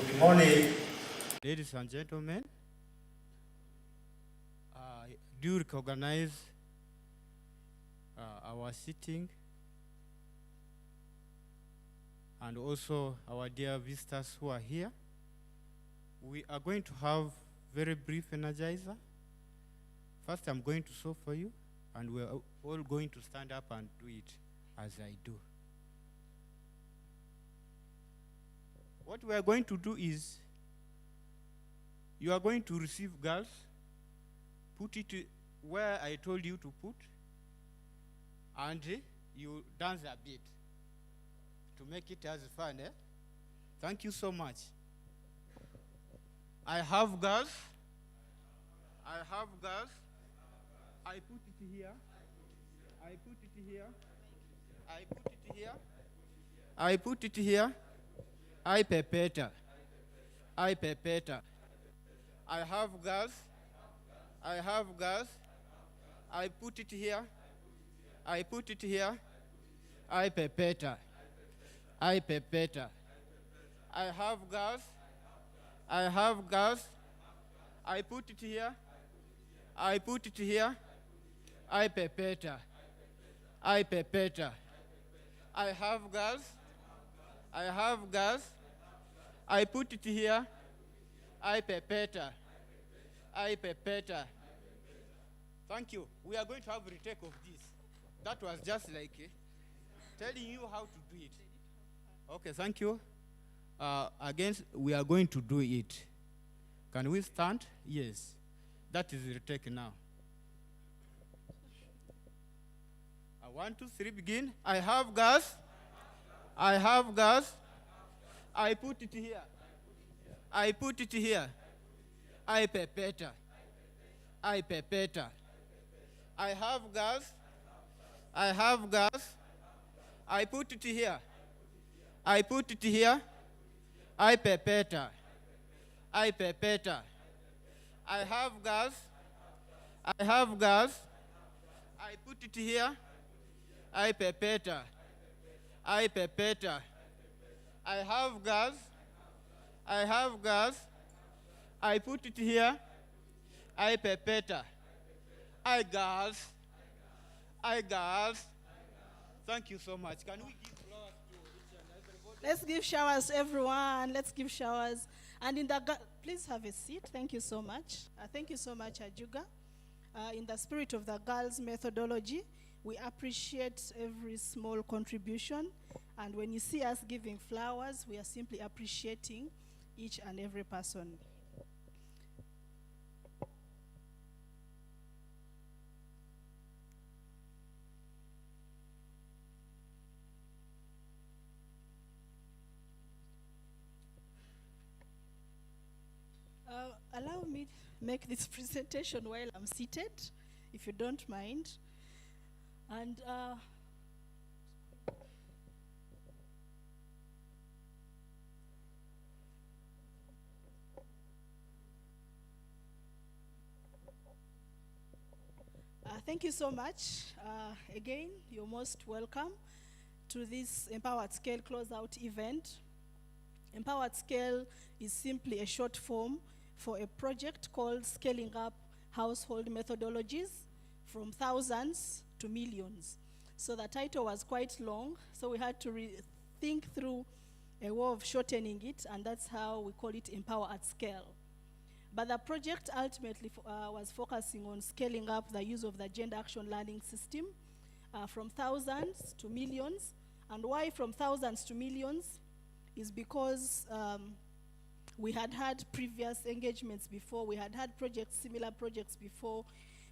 Good morning. Ladies and gentlemen, do you recognize our sitting and also our dear visitors who are here? We are going to have very brief energizer. First, I'm going to show for you, and we're all going to stand up and do it as I do. What we are going to do is, you are going to receive girls, put it where I told you to put, and you dance a bit to make it as fun. Thank you so much. I have girls. I put it here. I put it here. I put it here. I put it here. I pepeta. I pepeta. I have girls. I have girls. I put it here. I put it here. I pepeta. I pepeta. I have girls. I have girls. I put it here. I put it here. I pepeta. I pepeta. I have girls. I have girls. I put it here. I pepeta. I pepeta. Thank you. We are going to have a retake of this. That was just like telling you how to do it. Okay, thank you. Again, we are going to do it. Can we stand? Yes. That is the retake now. 1, 2, 3, begin. I have gas. I have gas. I put it here. I put it here. I pepeta. I pepeta. I have gas. I have gas. I put it here. I put it here. I pepeta. I pepeta. I have gas. I have gas. I put it here. I pepeta. I pepeta. I have gas. I have gas. I put it here. I pepeta. I gas. I gas. Thank you so much. Can we give flowers to each and everybody? Let's give showers, everyone. Let's give showers. And please have a seat. Thank you so much. Thank you so much, Ajuga. In the spirit of the girls' methodology, we appreciate every small contribution. And when you see us giving flowers, we are simply appreciating each and every person. Allow me to make this presentation while I'm seated, if you don't mind. And thank you so much. Again, you're most welcome to this Empowered Scale Closeout event. Empowered Scale is simply a short form for a project called Scaling Up Household Methodologies from Thousands to Millions. So the title was quite long, so we had to think through a way of shortening it, and that's how we call it Empower at Scale. But the project ultimately was focusing on scaling up the use of the gender action learning system from thousands to millions. And why from thousands to millions is because we had had previous engagements before. We had had similar projects before,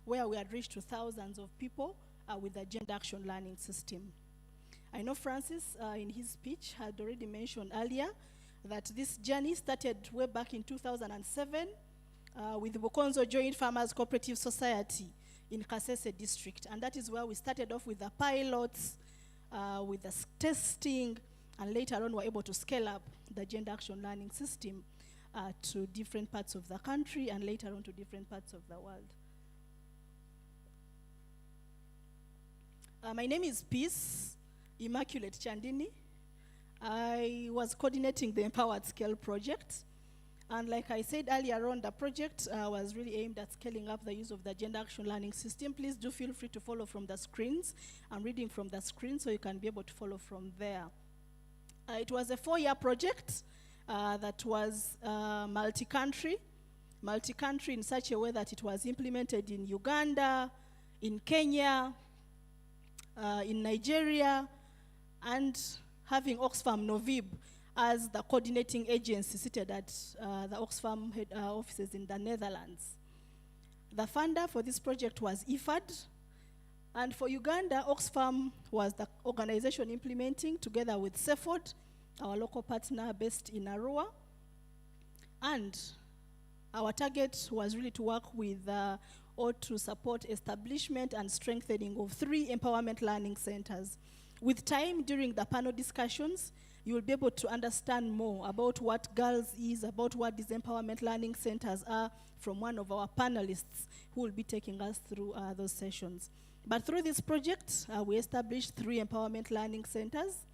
where we had reached to thousands of people with the gender action learning system. I know Francis, in his speech, had already mentioned earlier that this journey started way back in 2007 with the Bukonzo Joint Farmers Cooperative Society in Kasese district. And that is where we started off with the pilots, with the testing, and later on we're able to scale up the gender action learning system to different parts of the country and later on to different parts of the world. My name is Peace Immaculate Chandini. I was coordinating the Empowered Scale project. And like I said earlier on, the project was really aimed at scaling up the use of the Gender Action Learning System. Please do feel free to follow from the screens. I'm reading from the screen so you can be able to follow from there. It was a 4-year project that was multi-country in such a way that it was implemented in Uganda, in Kenya, in Nigeria, and having Oxfam Novib as the coordinating agency seated at the Oxfam head offices in the Netherlands. The funder for this project was CEFORD, and for Uganda, Oxfam was the organization implementing together with CEFORD, our local partner based in Arua. And our target was really to work with or to support establishment and strengthening of 3 empowerment learning centers. With time during the panel discussions, you will be able to understand more about what girls is, about what these empowerment learning centers are from one of our panelists who will be taking us through those sessions. But through this project, we established 3 empowerment learning centers.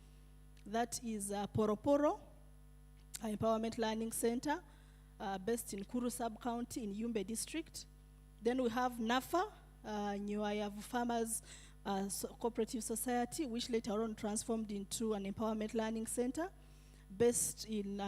That is Poroporo, Empowerment Learning Center, based in Kuru Sub-County in Yumbe District. Then we have NAFA, Nyuayavu Farmers Cooperative Society, which later on transformed into an Empowerment Learning Center, based in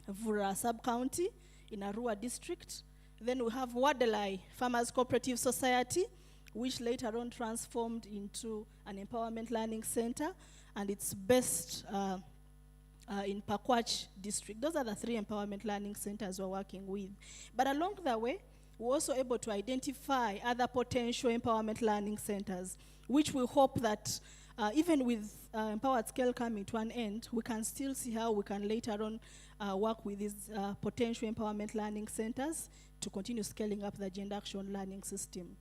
Vura Sub-County in Arua District. Then we have Wadelai Farmers Cooperative Society, which later on transformed into an Empowerment Learning Center, and it's based in Pakwach District. Those are the 3 empowerment learning centers we're working with. But along the way, we're also able to identify other potential empowerment learning centers, which we hope that even with Empowered Scale coming to an end, we can still see how we can later on work with these potential empowerment learning centers to continue scaling up the gender action learning system.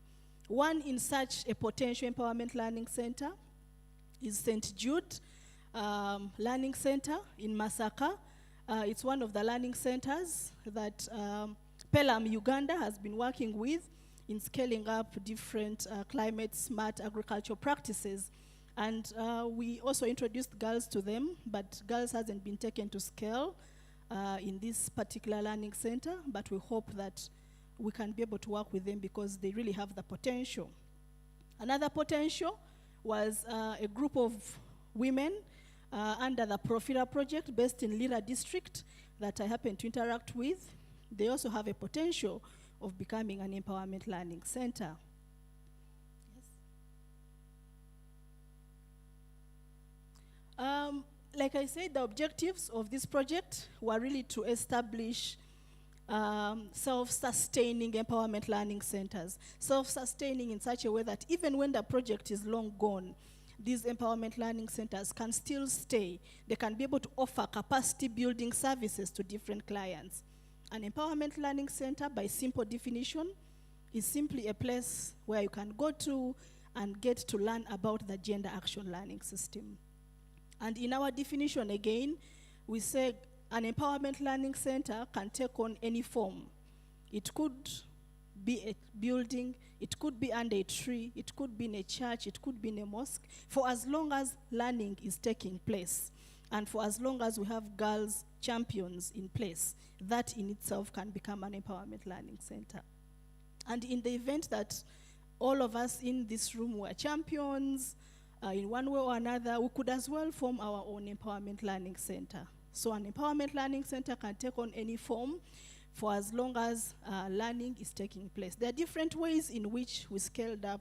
One in such a potential empowerment learning center is St. Jude Learning Center in Masaka. It's one of the learning centers that Pelam Uganda has been working with in scaling up different climate-smart agricultural practices. And we also introduced girls to them, but girls hasn't been taken to scale in this particular learning center, but we hope that we can be able to work with them because they really have the potential. Another potential was a group of women under the Profira project based in Lira District that I happen to interact with. They also have a potential of becoming an empowerment learning center. Yes. Like I said, the objectives of this project were really to establish self-sustaining empowerment learning centers. Self-sustaining in such a way that even when the project is long gone, these empowerment learning centers can still stay. They can be able to offer capacity building services to different clients. An empowerment learning center, by simple definition, is simply a place where you can go to and get to learn about the gender action learning system. And in our definition again, we say an empowerment learning center can take on any form. It could be a building, it could be under a tree, it could be in a church, it could be in a mosque, for as long as learning is taking place. And for as long as we have girls champions in place, that in itself can become an empowerment learning center. And in the event that all of us in this room were champions, in one way or another, we could as well form our own empowerment learning center. So an empowerment learning center can take on any form for as long as learning is taking place. There are different ways in which we scaled up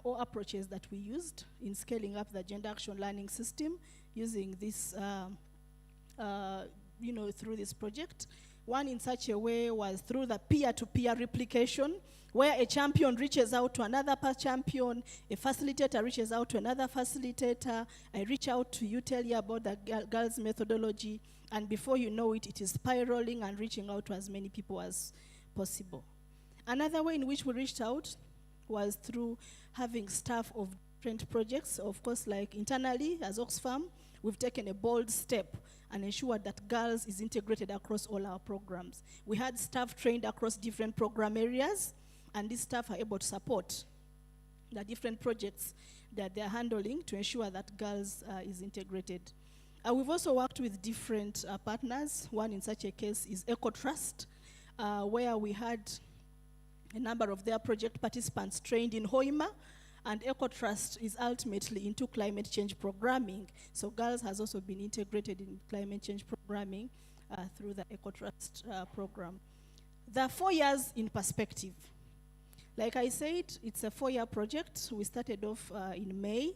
or approaches that we used in scaling up the gender action learning system using this, through this project. One in such a way was through the peer-to-peer replication, where a champion reaches out to another champion, a facilitator reaches out to another facilitator. I reach out to you, tell you about the girls' methodology, and before you know it, it is spiraling and reaching out to as many people as possible. Another way in which we reached out was through having staff of different projects. Of course, like internally as Oxfam, we've taken a bold step and ensured that girls is integrated across all our programs. We had staff trained across different program areas, and these staff are able to support the different projects that they're handling to ensure that girls is integrated. We've also worked with different partners. One in such a case is EcoTrust, where we had a number of their project participants trained in Hoima, and EcoTrust is ultimately into climate change programming. So girls has also been integrated in climate change programming through the EcoTrust program. There are 4 years in perspective. Like I said, it's a 4-year project. We started off in May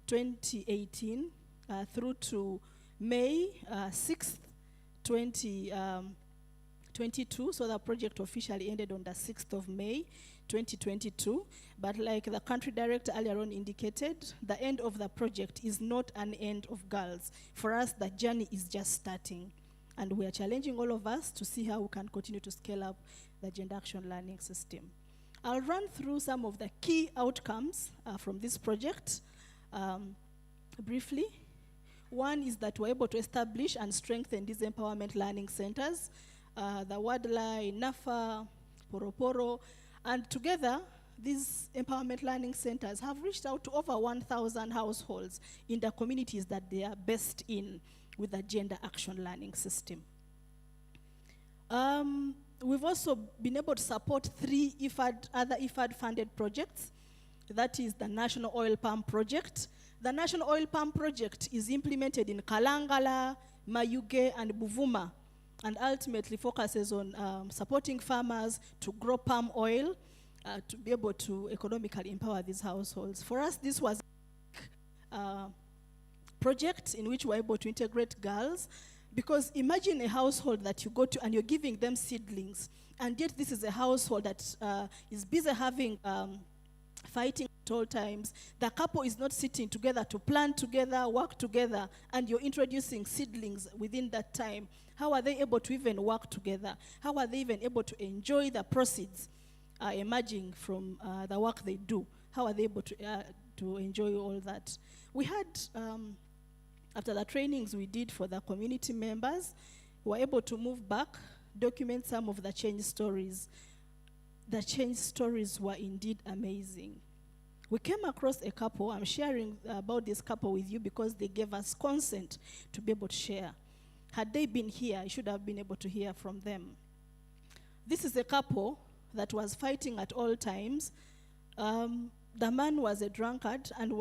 2018 through to May 6th, 2022. So the project officially ended on the 6th of May 2022. But like the country director earlier on indicated, the end of the project is not an end of girls. For us, the journey is just starting. And we are challenging all of us to see how we can continue to scale up the gender action learning system. I'll run through some of the key outcomes from this project briefly. One is that we're able to establish and strengthen these empowerment learning centers, the Wadlai, Nafa, Poroporo, and together these empowerment learning centers have reached out to over 1,000 households in the communities that they are based in with the gender action learning system. We've also been able to support 3 other IFAD-funded projects. That is the National Oil Palm Project. The National Oil Palm Project is implemented in Kalangala, Mayuge, and Buvuma, and ultimately focuses on supporting farmers to grow palm oil to be able to economically empower these households. For us, this was a project in which we're able to integrate girls, because imagine a household that you go to and you're giving them seedlings, and yet this is a household that is busy having fighting at all times. The couple is not sitting together to plan together, work together, and you're introducing seedlings within that time. How are they able to even work together? How are they even able to enjoy the proceeds emerging from the work they do? How are they able to enjoy all that? We had, after the trainings we did for the community members, we were able to move back, document some of the change stories. The change stories were indeed amazing. We came across a couple. I'm sharing about this couple with you because they gave us consent to be able to share. Had they been here, I should have been able to hear from them. This is a couple that was fighting at all times. The man was a drunkard, and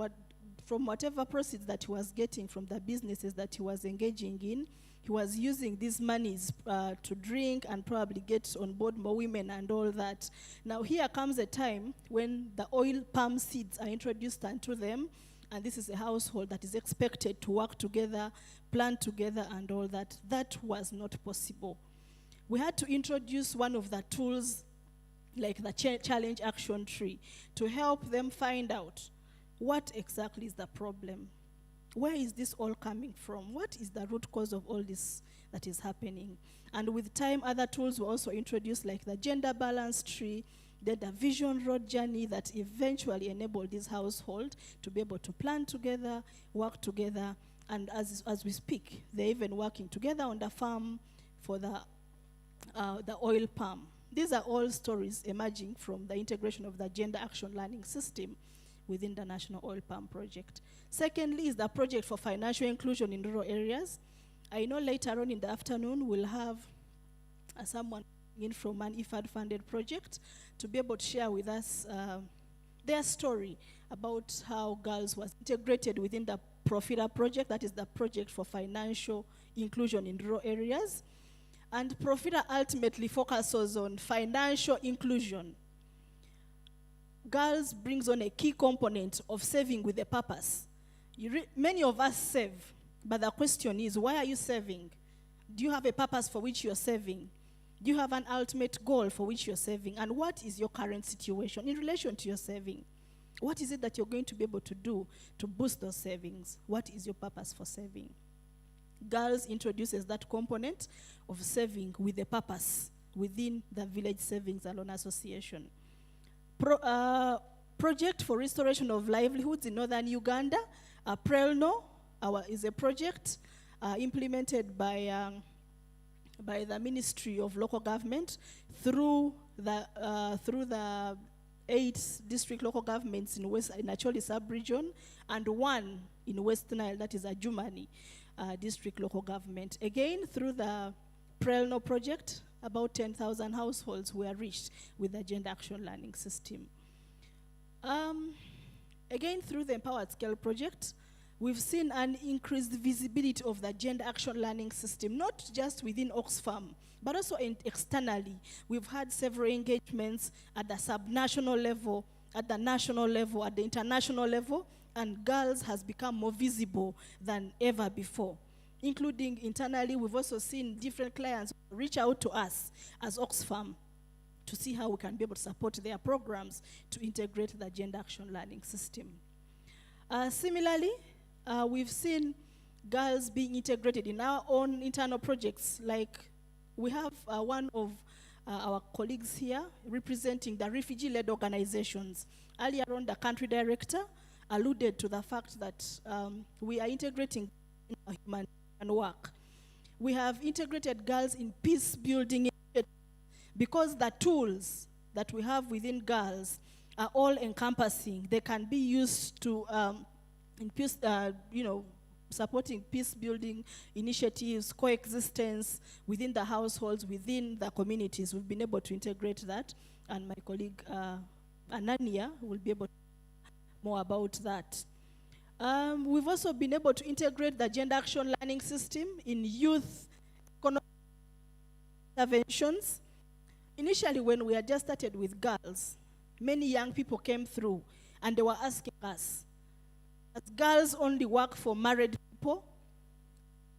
from whatever proceeds that he was getting from the businesses that he was engaging in, he was using these monies to drink and probably get on board more women and all that. Now here comes a time when the oil palm seeds are introduced unto them, and this is a household that is expected to work together, plan together and all that. That was not possible. We had to introduce one of the tools like the challenge action tree to help them find out what exactly is the problem. Where is this all coming from? What is the root cause of all this that is happening? And with time, other tools were also introduced, like the gender balance tree, the vision road journey that eventually enabled this household to be able to plan together, work together, and as we speak, they're even working together on the farm for the oil palm. These are all stories emerging from the integration of the gender action learning system within the National Oil Palm Project. Secondly is the project for financial inclusion in rural areas. I know later on in the afternoon we'll have someone in from an IFAD-funded project to be able to share with us their story about how girls was integrated within the Profita project, that is the project for financial inclusion in rural areas. And Profita ultimately focuses on financial inclusion. Girls brings on a key component of saving with a purpose. Many of us save, but the question is, why are you saving? Do you have a purpose for which you're saving? Do you have an ultimate goal for which you're saving? And what is your current situation in relation to your saving? What is it that you're going to be able to do to boost those savings? What is your purpose for saving? Girls introduces that component of saving with a purpose within the Village Savings and Loan Association. Project for restoration of livelihoods in northern Uganda, Prelno, is a project implemented by the Ministry of Local Government through the 8 district local governments in Acholi sub-region and 1 in West Nile, that is Adjumani. district local government. Again, through the Prelno project, about 10,000 households were reached with the Gender Action Learning System. Again, through the Empowered Scale project, we've seen an increased visibility of the Gender Action Learning System, not just within Oxfam, but also externally. We've had several engagements at the subnational level, at the national level, at the international level, and girls has become more visible than ever before. Including internally, we've also seen different clients reach out to us as Oxfam to see how we can be able to support their programs to integrate the Gender Action Learning System. Similarly, we've seen girls being integrated in our own internal projects. Like we have one of our colleagues here representing the refugee-led organizations. Earlier on, the country director alluded to the fact that we are integrating humanitarian work. We have integrated girls in peace building because the tools that we have within girls are all encompassing. They can be used to in peace, supporting peace building initiatives, coexistence within the households, within the communities. We've been able to integrate that, and my colleague Anania will be able to more about that. We've also been able to integrate the Gender Action Learning System in youth economic interventions. Initially, when we had just started with girls, many young people came through and they were asking us, does girls only work for married people?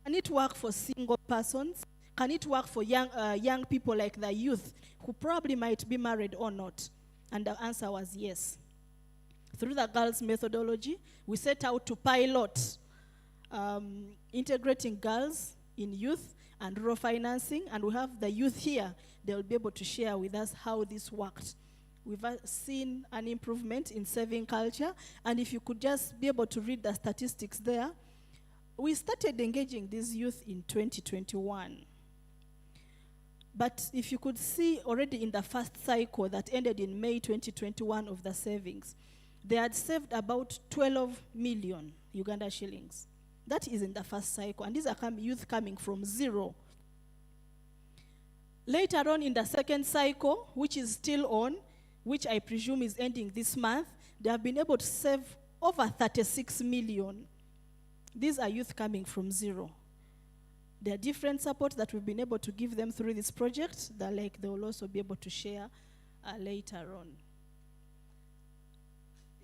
Can it work for single persons? Can it work for young people like the youth who probably might be married or not? And the answer was yes. Through the girls' methodology, we set out to pilot integrating girls in youth and rural financing, and we have the youth here. They'll be able to share with us how this worked. We've seen an improvement in saving culture, and if you could just be able to read the statistics there, we started engaging these youth in 2021. But if you could see already in the first cycle that ended in May 2021 of the savings, they had saved about 12 million Uganda shillings. That is in the first cycle, and these are youth coming from zero. Later on in the second cycle, which is still on, which I presume is ending this month, they have been able to save over 36 million. These are youth coming from zero. There are different supports that we've been able to give them through this project that they will also be able to share later on.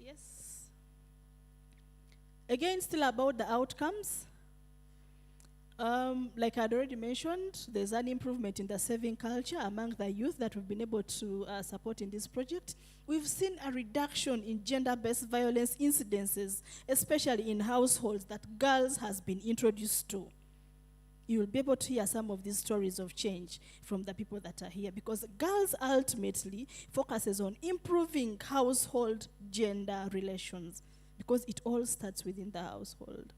Yes. Again, still about the outcomes. Like I had already mentioned, there's an improvement in the saving culture among the youth that we've been able to support in this project. We've seen a reduction in gender-based violence incidences, especially in households that girls has been introduced to. You will be able to hear some of these stories of change from the people that are here, because girls ultimately focuses on improving household gender relations, because it all starts within the household.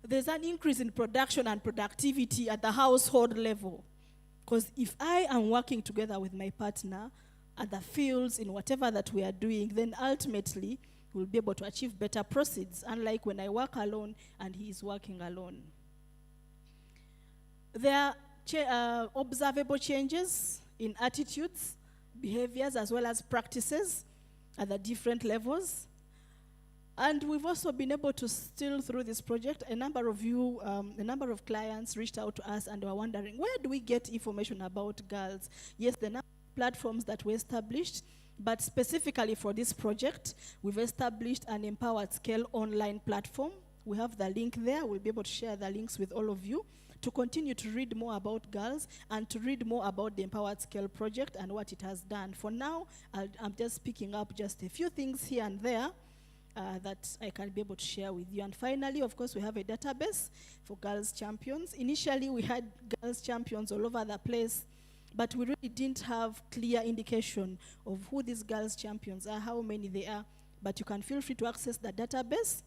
There's an increase in production and productivity at the household level, because if I am working together with my partner at the fields in whatever that we are doing, then ultimately we'll be able to achieve better proceeds, unlike when I work alone and he is working alone. There are observable changes in attitudes, behaviors, as well as practices at the different levels. And we've also been able to still, through this project, a number of clients reached out to us and were wondering, where do we get information about girls? Yes, the number of platforms that we established, but specifically for this project, we've established an Empowered Scale online platform. We have the link there. We'll be able to share the links with all of you to continue to read more about girls and to read more about the Empowered Scale project and what it has done. For now, I'm just picking up just a few things here and there that I can be able to share with you. And finally, of course, we have a database for girls champions. Initially, we had girls champions all over the place, but we really didn't have clear indication of who these girls champions are, how many they are. But you can feel free to access the database,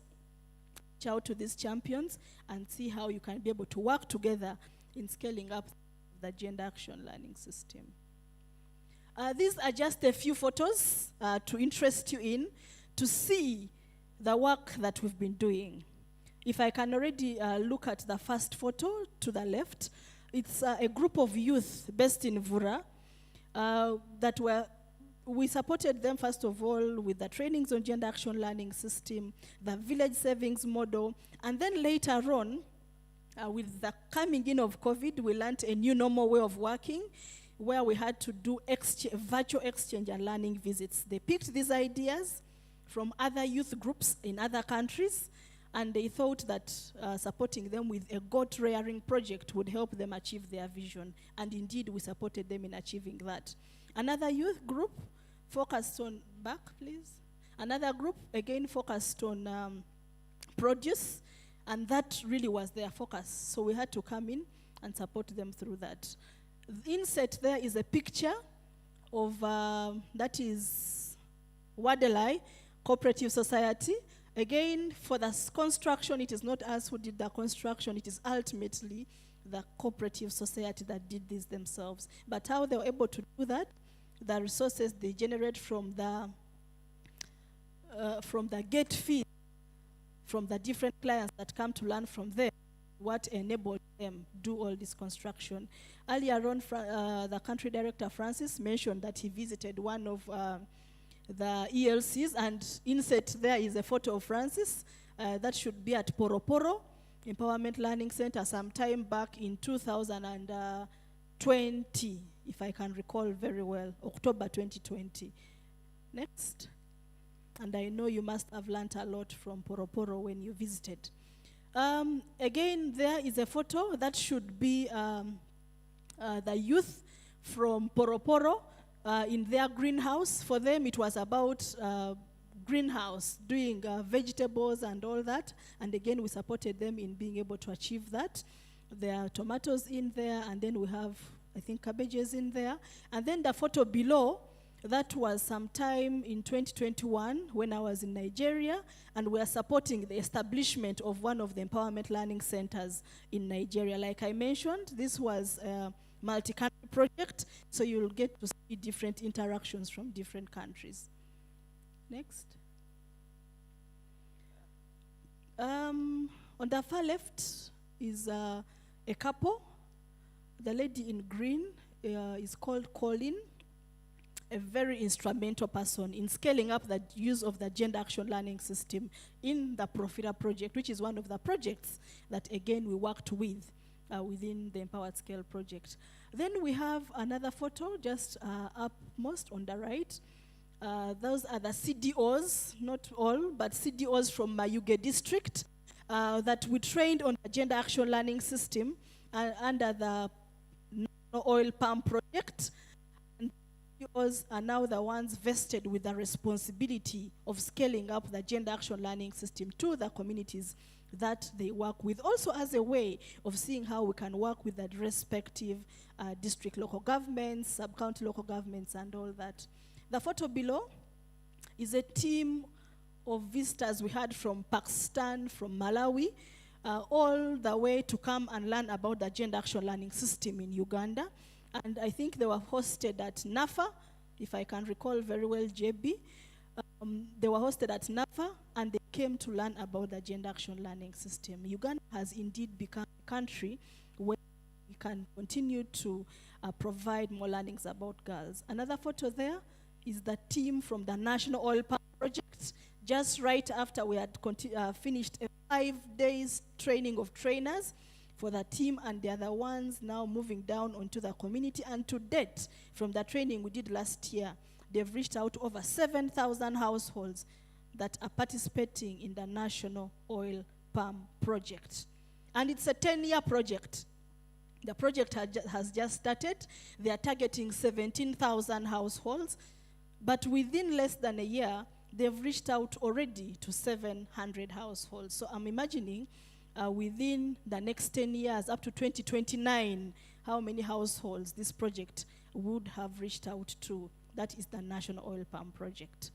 reach out to these champions, and see how you can be able to work together in scaling up the Gender Action Learning System. These are just a few photos to interest you in, to see the work that we've been doing. If I can already look at the first photo to the left, it's a group of youth based in Vura we supported them first of all with the trainings on gender action learning system, the village savings model, and then later on, with the coming in of COVID, we learned a new normal way of working where we had to do virtual exchange and learning visits. They picked these ideas from other youth groups in other countries, and they thought that supporting them with a goat rearing project would help them achieve their vision. And indeed, we supported them in achieving that. Another youth group focused on, back please. Another group, again, focused on produce, and that really was their focus. So we had to come in and support them through that. The inset there is a picture of, that is Wadelai Cooperative Society. Again, for the construction, it is not us who did the construction, it is ultimately the cooperative society that did this themselves. But how they were able to do that, the resources they generate from the gate fee, from the different clients that come to learn from them, what enabled them do all this construction. Earlier on, the country director, Francis, mentioned that he visited one of the ELCs, and inset there is a photo of Francis. That should be at Poroporo Empowerment Learning Center sometime back in 2020, if I can recall very well, October 2020. Next. And I know you must have learned a lot from Poroporo when you visited. Again, there is a photo that should be the youth from Poroporo in their greenhouse. For them, it was about greenhouse, doing vegetables and all that. And again, we supported them in being able to achieve that. There are tomatoes in there, and then we have, I think, cabbages in there. And then the photo below, that was sometime in 2021 when I was in Nigeria, and we are supporting the establishment of one of the empowerment learning centers in Nigeria. Like I mentioned, this was a multi-country project, so you'll get to see different interactions from different countries. Next. On the far left is a couple. The lady in green is called Colin, a very instrumental person in scaling up the use of the gender action learning system in the Profita project, which is one of the projects that, again, we worked with within the Empowered Scale project. Then we have another photo just upmost on the right. Those are the CDOs, not all, but CDOs from Mayuge district that we trained on the gender action learning system under the oil palm project. And CDOs are now the ones vested with the responsibility of scaling up the gender action learning system to the communities that they work with, also as a way of seeing how we can work with the respective district local governments, sub-county local governments, and all that. The photo below is a team of visitors we had from Pakistan, from Malawi, all the way to come and learn about the gender action learning system in Uganda. And I think they were hosted at NAFA, if I can recall very well, JB. They were hosted at NAFA, and they came to learn about the gender action learning system. Uganda has indeed become a country where we can continue to provide more learnings about girls. Another photo there is the team from the National Oil Palm Project, just right after we had finished a 5 days training of trainers for the team, and they are the ones now moving down onto the community. And to date, from the training we did last year, they've reached out over 7,000 households that are participating in the National Oil Palm Project. And it's a 10-year project. The project has just started. They are targeting 17,000 households, but within less than a year, they've reached out already to 700 households. So I'm imagining within the next 10 years, up to 2029, how many households this project would have reached out to. That is the National Oil Palm Project.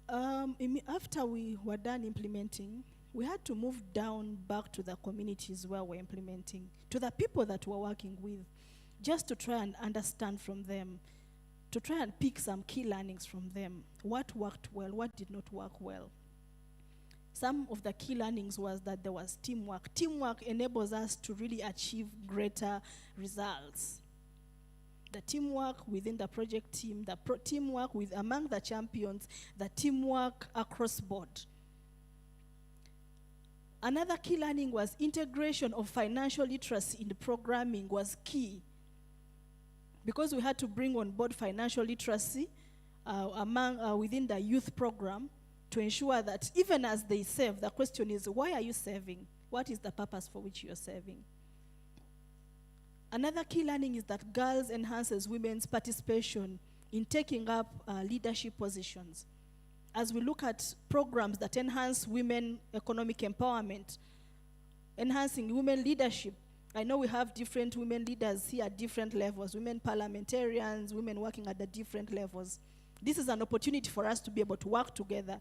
After we were done implementing, we had to move down back to the communities where we're implementing, to the people that we're working with, just to try and understand from them, to try and pick some key learnings from them. What worked well, what did not work well. Some of the key learnings was that there was teamwork. Teamwork enables us to really achieve greater results. The teamwork within the project team, the teamwork among the champions, the teamwork across board. Another key learning was integration of financial literacy in the programming was key, because we had to bring on board financial literacy within the youth program to ensure that even as they serve, the question is, why are you serving? What is the purpose for which you are serving? Another key learning is that girls enhances women's participation in taking up leadership positions. As we look at programs that enhance women economic empowerment, enhancing women leadership, I know we have different women leaders here at different levels, women parliamentarians, women working at the different levels. This is an opportunity for us to be able to work together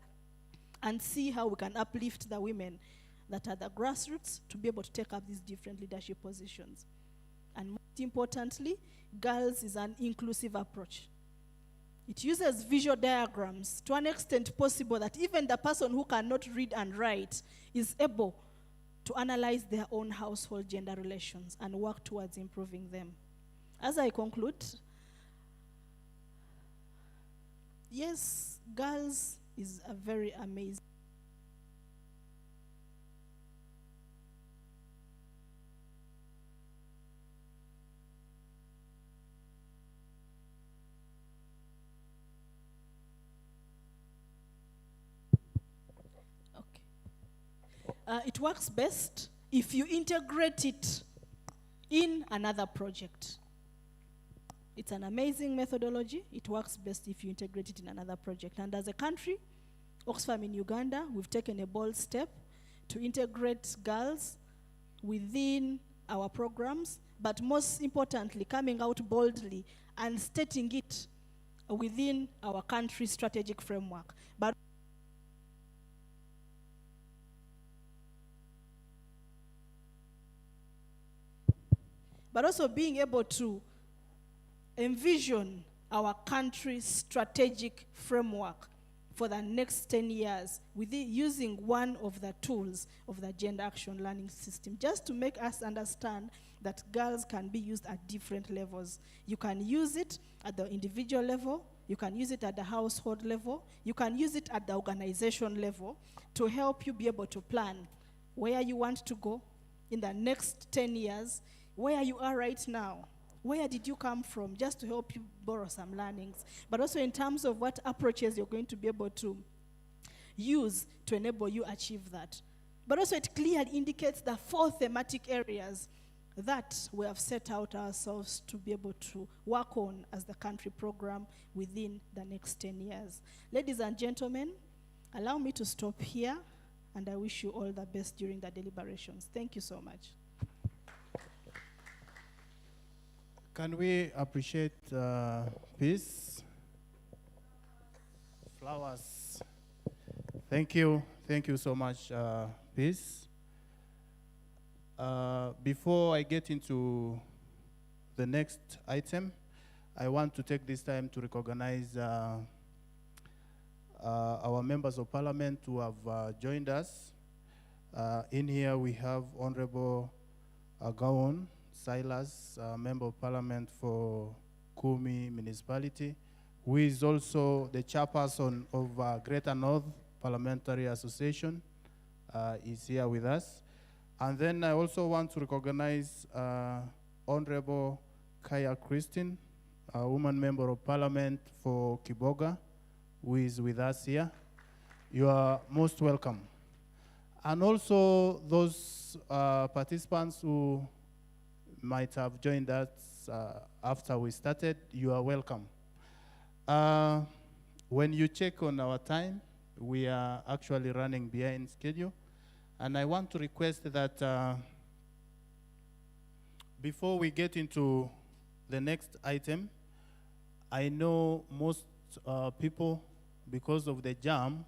and see how we can uplift the women that are the grassroots to be able to take up these different leadership positions. And most importantly, girls is an inclusive approach. It uses visual diagrams to an extent possible that even the person who cannot read and write is able to analyze their own household gender relations and work towards improving them. As I conclude, yes, girls is a very amazing. It works best if you integrate it in another project. It's an amazing methodology. It works best if you integrate it in another project. And as a country, Oxfam in Uganda, we've taken a bold step to integrate girls within our programs, but most importantly, coming out boldly and stating it within our country's strategic framework. But also being able to envision our country's strategic framework for the next 10 years using one of the tools of the Gender Action Learning System, just to make us understand that girls can be used at different levels. You can use it at the individual level, you can use it at the household level, you can use it at the organization level to help you be able to plan where you want to go in the next 10 years, where you are right now. Where did you come from, just to help you borrow some learnings. But also in terms of what approaches you're going to be able to use to enable you achieve that. But also it clearly indicates the 4 thematic areas that we have set out ourselves to be able to work on as the country program within the next 10 years. Ladies and gentlemen, allow me to stop here, and I wish you all the best during the deliberations. Thank you so much. Can we appreciate peace? Flowers. Thank you. Thank you so much, Peace. Before I get into the next item, I want to take this time to recognize our members of parliament who have joined us. In here we have Honorable Agaon Silas, Member of Parliament for Kumi Municipality, who is also the chairperson of Greater North Parliamentary Association, is here with us. And then I also want to recognize Honorable Kaya Christine, a woman Member of Parliament for Kiboga, who is with us here. You are most welcome. And also those participants who might have joined us after we started, you are welcome. When you check on our time, we are actually running behind schedule. And I want to request that before we get into the next item, I know most people, because of the jam,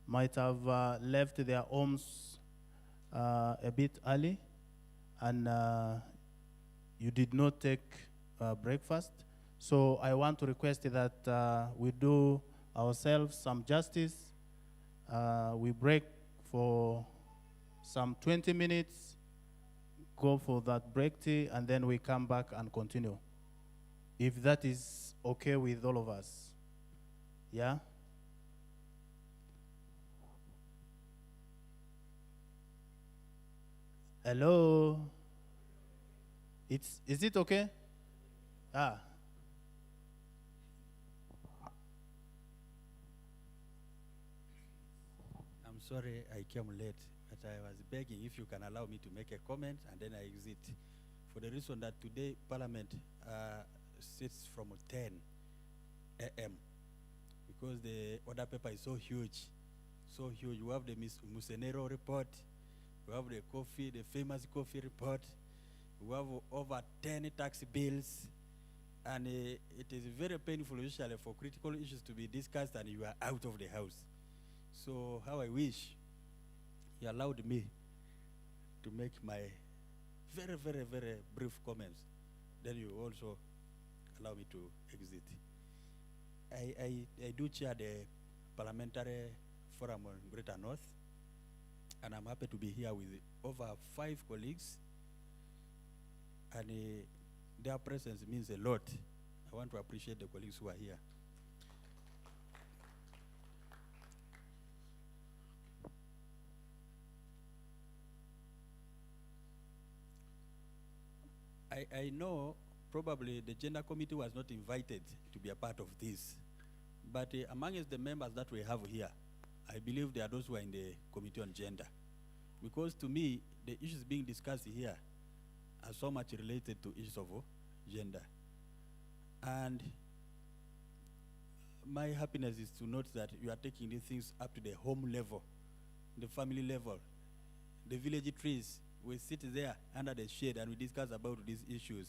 might have left their homes a bit early, and you did not take breakfast. So I want to request that we do ourselves some justice. We break for some 20 minutes, go for that break tea, and then we come back and continue. If that is okay with all of us. Yeah? Hello? Is it okay? Ah. I'm sorry I came late, but I was begging if you can allow me to make a comment and then I exit. For the reason that today Parliament sits from 10 a.m. because the order paper is so huge. So huge. We have the Musenero report, we have the famous coffee report, we have over 10 tax bills, and it is very painful usually for critical issues to be discussed and you are out of the house. So how I wish you allowed me to make my very, very, very brief comments. Then you also allow me to exit. I do chair the Parliamentary Forum on Greater North, and I'm happy to be here with over 5 colleagues, and their presence means a lot. I want to appreciate the colleagues who are here. I know probably the gender committee was not invited to be a part of this, but amongst the members that we have here, I believe there are those who are in the committee on gender. Because to me, the issues being discussed here are so much related to issues of gender. And my happiness is to note that you are taking these things up to the home level, the family level, the village trees. We sit there under the shade and we discuss about these issues.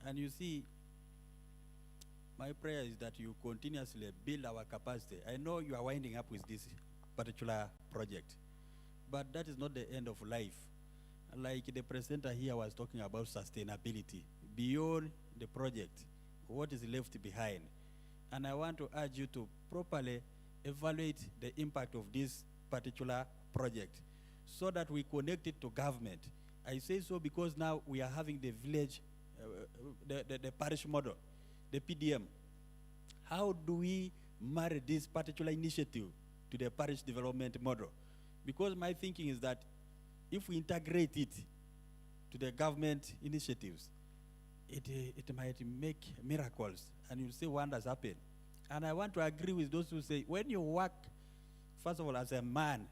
And you see, my prayer is that you continuously build our capacity. I know you are winding up with this particular project, but that is not the end of life. Like the presenter here was talking about sustainability, beyond the project, what is left behind. And I want to urge you to properly evaluate the impact of this particular project so that we connect it to government. I say so because now we are having the village, the parish model, the PDM. How do we marry this particular initiative to the parish development model? Because my thinking is that if we integrate it to the government initiatives, it might make miracles and you'll see wonders happen. And I want to agree with those who say, when you work, first of all, as a man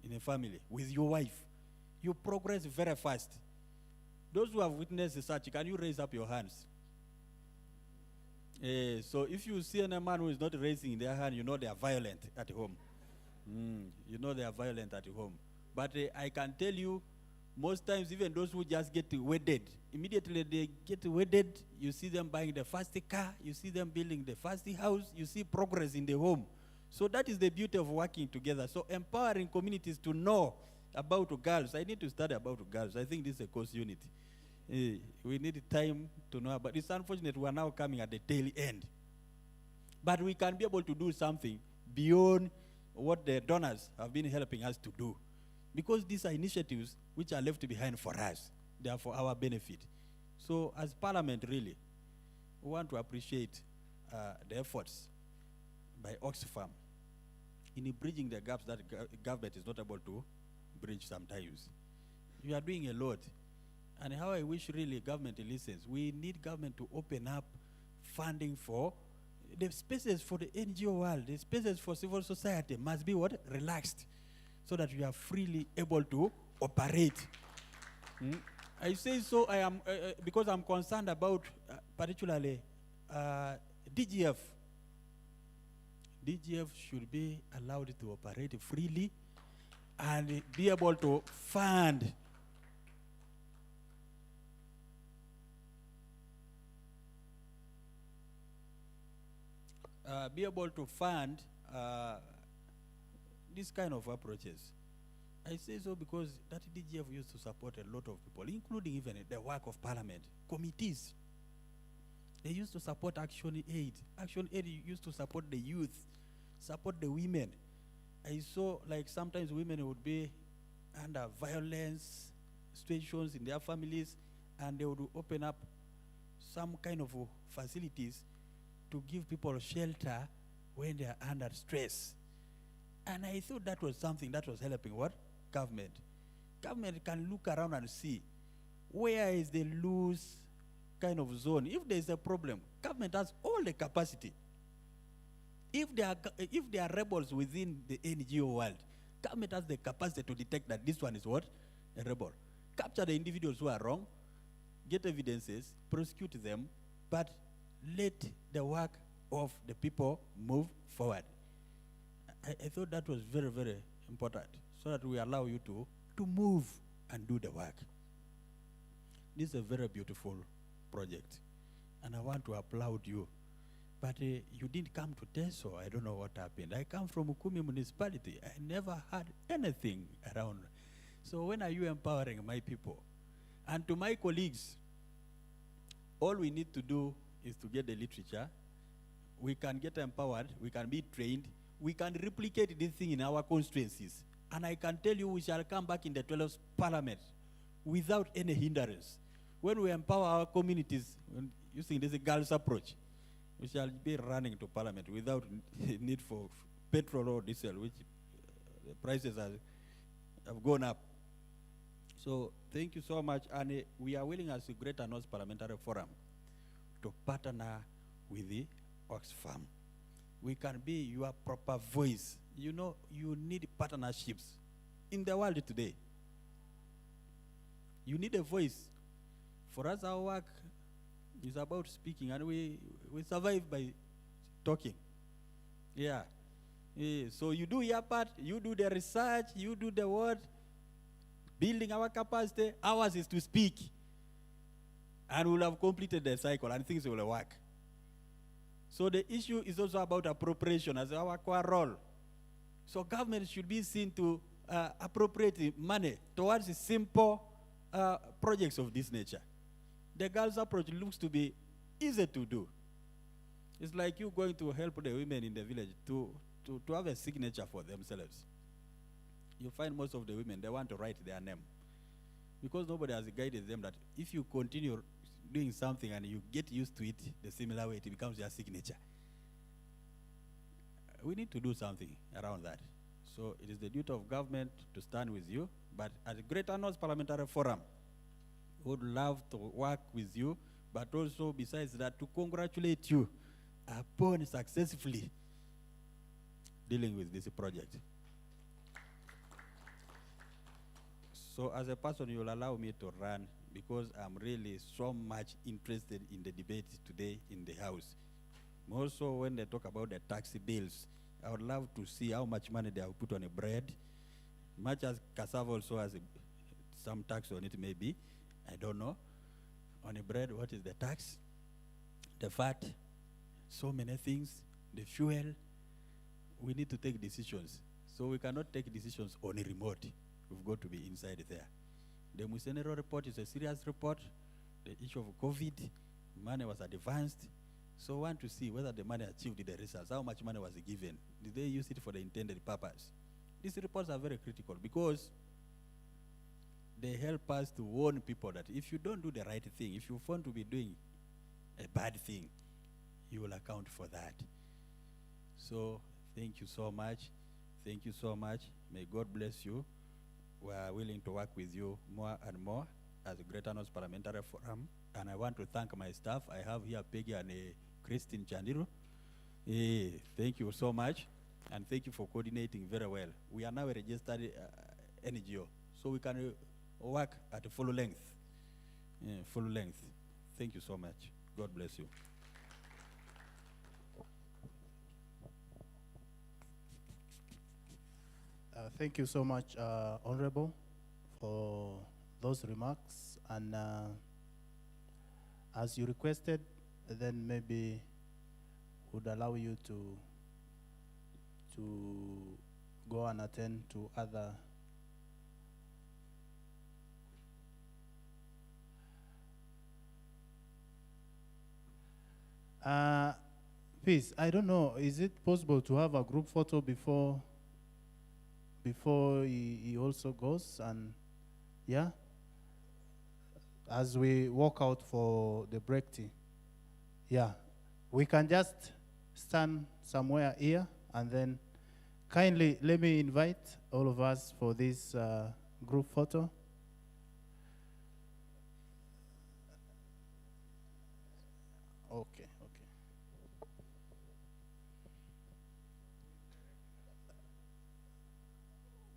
in a family with your wife, you progress very fast. Those who have witnessed research, can you raise up your hands? So if you see a man who is not raising their hand, you know they are violent at home. You know they are violent at home. But I can tell you, most times even those who just get wedded, immediately they get wedded, you see them buying the first car, you see them building the first house, you see progress in the home. So that is the beauty of working together. So empowering communities to know about girls. I need to study about girls. I think this is a cause unity. We need time to know about. It's unfortunate we are now coming at the tail end. But we can be able to do something beyond what the donors have been helping us to do. Because these are initiatives which are left behind for us. They are for our benefit. So as Parliament, really, we want to appreciate the efforts by Oxfam in bridging the gaps that government is not able to bridge sometimes. You are doing a lot. And how I wish really government listens. We need government to open up funding for the spaces for the NGO world, the spaces for civil society must be what? Relaxed. So that we are freely able to operate. I say so I am, because I'm concerned about particularly DGF. DGF should be allowed to operate freely and be able to fund these kind of approaches. I say so because that DGF used to support a lot of people, including even the work of Parliament, committees. They used to support Action Aid. Action Aid used to support the youth, support the women. I saw like sometimes women would be under violence situations in their families, and they would open up some kind of facilities to give people shelter when they are under stress. And I thought that was something that was helping what? Government. Government can look around and see where is the loose kind of zone. If there is a problem, government has all the capacity. If there are rebels within the NGO world, government has the capacity to detect that this one is what? A rebel. Capture the individuals who are wrong, get evidences, prosecute them, but let the work of the people move forward. I thought that was very, very important, so that we allow you to move and do the work. This is a very beautiful project, and I want to applaud you. But you didn't come to Teso. I don't know what happened. I come from Ukumi municipality. I never had anything around. So when are you empowering my people? And to my colleagues, all we need to do is to get the literature. We can get empowered. We can be trained. We can replicate this thing in our constituencies. And I can tell you we shall come back in the 12th Parliament without any hindrance. When we empower our communities using this girls approach, we shall be running to Parliament without need for petrol or diesel, which the prices have gone up. So thank you so much. And we are willing as a Greater North Parliamentary Forum to partner with the Oxfam. We can be your proper voice. You know, you need partnerships in the world today. You need a voice. For us, our work is about speaking, and we survive by talking. Yeah. So you do your part, you do the research, you do the word, building our capacity. Ours is to speak. And we'll have completed the cycle, and things will work. So the issue is also about appropriation as our core role. So government should be seen to appropriate money towards simple projects of this nature. The girls' approach looks to be easy to do. It's like you going to help the women in the village to have a signature for themselves. You find most of the women, they want to write their name. Because nobody has guided them that if you continue doing something and you get used to it the similar way, it becomes your signature. We need to do something around that. So it is the duty of government to stand with you, but at the Greater North Parliamentary Forum, we would love to work with you, but also besides that, to congratulate you upon successfully dealing with this project. So as a person, you will allow me to run because I'm really so much interested in the debate today in the House. Also, when they talk about the tax bills, I would love to see how much money they have put on a bread, much as cassava also has some tax on it maybe. I don't know. On a bread, what is the tax? The fat, so many things, the fuel. We need to take decisions. So we cannot take decisions on a remote. We've got to be inside there. The Musenero report is a serious report. The issue of COVID, money was advanced. So I want to see whether the money achieved the results, how much money was given. Did they use it for the intended purpose? These reports are very critical because they help us to warn people that if you don't do the right thing, if you want to be doing a bad thing, you will account for that. So thank you so much. Thank you so much. May God bless you. We are willing to work with you more and more as a Greater North Parliamentary Forum. And I want to thank my staff. I have here Peggy and Christine Chandiru. Thank you so much. And thank you for coordinating very well. We are now a registered NGO, so we can work at full length. Full length. Thank you so much. God bless you. Thank you so much, Honorable, for those remarks. And as you requested, then maybe would allow you to go and attend to other Please, I don't know, is it possible to have a group photo before he also goes? And yeah, as we walk out for the break tea. Yeah, we can just stand somewhere here, and then kindly let me invite all of us for this group photo. Okay.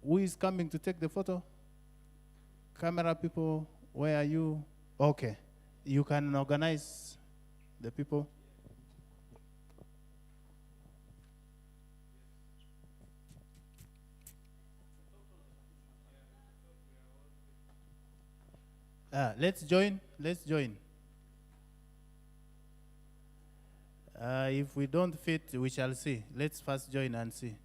Who is coming to take the photo? Camera people, where are you? Okay, you can organize the people. Let's join. If we don't fit, we shall see. Let's first join and see.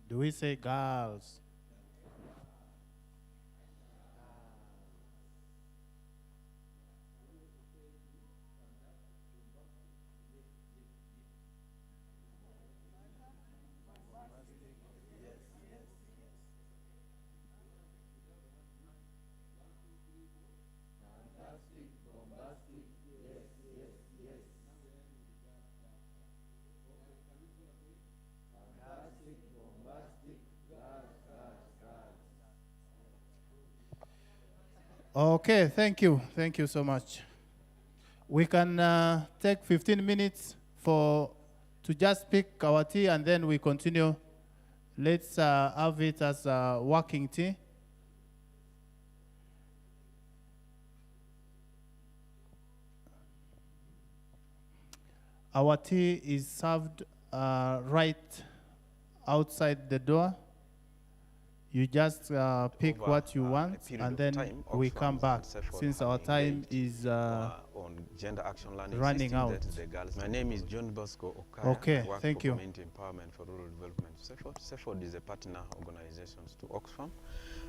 Do we say girls? Okay, thank you so much. We can take 15 minutes to just pick our tea, and then we continue. Let's have it as a working tea. Our tea is served right outside the door. You just pick what you want, and then we come back, since our time is on gender action learning running system, out. that is the girls. My name is John Bosco Okaya. Okay, I work thank for you. Community Empowerment for Rural Development. CEFORD is a partner organization to Oxfam,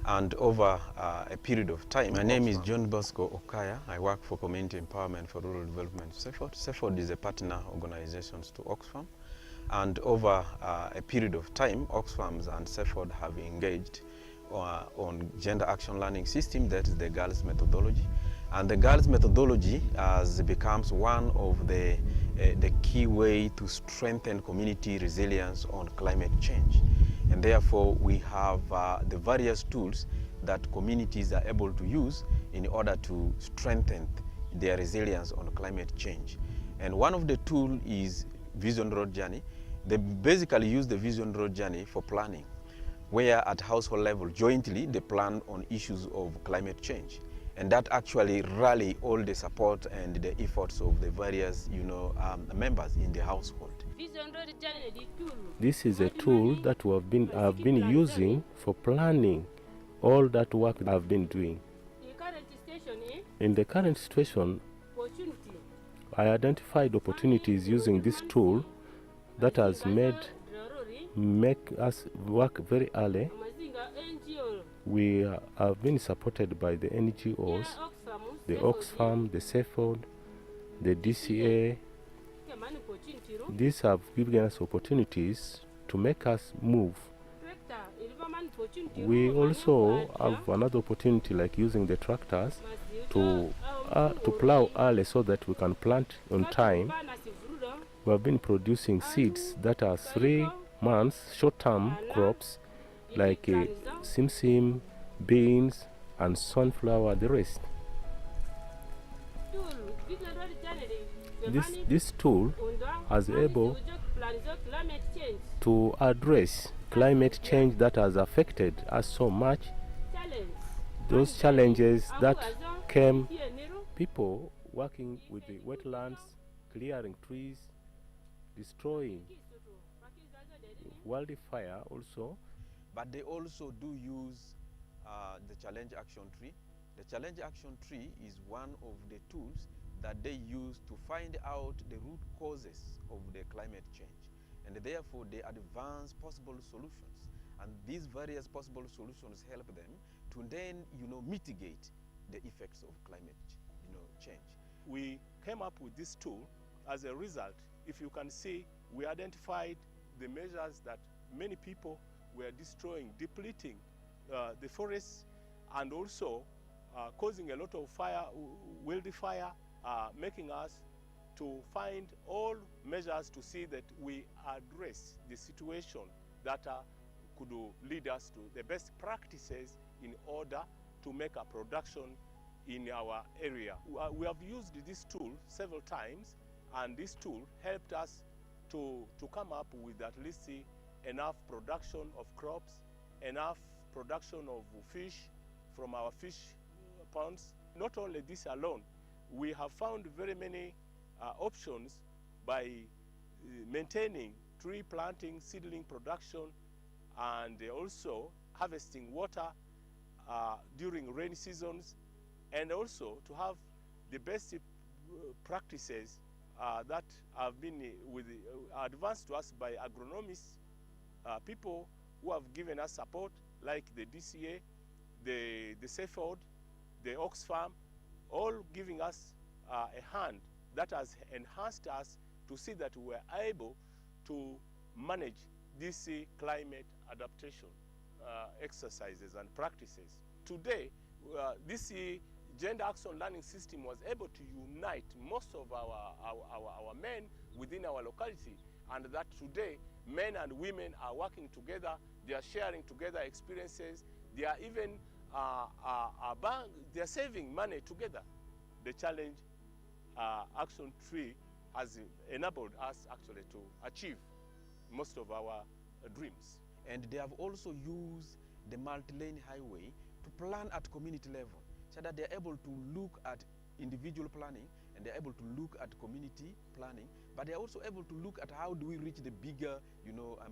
and over a period of time. My name is John Bosco Okaya. I work for Community Empowerment for Rural Development. CEFORD is a partner organization to Oxfam, and over a period of time, Oxfam and CEFORD have engaged on gender action learning system, that is the girls methodology. And the girls methodology becomes one of the key way to strengthen community resilience on climate change. And therefore we have the various tools that communities are able to use in order to strengthen their resilience on climate change. And one of the tools is Vision Road Journey. They basically use the Vision Road Journey for planning, where at household level jointly they plan on issues of climate change. And that actually rally all the support and the efforts of the various members in the household. This is a tool that I've been using for planning all that work I've been doing. In the current situation, I identified opportunities using this tool that has make us work very early. We have been supported by the NGOs, the Oxfam, the CEFORD, the DCA. These have given us opportunities to make us move. We also have another opportunity like using the tractors to plow early so that we can plant on time. We have been producing seeds that are 3 months short-term crops like simsim, beans, and sunflower, the rest. This tool is able to address climate change that has affected us so much. Those challenges that came, people working with the wetlands, clearing trees, destroying wildfire also. But they also do use the challenge action tree. The challenge action tree is one of the tools that they use to find out the root causes of the climate change. And therefore they advance possible solutions. And these various possible solutions help them to then, mitigate the effects of climate, change. We came up with this tool. As a result, if you can see, we identified the measures that many people were destroying, depleting the forests, and also causing a lot of fire, wildfire, making us to find all measures to see that we address the situation that could lead us to the best practices in order to make a production in our area. We have used this tool several times, and this tool helped us to come up with at least enough production of crops, enough production of fish from our fish ponds. Not only this alone, we have found very many options by maintaining tree planting, seedling production, and also harvesting water during rainy seasons, and also to have the best practices that have been advanced to us by agronomists, people who have given us support, like the DCA, the CEFORD, the Oxfam, all giving us a hand that has enhanced us to see that we are able to manage these climate adaptation exercises and practices. Today, this gender action learning system was able to unite most of our men within our locality, and that today men and women are working together, they are sharing together experiences, they are even they are saving money together. The challenge action tree has enabled us actually to achieve most of our dreams. And they have also used the multi-lane highway to plan at community level, so that they're able to look at individual planning and they're able to look at community planning, but they're also able to look at how do we reach the bigger,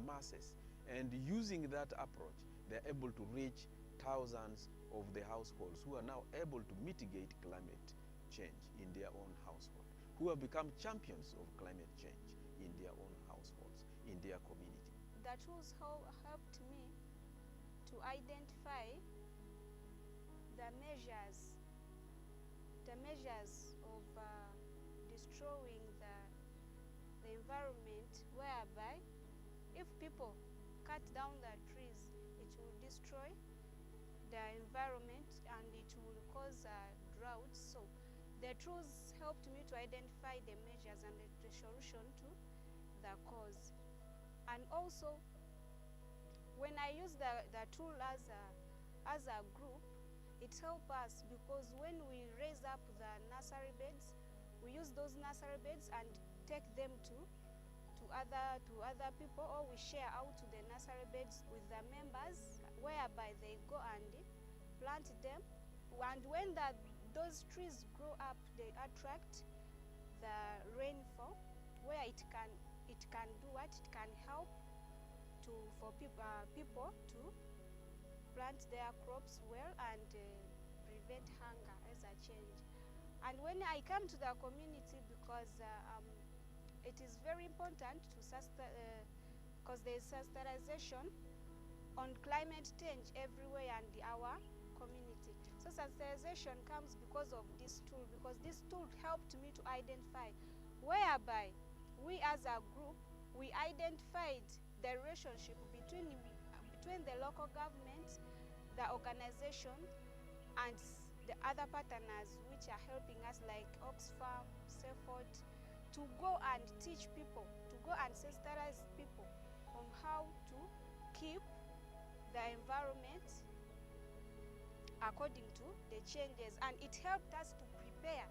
masses. And using that approach, they're able to reach thousands of the households who are now able to mitigate climate change in their own household, who have become champions of climate change in their own households, in their community. The tools helped me to identify the measures of destroying the environment, whereby if people cut down the trees, it will destroy the environment and it will cause droughts. So the tools helped me to identify the measures and the solution to the cause. And also, when I use the tool as a group, it helps us because when we raise up the nursery beds, we use those nursery beds and take them to other people, or we share out to the nursery beds with the members, whereby they go and plant them. And when those trees grow up, they attract the rainfall, where it can do what? It can help for people to plant their crops well and prevent hunger as a change. And when I come to the community, because it is very important to because there is sensitization on climate change everywhere and our community. So sensitization comes because of this tool, because this tool helped me to identify whereby we as a group, we identified the relationship between the local government, the organization, and the other partners which are helping us like Oxfam, CEFORD, to go and teach people, to go and sensitize people on how to keep the environment according to the changes. And it helped us to prepare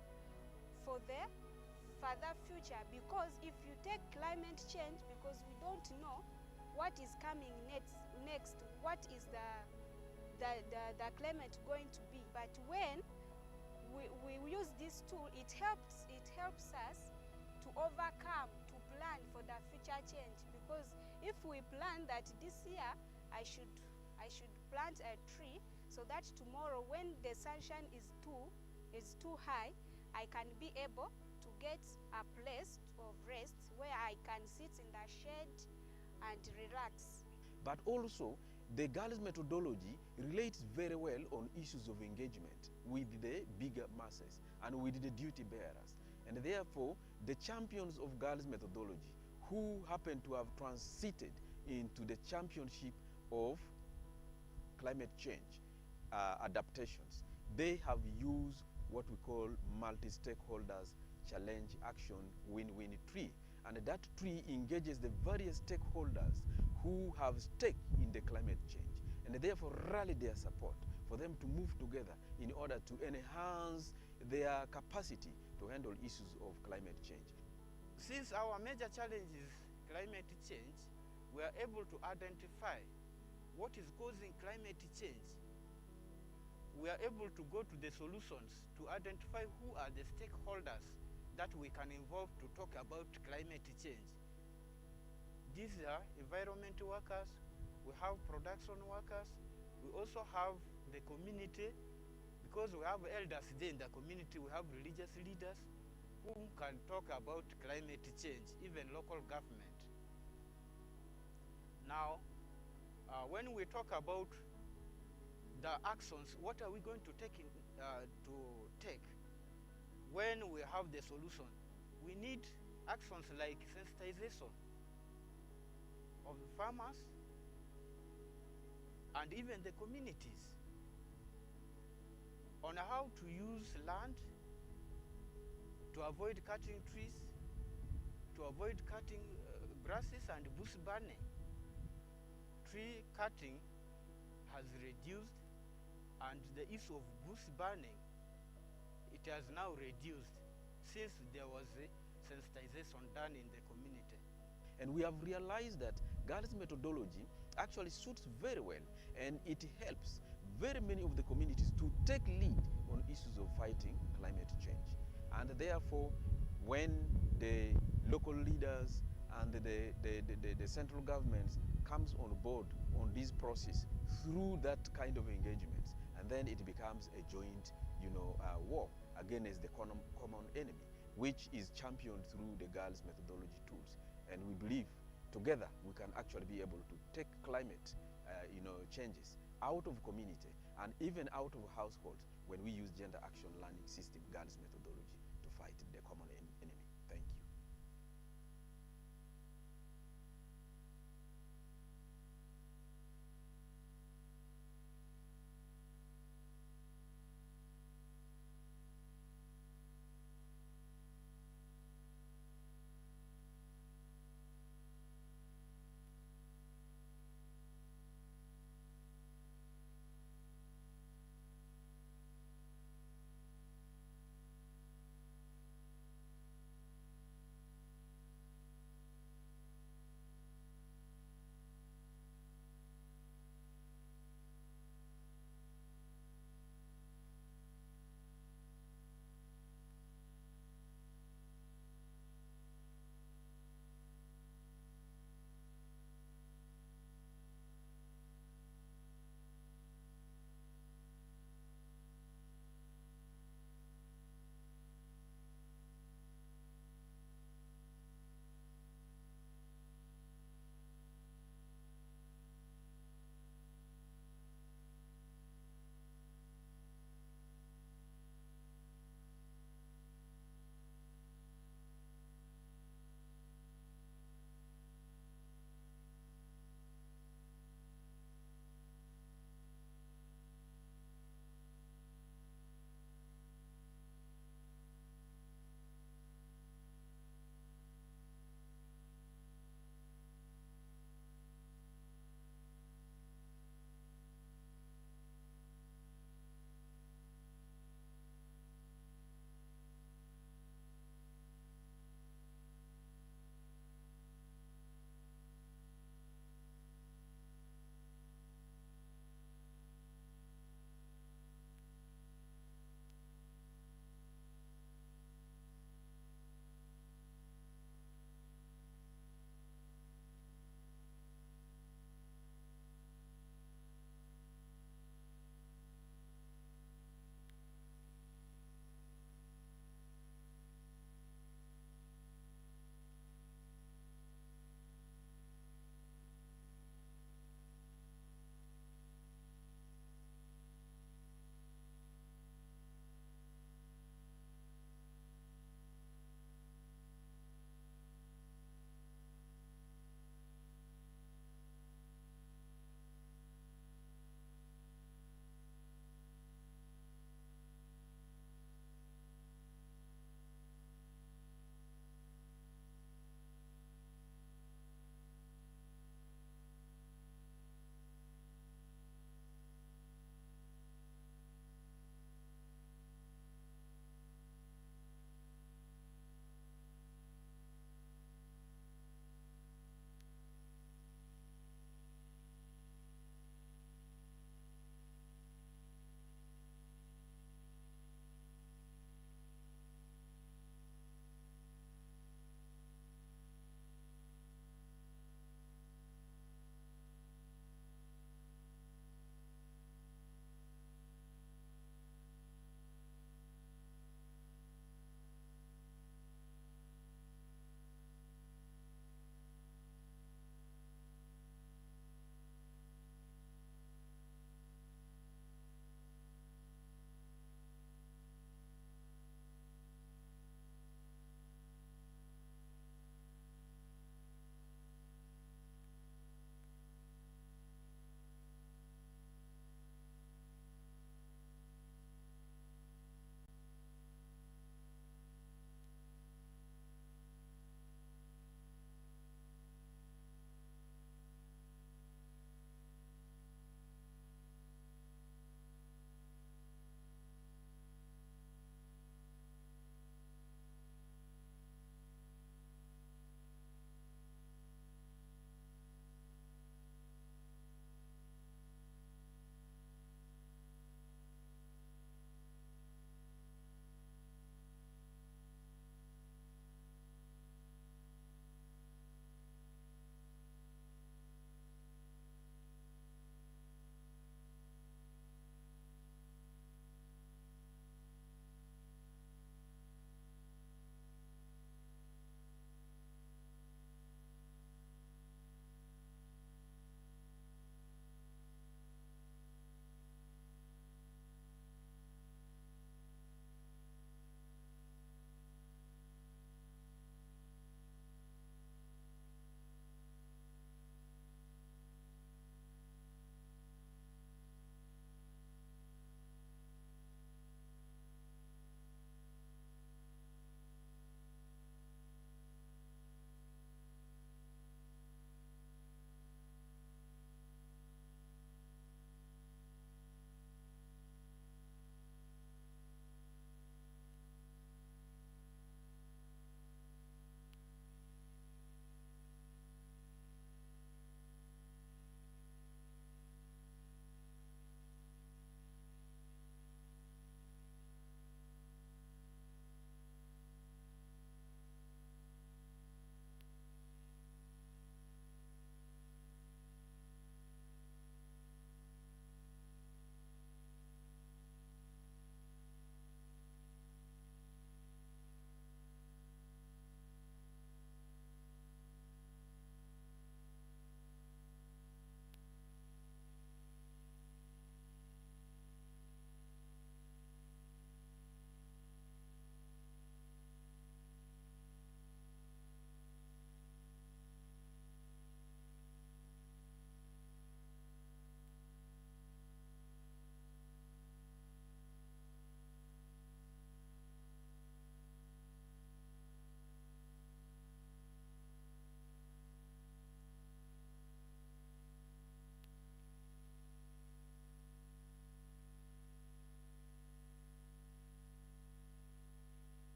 for the further future, because if you take climate change, because we don't know what is coming next, what is the climate going to be. But when we use this tool, it helps us to overcome, to plan for the future change. Because if we plan that this year I should plant a tree, so that tomorrow when the sunshine is too high, I can be able to get a place of rest where I can sit in the shade and relax. But also, the girls' methodology relates very well on issues of engagement with the bigger masses and with the duty bearers. And therefore, the champions of girls' methodology who happen to have transited into the championship of climate change adaptations, they have used what we call multi-stakeholders challenge action win-win tree. And that tree engages the various stakeholders who have stake in the climate change, and therefore rally their support for them to move together in order to enhance their capacity to handle issues of climate change. Since our major challenge is climate change, we are able to identify what is causing climate change. We are able to go to the solutions to identify who are the stakeholders that we can involve to talk about climate change. These are environmental workers, we have production workers, we also have the community, because we have elders there in the community, we have religious leaders who can talk about climate change, even local government. Now, when we talk about the actions, what are we going to take when we have the solution? We need actions like sensitization of the farmers and even the communities on how to use land to avoid cutting trees, to avoid cutting grasses and bush burning. Tree cutting has reduced, and the issue of bush burning, it has now reduced since there was a sensitization done in the community. And we have realized that girls' methodology actually suits very well, and it helps very many of the communities to take lead on issues of fighting climate change. And therefore, when the local leaders and the central governments comes on board on this process through that kind of engagement, and then it becomes a joint, war against the common enemy, which is championed through the girls' methodology tools. And we believe together we can actually be able to take climate changes out of community and even out of households when we use gender action learning system, girls' methodology, to fight the common enemy. Thank you.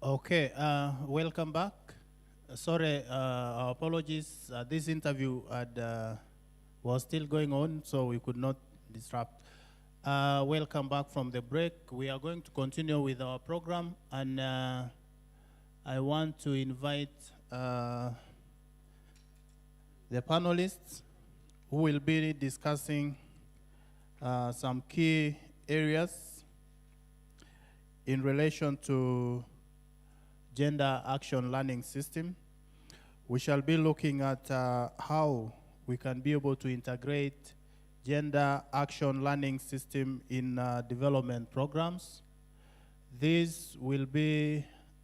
Okay, welcome back. Sorry, our apologies. This interview was still going on, so we could not disrupt. Welcome back from the break. We are going to continue with our program, and I want to invite the panelists who will be discussing some key areas in relation to gender action learning system. We shall be looking at how we can be able to integrate gender action learning system in development programs. This will be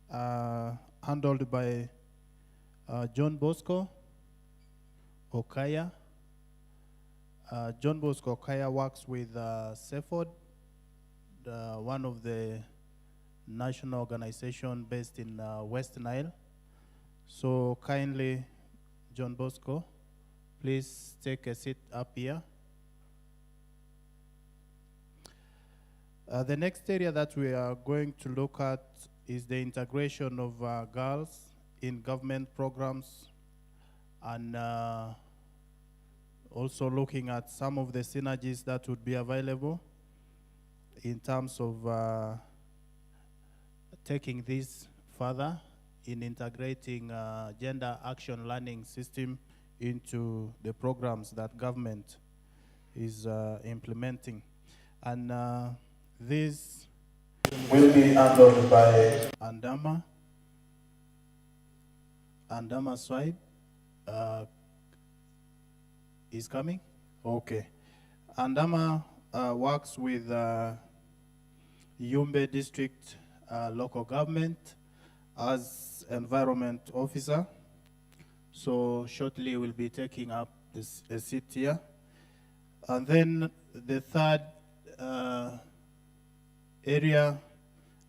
handled by John Bosco Okaya. John Bosco Okaya works with CEFORD, one of the national organization based in West Nile. So kindly, John Bosco, please take a seat up here. The next area that we are going to look at is the integration of girls in government programs, and also looking at some of the synergies that would be available in terms of taking this further in integrating gender action learning system into the programs that government is implementing. And this will be handled by Andama Swipe. Is coming? Okay. Andama works with Yumbe District local government as environment officer. So shortly we'll be taking up a seat here. And then the third area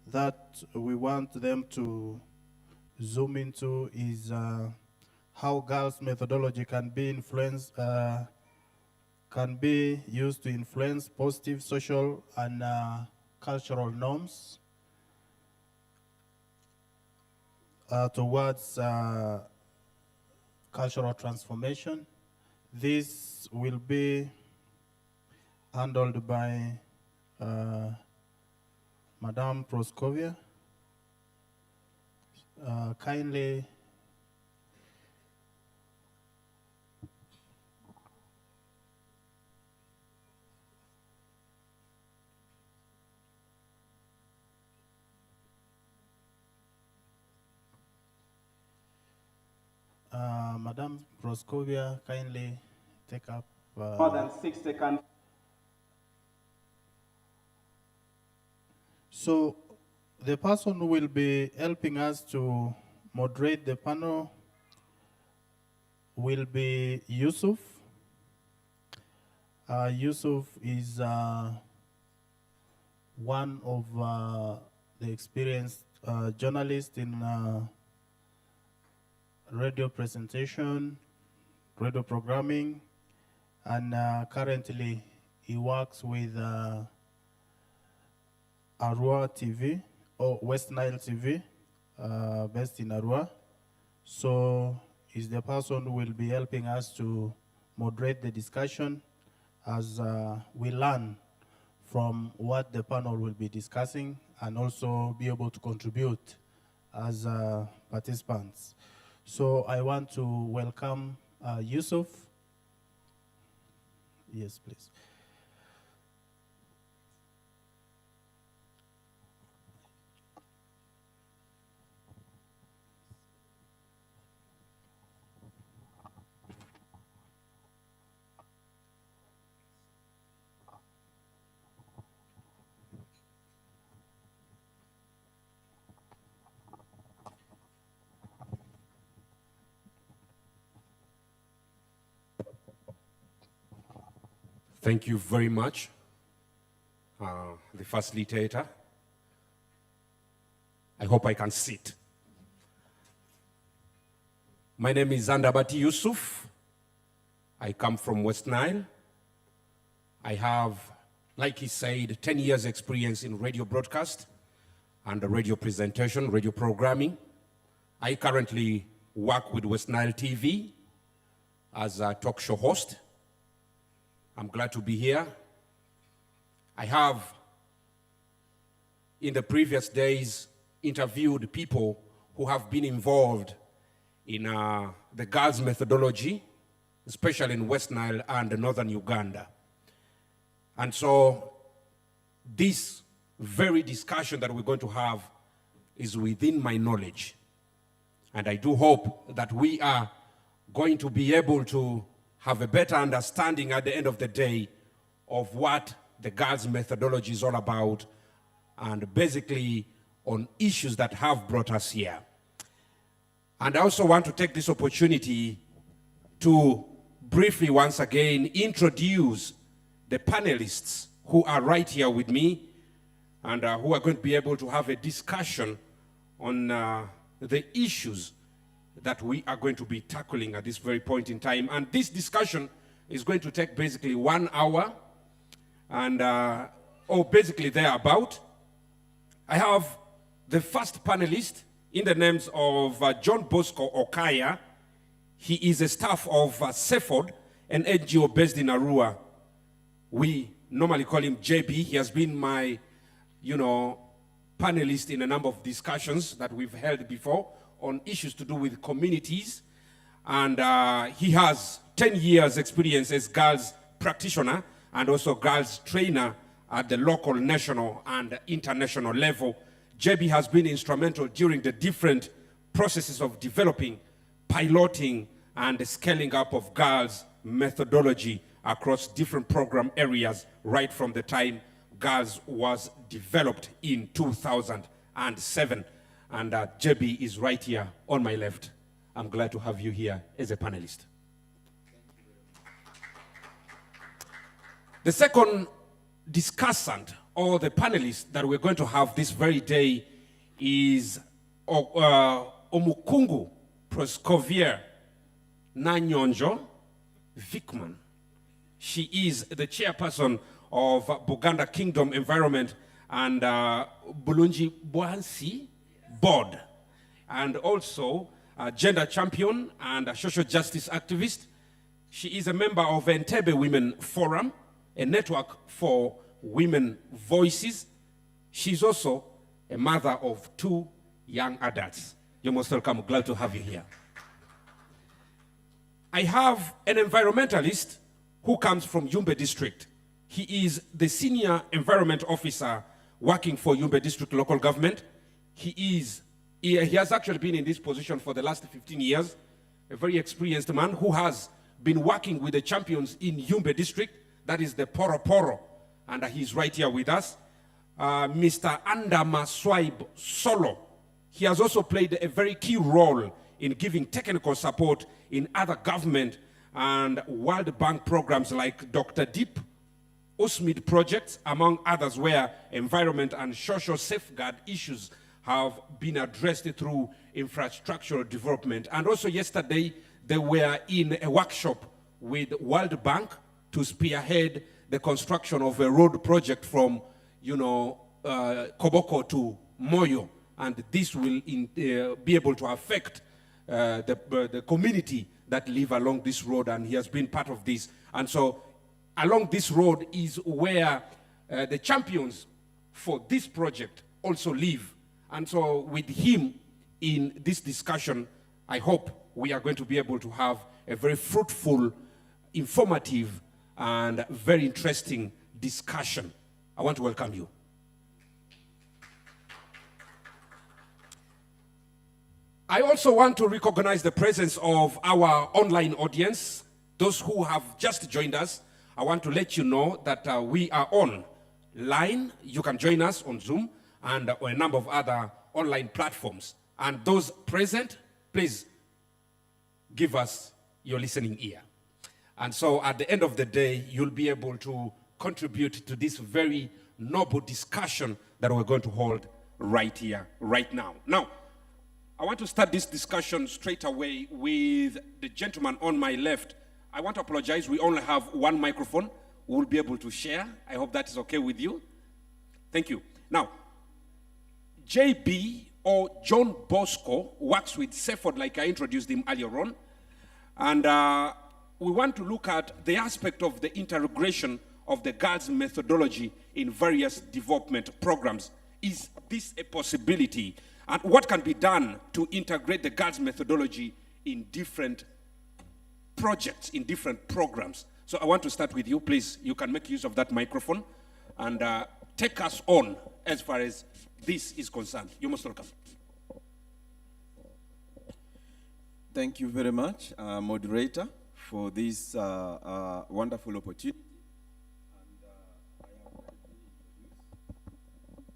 that we want them to zoom into is how girls' methodology can be influenced, can be used to influence positive social and cultural norms towards cultural transformation. This will be handled by Madame Proskovia. Kindly Madame Proskovia, kindly take up. More than 60 countries. So the person who will be helping us to moderate the panel will be Yusuf. Yusuf is one of the experienced journalists in radio presentation, radio programming, and currently he works with Arua TV, or West Nile TV, based in Arua. So he's the person who will be helping us to moderate the discussion as we learn from what the panel will be discussing and also be able to contribute as participants. So I want to welcome Yusuf. Yes, please. Thank you very much, the facilitator. I hope I can sit. My name is Zandabati Yusuf. I come from West Nile. I have, like he said, 10 years experience in radio broadcast. and radio presentation, radio programming. I currently work with West Nile TV as a talk show host. I'm glad to be here. I have, in the previous days, interviewed people who have been involved in the girls' methodology, especially in West Nile and northern Uganda. And so this very discussion that we're going to have is within my knowledge. And I do hope that we are going to be able to have a better understanding at the end of the day of what the girls' methodology is all about, and basically on issues that have brought us here. And I also want to take this opportunity to briefly once again introduce the panelists who are right here with me and who are going to be able to have a discussion on the issues that we are going to be tackling at this very point in time. And this discussion is going to take basically 1 hour and, or basically thereabout. I have the first panelist in the names of John Bosco Okaya. He is a staff of CEFORD, an NGO based in Arua. We normally call him JB. He has been my, panelist in a number of discussions that we've held before on issues to do with communities. And he has 10 years experience as girls practitioner and also girls trainer at the local, national, and international level. JB has been instrumental during the different processes of developing, piloting, and scaling up of girls' methodology across different program areas right from the time girls was developed in 2007. And JB is right here on my left. I'm glad to have you here as a panelist. The second discussant or the panelist that we're going to have this very day is Omukungu Proscovier Nanyonjo Vikman. She is the chairperson of Buganda Kingdom Environment and Bulungi Bwansi Board, and also a gender champion and a social justice activist. She is a member of Entebbe Women Forum, a network for women voices. She's also a mother of 2 young adults. You're most welcome. Glad to have you here. I have an environmentalist who comes from Yumbe District. He is the senior environment officer working for Yumbe District local government. He has actually been in this position for the last 15 years, a very experienced man who has been working with the champions in Yumbe District, that is the Poro Poro, and he's right here with us. Mr. Andama Swaib Solo. He has also played a very key role in giving technical support in other government and World Bank programs like Dr. Deep, USMID projects, among others, where environment and social safeguard issues have been addressed through infrastructural development. And also yesterday, they were in a workshop with World Bank to spearhead the construction of a road project from, Koboko to Moyo. And this will be able to affect the community that live along this road, and he has been part of this. And so along this road is where the champions for this project also live. And so with him in this discussion, I hope we are going to be able to have a very fruitful, informative, and very interesting discussion. I want to welcome you. I also want to recognize the presence of our online audience. Those who have just joined us, I want to let you know that we are online. You can join us on Zoom and a number of other online platforms. And those present, please give us your listening ear. And so at the end of the day, you'll be able to contribute to this very noble discussion that we're going to hold right here, right now. Now, I want to start this discussion straight away with the gentleman on my left. I want to apologize. We only have one microphone. We'll be able to share. I hope that is okay with you. Thank you. Now, JB or John Bosco works with CEFORD, like I introduced him earlier on. And we want to look at the aspect of the integration of the girls' methodology in various development programs. Is this a possibility? And what can be done to integrate the girls' methodology in different projects, in different programs? So I want to start with you, please. You can make use of that microphone and take us on as far as this is concerned. You're most welcome. Thank you very much, moderator, for this wonderful opportunity.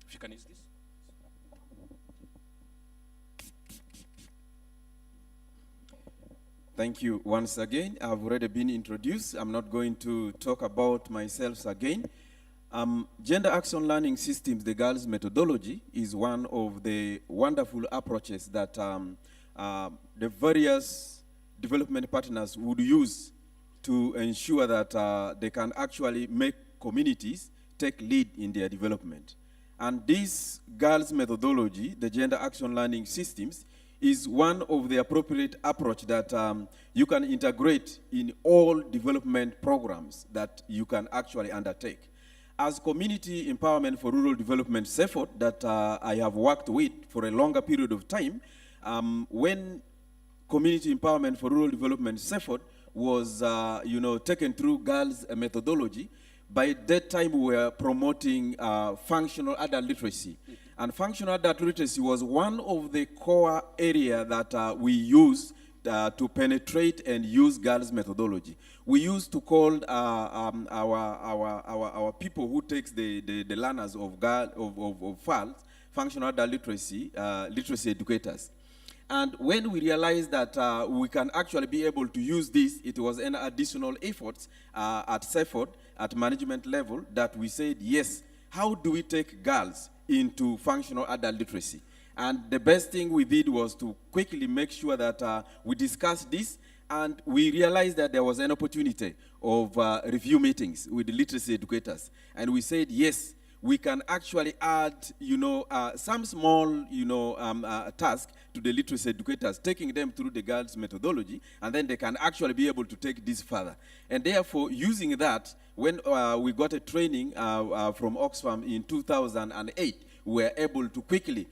If you can use this. Thank you once again. I've already been introduced. I'm not going to talk about myself again. Gender Action Learning Systems, the girls' methodology, is one of the wonderful approaches that the various development partners would use to ensure that they can actually make communities take lead in their development. And this girls' methodology, the Gender Action Learning Systems, is one of the appropriate approach that you can integrate in all development programs that you can actually undertake. As Community Empowerment for Rural Development CEFORD that I have worked with for a longer period of time, when Community Empowerment for Rural Development CEFORD was taken through girls' methodology, by that time we were promoting functional adult literacy. And functional adult literacy was one of the core areas that we used to penetrate and use girls' methodology. We used to call our people who takes the learners of FALS, functional adult literacy, literacy educators. And when we realized that we can actually be able to use this, it was an additional effort at CEFORD, at management level, that we said, yes, how do we take girls into functional adult literacy? And the best thing we did was to quickly make sure that we discussed this, and we realized that there was an opportunity of review meetings with the literacy educators. And we said, yes, we can actually add, some small, task to the literacy educators, taking them through the girls' methodology, and then they can actually be able to take this further. And therefore, using that, when we got a training from Oxfam in 2008, we were able to quickly,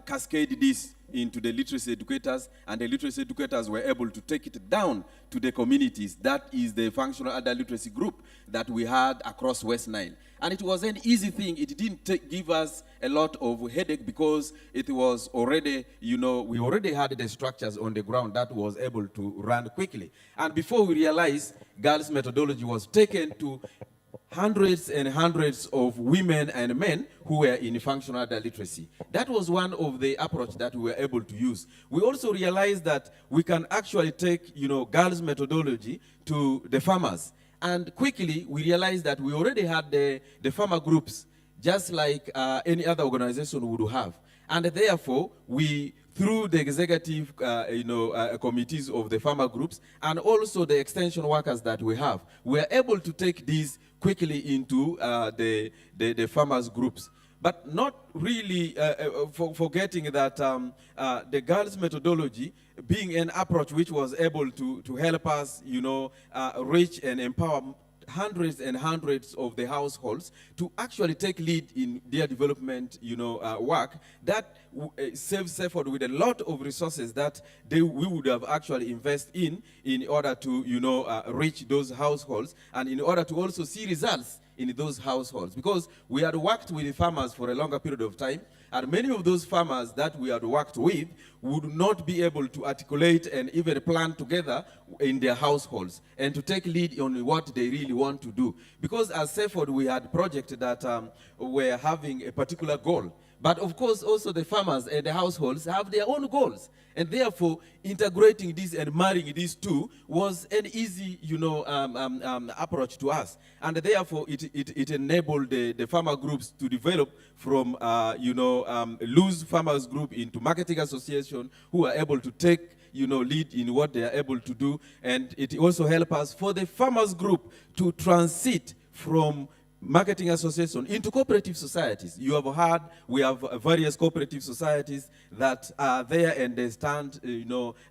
cascade this into the literacy educators, and the literacy educators were able to take it down to the communities. That is the functional adult literacy group that we had across West Nile. And it was an easy thing. It didn't give us a lot of headache because it was already, we already had the structures on the ground that was able to run quickly. And before we realized, girls' methodology was taken to hundreds and hundreds of women and men who were in functional adult literacy. That was one of the approach that we were able to use. We also realized that we can actually take, girls' methodology to the farmers. And quickly, we realized that we already had the farmer groups, just like any other organization would have. And therefore, we, through the executive committees of the farmer groups, and also the extension workers that we have, we are able to take these quickly into the farmers groups. But not really forgetting that the girls' methodology, being an approach which was able to help us, reach and empower hundreds and hundreds of the households to actually take lead in their development, work, that saves CEFORD with a lot of resources that we would have actually invested in order to, reach those households, and in order to also see results in those households. Because we had worked with farmers for a longer period of time, and many of those farmers that we had worked with would not be able to articulate and even plan together in their households and to take lead on what they really want to do. Because as CEFORD, we had projects that were having a particular goal. But of course, also the farmers and the households have their own goals. And therefore, integrating this and marrying these two was an easy, approach to us. And therefore, it enabled the farmer groups to develop from, loose farmers group into marketing association who are able to take, lead in what they are able to do. And it also helps us for the farmers group to transit from marketing association into cooperative societies. You have heard we have various cooperative societies that are there and they stand,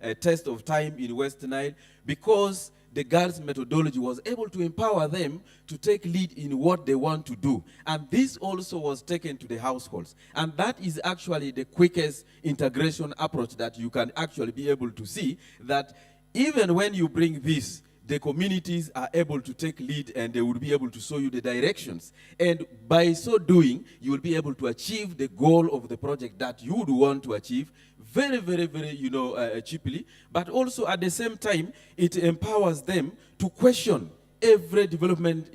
a test of time in West Nile because the girls' methodology was able to empower them to take lead in what they want to do. And this also was taken to the households. And that is actually the quickest integration approach that you can actually be able to see, that even when you bring this, the communities are able to take lead and they will be able to show you the directions. And by so doing, you will be able to achieve the goal of the project that you would want to achieve very, very, very, cheaply. But also at the same time, it empowers them to question every development,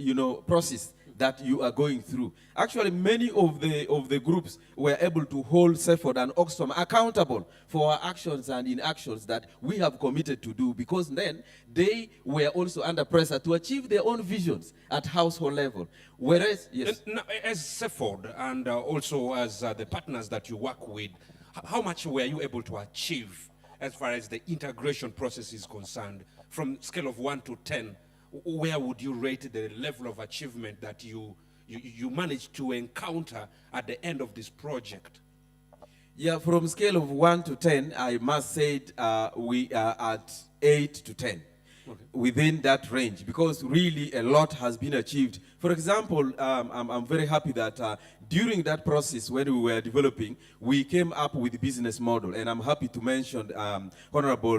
process that you are going through. Actually, many of the groups were able to hold CEFORD and Oxfam accountable for our actions and inactions that we have committed to do, because then they were also under pressure to achieve their own visions at household level. Whereas, yes. Now, as CEFORD and also as the partners that you work with, how much were you able to achieve as far as the integration process is concerned? From scale of 1 to 10, where would you rate the level of achievement that you managed to encounter at the end of this project? Yeah, from scale of 1 to 10, I must say we are at 8 to 10. Okay. Within that range, because really a lot has been achieved. For example, I'm very happy that during that process when we were developing, we came up with the business model, and I'm happy to mention Honorable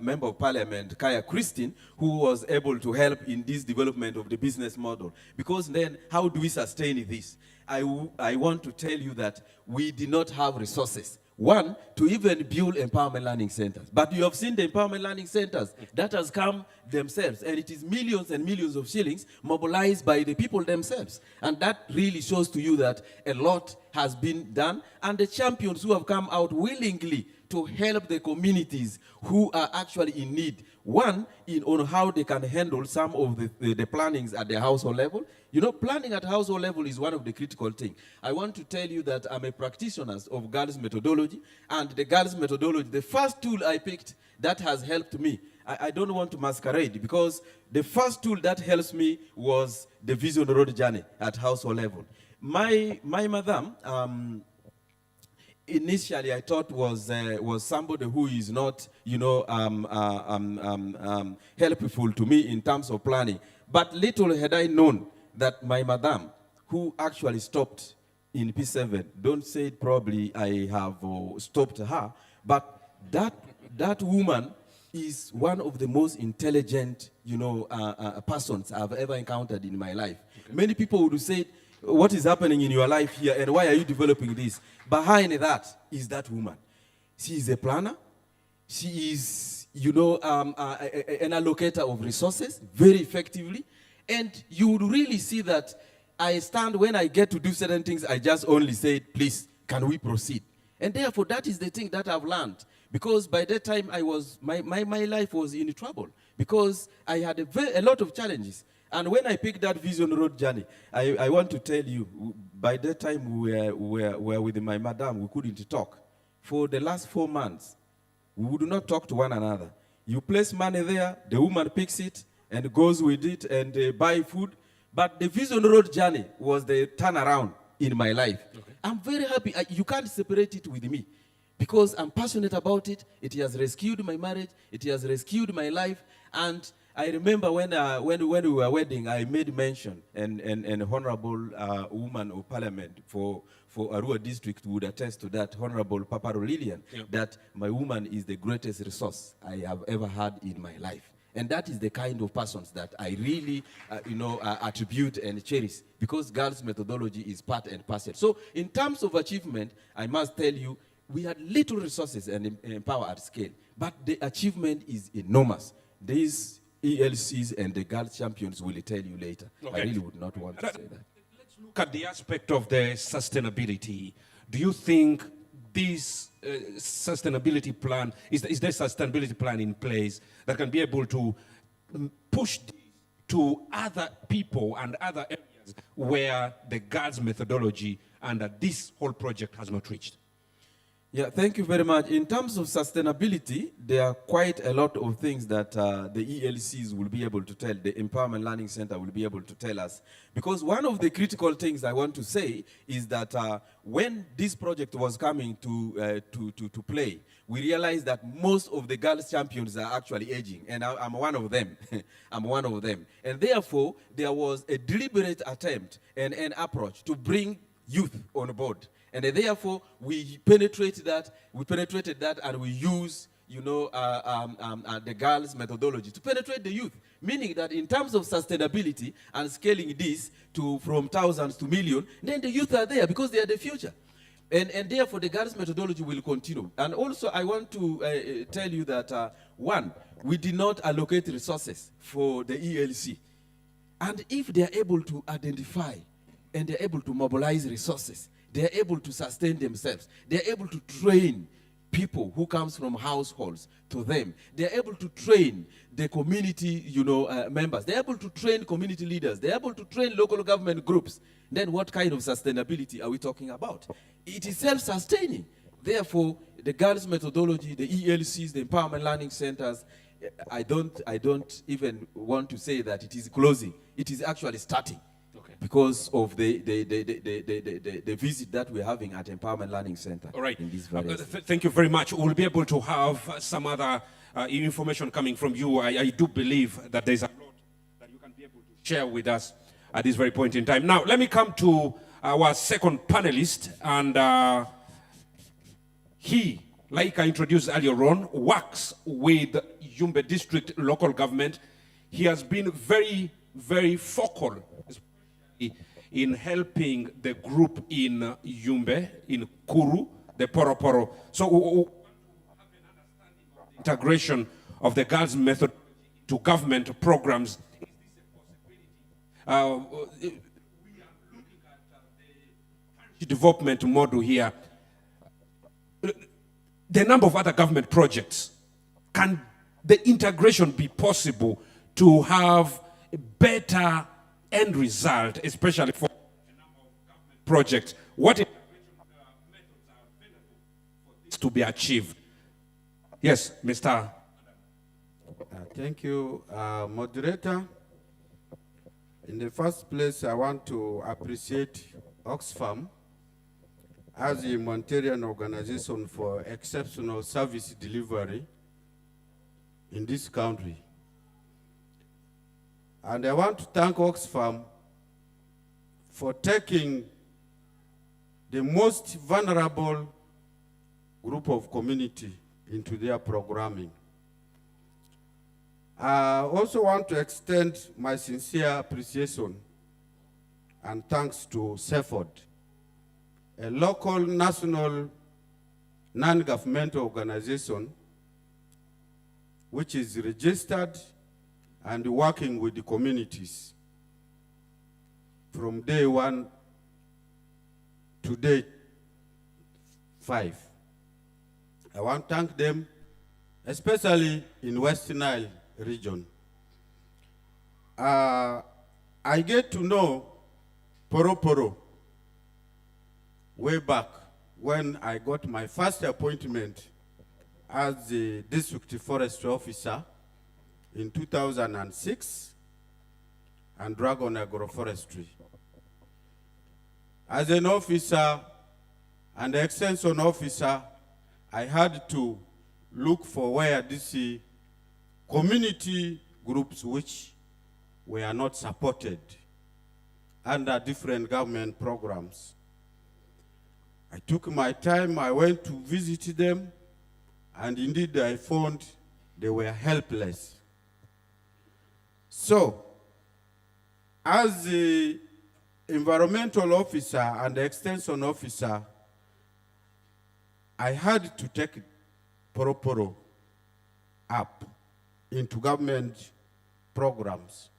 Member of Parliament Kaya Christine, who was able to help in this development of the business model. Because then, how do we sustain this? I want to tell you that we did not have resources. One, to even build empowerment learning centers. But you have seen the empowerment learning centers that has come themselves, and it is millions and millions of shillings mobilized by the people themselves. And that really shows to you that a lot has been done, and the champions who have come out willingly to help the communities who are actually in need. One, on how they can handle some of the plannings at the household level. Planning at household level is one of the critical things. I want to tell you that I'm a practitioner of girls' methodology, and the girls' methodology, the first tool I picked that has helped me, I don't want to masquerade, because the first tool that helps me was the Vision Road Journey at household level. My madam, initially I thought was somebody who is not, helpful to me in terms of planning. But little had I known that my madam, who actually stopped in P7, don't say probably I have stopped her, but that woman is one of the most intelligent, persons I've ever encountered in my life. Okay. Many people would say, what is happening in your life here and why are you developing this? Behind that is that woman. She is a planner. She is, an allocator of resources very effectively. And you would really see that when I get to do certain things, I just only say, please, can we proceed? And therefore, that is the thing that I've learned. Because by that time, my life was in trouble. Because I had a lot of challenges. And when I picked that Vision Road Journey, I want to tell you, by that time we were with my madam, we couldn't talk. For the last 4 months, we would not talk to one another. You place money there, the woman picks it and goes with it and buy food. But the Vision Road Journey was the turnaround in my life. Okay. I'm very happy. You can't separate it with me, because I'm passionate about it. It has rescued my marriage. It has rescued my life. And I remember when we were wedding, I made mention, and an honorable woman of parliament for Arua district would attest to that, Honorable Papa Lillian, yep, that my woman is the greatest resource I have ever had in my life. And that is the kind of persons that I really, attribute and cherish, because girls' methodology is part and parcel. So in terms of achievement, I must tell you, we had little resources and power at scale, but the achievement is enormous. These ELCs and the girls' champions will tell you later. Okay. I really would not want to say that. Let's look at the aspect of the sustainability. Do you think this sustainability plan, is there a sustainability plan in place that can be able to push to other people and other areas where the girls' methodology and this whole project has not reached? Yeah, thank you very much. In terms of sustainability, there are quite a lot of things that the ELCs will be able to tell, the Empowerment Learning Center will be able to tell us. Because one of the critical things I want to say is that when this project was coming to play, we realized that most of the girls champions are actually aging, and I'm one of them. I'm one of them. And therefore, there was a deliberate attempt and an approach to bring youth on board. And therefore, we penetrated that, and we use, the girls' methodology to penetrate the youth. Meaning that in terms of sustainability and scaling this from thousands to millions, then the youth are there because they are the future. And therefore, the girls' methodology will continue. And also, I want to tell you that, one, we did not allocate resources for the ELC. And if they are able to identify and they're able to mobilize resources, they're able to sustain themselves. They're able to train people who comes from households to them. They're able to train the community, members. They're able to train community leaders. They're able to train local government groups. Then what kind of sustainability are we talking about? It is self-sustaining. Therefore, the girls' methodology, the ELCs, the Empowerment Learning Centers, I don't even want to say that it is closing. It is actually starting. Because of the visit that we're having at Empowerment Learning Center. All right. In this various thank you very much. We'll be able to have some other information coming from you. I do believe that there's a lot that you can be able to share with us at this very point in time. Now, let me come to our second panelist. And he, like I introduced earlier on, works with Yumbe District local government. He has been very, very focal in helping the group in Yumbe, in Kuru, the Poroporo. So we have an understanding of the integration of the girls' method to government programs. Is this a possibility? We are looking at the development model here. The number of other government projects. Can the integration be possible to have a better end result, especially for a number of government projects? What integration methods are available for this to be achieved? Yes, Mr. Thank you, moderator. In the first place, I want to appreciate Oxfam as a humanitarian organization for exceptional service delivery in this country. And I want to thank Oxfam for taking the most vulnerable group of community into their programming. I also want to extend my sincere appreciation and thanks to CEFORD, a local national non-governmental organization which is registered and working with the communities from day 1 to day 5. I want to thank them, especially in West Nile region. I get to know Poroporo way back when I got my first appointment as the district forestry officer in 2006 and Dragon Agroforestry. As an officer and extension officer, I had to look for where these community groups which were not supported under different government programs. I took my time, I went to visit them, and indeed I found they were helpless. So, as the environmental officer and extension officer, I had to take Poroporo up into government programs.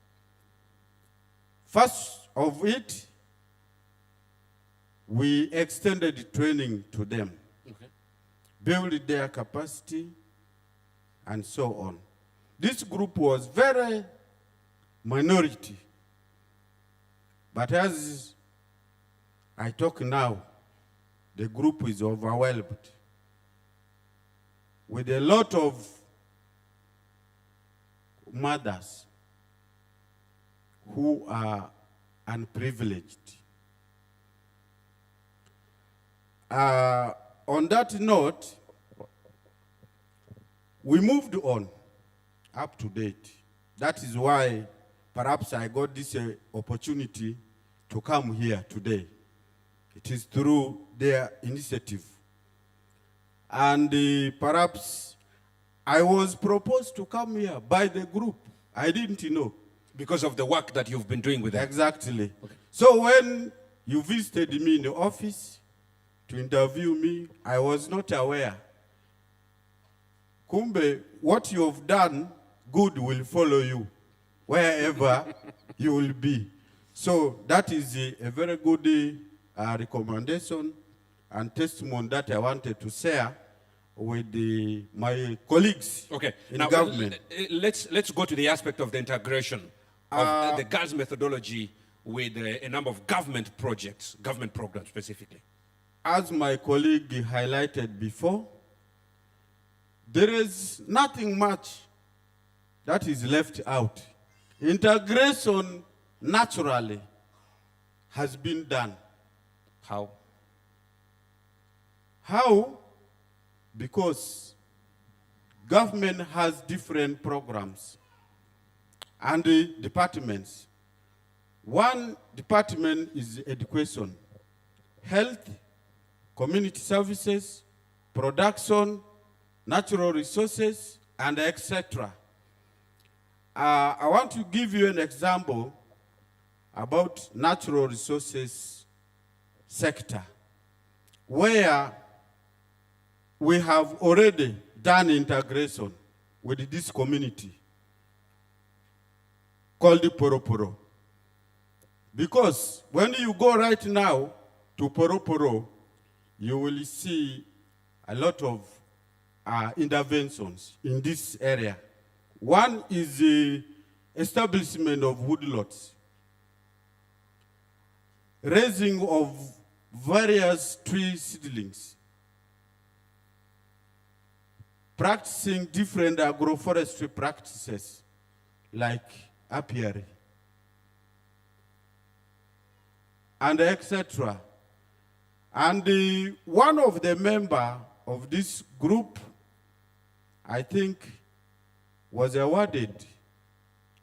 First of it, we extended training to them, build their capacity, and so on. This group was very minority, but as I talk now, the group is overwhelmed with a lot of mothers who are unprivileged. On that note, we moved on up to date. That is why perhaps I got this opportunity to come here today. It is through their initiative. And perhaps I was proposed to come here by the group. I didn't know. Because of the work that you've been doing with them? Exactly. Okay. So when you visited me in the office to interview me, I was not aware. Kumbe, what you have done, good will follow you wherever you will be. So that is a very good recommendation and testimony that I wanted to share with my colleagues in government. Let's go to the aspect of the integration of the girls' methodology with a number of government projects, government programs specifically. As my colleague highlighted before, there is nothing much that is left out. Integration naturally has been done. How? How? Because government has different programs and departments. One department is education, health, community services, production, natural resources, and etc. I want to give you an example about natural resources sector, where we have already done integration with this community called the Poroporo. Because when you go right now to Poroporo, you will see a lot of interventions in this area. One is the establishment of woodlots, raising of various tree seedlings, practicing different agroforestry practices like apiary, and etc. And one of the members of this group, I think, was awarded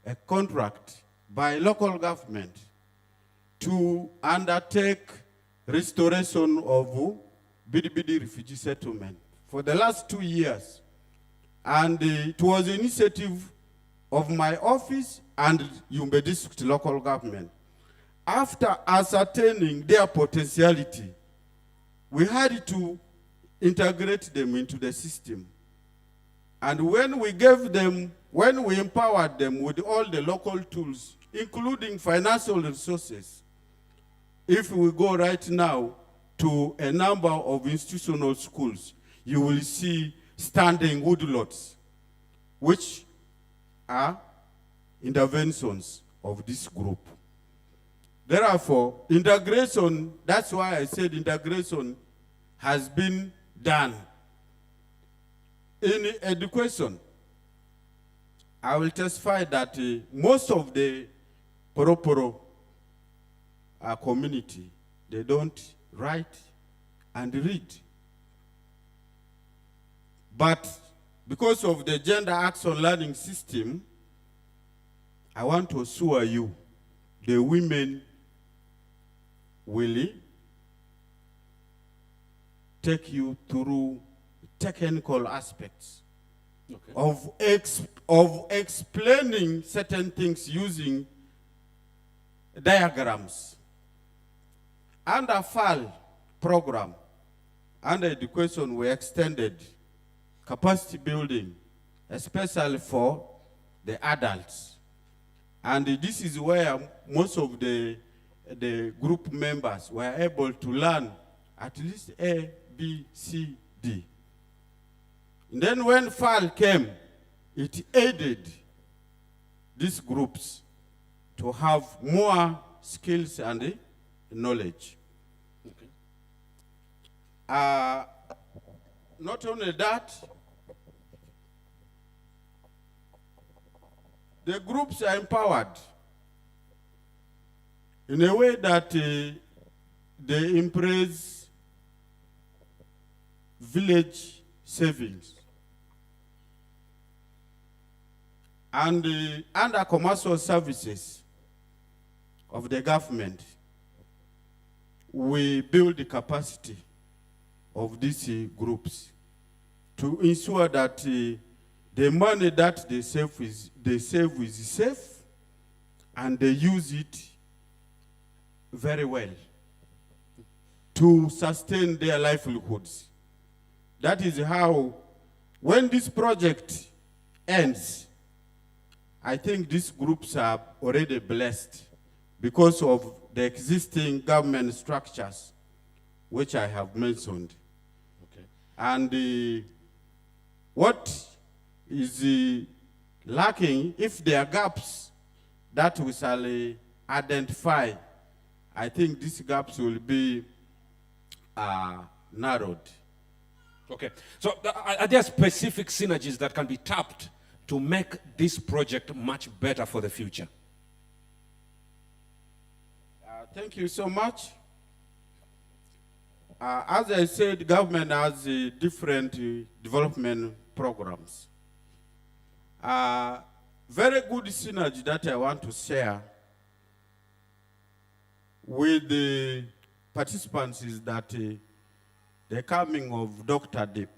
a contract by local government to undertake restoration of Bidibidi refugee settlement for the last 2 years. And it was an initiative of my office and Yumbe District local government. After ascertaining their potentiality, we had to integrate them into the system. And when we empowered them with all the local tools, including financial resources, if we go right now to a number of institutional schools, you will see standing woodlots, which are interventions of this group. Therefore, integration, that's why I said integration has been done. In education, I will testify that most of the Poroporo community, they don't write and read. But because of the gender action learning system, I want to assure you, the women will take you through technical aspects of explaining certain things using diagrams. Under FAL program, under education, we extended capacity building, especially for the adults. And this is where most of the group members were able to learn at least A, B, C, D. And then when FAL came, it aided these groups to have more skills and knowledge. Okay. Not only that, the groups are empowered in a way that they embrace village savings. And under commercial services of the government, we build the capacity of these groups to ensure that the money that they save is safe and they use it very well to sustain their livelihoods. That is how, when this project ends, I think these groups are already blessed because of the existing government structures, which I have mentioned. Okay. And what is lacking, if there are gaps that we shall identify, I think these gaps will be narrowed. Okay, so are there specific synergies that can be tapped to make this project much better for the future? Thank you so much. As I said, government has different development programs. Very good synergy that I want to share with the participants is that the coming of Dr. Deep,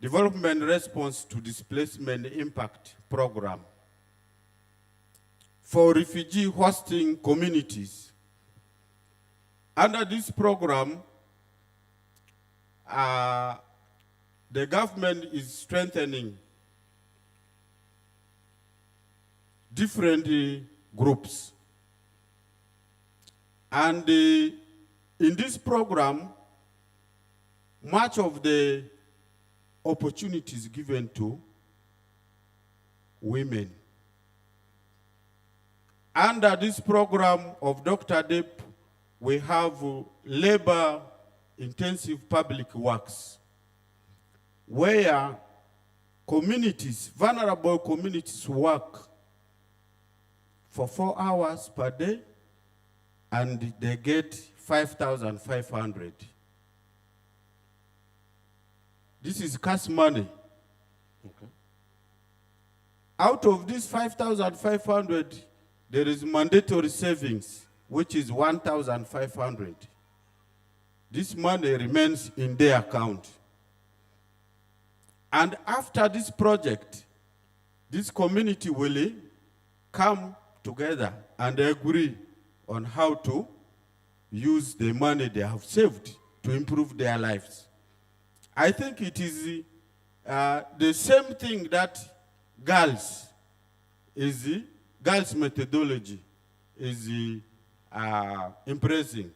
Development Response to Displacement Impact Program, for refugee hosting communities. Under this program, the government is strengthening different groups. And in this program, much of the opportunities given to women. Under this program of Dr. Deep, we have labor-intensive public works, where communities, vulnerable communities, work for 4 hours per day, and they get 5,500. This is cash money. Okay. Out of this 5,500, there is mandatory savings, which is 1,500. This money remains in their account. And after this project, this community will come together and agree on how to use the money they have saved to improve their lives. I think it is the same thing that girls methodology is impressing.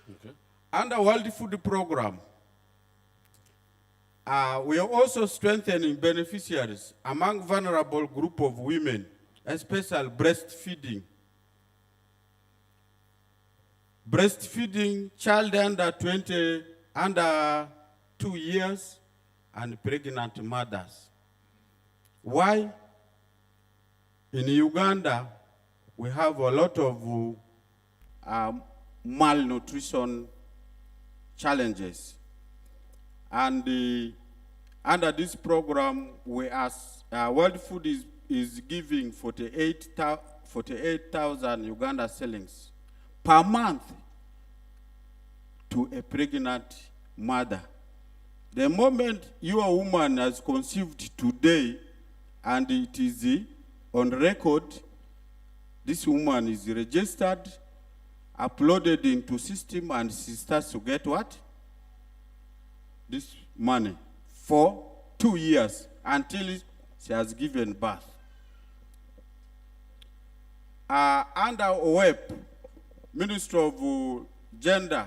Okay. Under World Food Program, we are also strengthening beneficiaries among vulnerable group of women, especially breastfeeding. Breastfeeding child under 2 years, and pregnant mothers. Why? In Uganda, we have a lot of malnutrition challenges. And under this program, we ask, World Food is giving 48,000 Uganda shillings per month to a pregnant mother. The moment your woman has conceived today and it is on record, this woman is registered, uploaded into system, and she starts to get what? This money for 2 years until she has given birth. Under OEP, Ministry of Gender,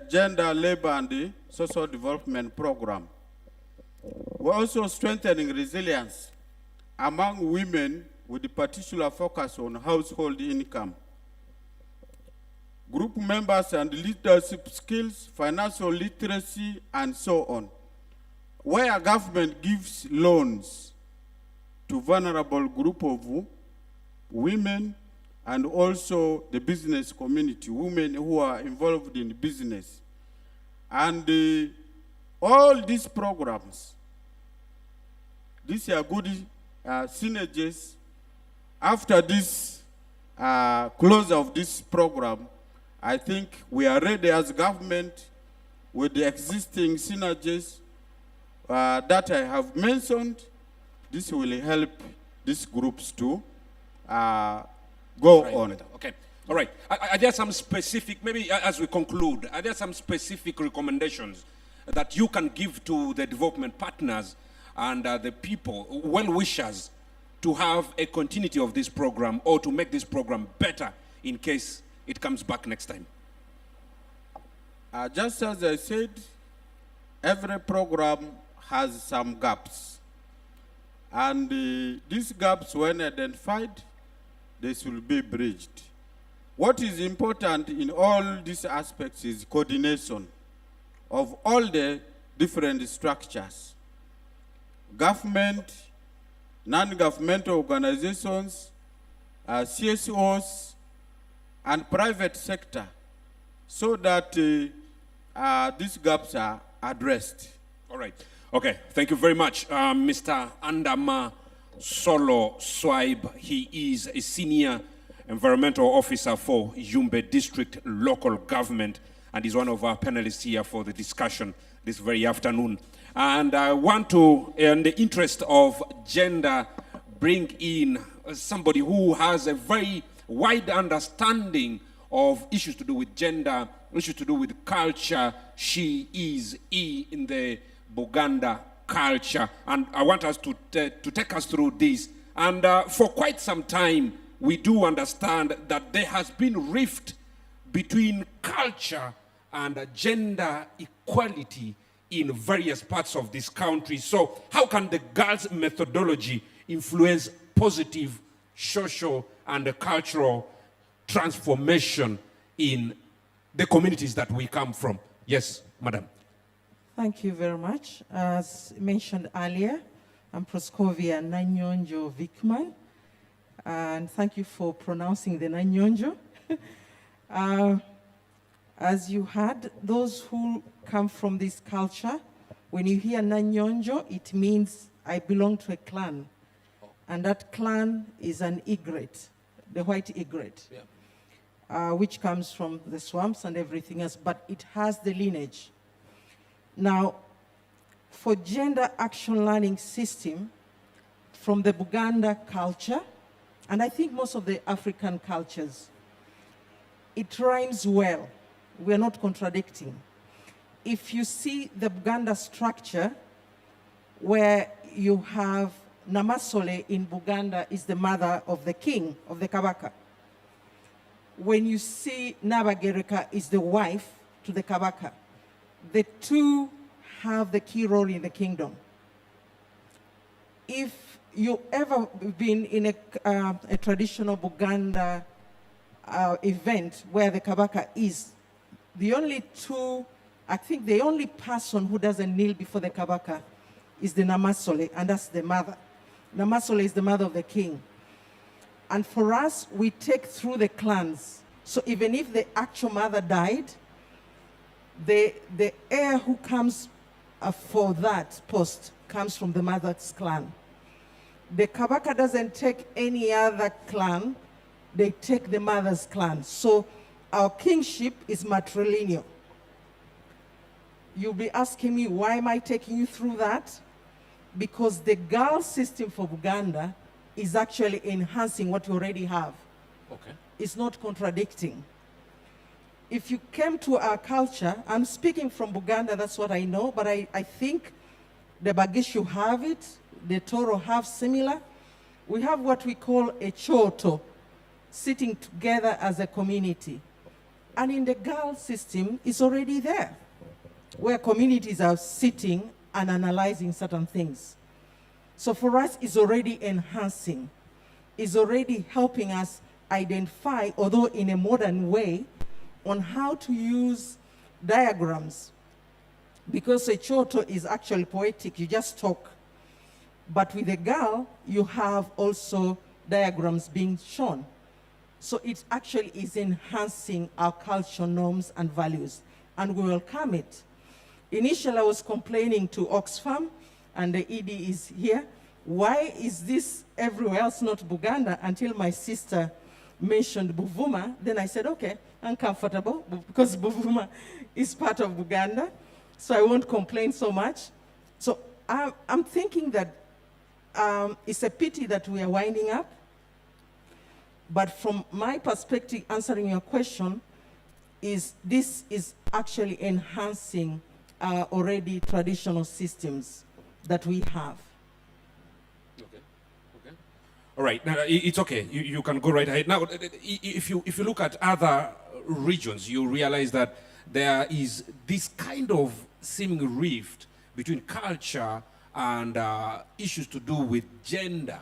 Gender, Labor, and the Social Development Program. We're also strengthening resilience among women with a particular focus on household income. Group members and leadership skills, financial literacy, and so on. where government gives loans to vulnerable group of women and also the business community, women who are involved in business. And all these programs, these are good synergies. After this close of this program, I think we are ready as government with the existing synergies that I have mentioned. This will help these groups to go on. Okay, all right. Are there some specific, maybe as we conclude, are there some specific recommendations that you can give to the development partners and the people, well-wishers, to have a continuity of this program or to make this program better in case it comes back next time? Just as I said, every program has some gaps. And these gaps, when identified, they should be bridged. What is important in all these aspects is coordination of all the different structures. Government, non-governmental organizations, CSOs, and private sector, so that these gaps are addressed. All right. Okay. Thank you very much, Mr. Andama Solo Swibe. He is a senior environmental officer for Yumbe District Local Government, and is one of our panelists here for the discussion this very afternoon. And I want to, in the interest of gender, bring in somebody who has a very wide understanding of issues to do with gender, issues to do with culture. She is in the Buganda culture. And I want us to take us through this. And for quite some time, we do understand that there has been rift between culture and gender equality in various parts of this country. So how can the girls' methodology influence positive social and cultural transformation in the communities that we come from? Yes, madam. Thank you very much. As mentioned earlier, I'm Proskovia Nanyonjo Vikman, and thank you for pronouncing the Nanyonjo. As you heard, those who come from this culture, when you hear Nanyonjo, it means I belong to a clan. And that clan is an egret, the white egret, which comes from the swamps and everything else, but it has the lineage. Now, for gender action learning system, from the Buganda culture, and I think most of the African cultures, it rhymes well. We're not contradicting. If you see the Buganda structure, where you have Namasole in Buganda is the mother of the king, of the Kabaka. When you see Nabagereka is the wife to the Kabaka, the two have the key role in the kingdom. If you've ever been in a traditional Buganda event where the Kabaka is, the only two, I think the only person who doesn't kneel before the Kabaka is the Namasole, and that's the mother. Namasole is the mother of the king. And for us, we take through the clans. So even if the actual mother died, the heir who comes for that post comes from the mother's clan. The Kabaka doesn't take any other clan, they take the mother's clan. So our kingship is matrilineal. You'll be asking me, why am I taking you through that? Because the girl system for Buganda is actually enhancing what you already have. Okay. It's not contradicting. If you came to our culture, I'm speaking from Buganda, that's what I know, but I think the Bagishu have it, the Toro have similar. We have what we call a choto, sitting together as a community. And in the girl system, it's already there, where communities are sitting and analyzing certain things. So for us, it's already enhancing. It's already helping us identify, although in a modern way, on how to use diagrams, because a choto is actually poetic, you just talk. But with a girl, you have also diagrams being shown. So it actually is enhancing our cultural norms and values, and we welcome it. Initially, I was complaining to Oxfam, and the ED is here. Why is this everywhere else, not Buganda? Until my sister mentioned Buvuma, then I said, okay, I'm comfortable because Buvuma is part of Buganda, so I won't complain so much. So I'm thinking that it's a pity that we are winding up, but from my perspective, answering your question, this is actually enhancing our already traditional systems that we have. All right, now, it's okay. You can go right ahead. Now, if you look at other regions, you realize that there is this kind of seeming rift between culture and issues to do with gender.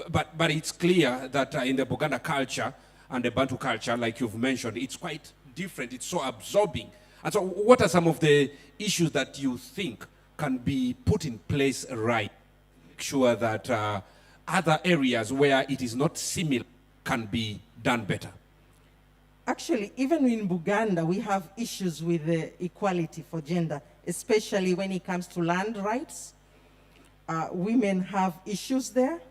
But it's clear that in the Buganda culture and the Bantu culture, like you've mentioned, it's quite different. It's so absorbing. And so what are some of the issues that you think can be put in place right? Make sure that other areas where it is not similar can be done better? Actually, even in Buganda, we have issues with equality for gender, especially when it comes to land rights. Women have issues there,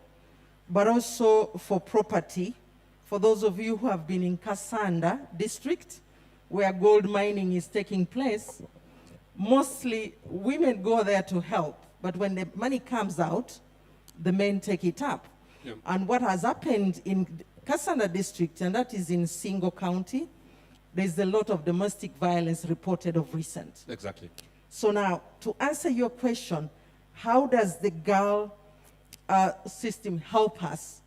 but also for property. For those of you who have been in Kasanda district, where gold mining is taking place, mostly women go there to help, but when the money comes out, the men take it up. Yep. And what has happened in Kasanda district, and that is in Singo County, there's a lot of domestic violence reported of recent. Exactly. So now, to answer your question, how does the girl system help us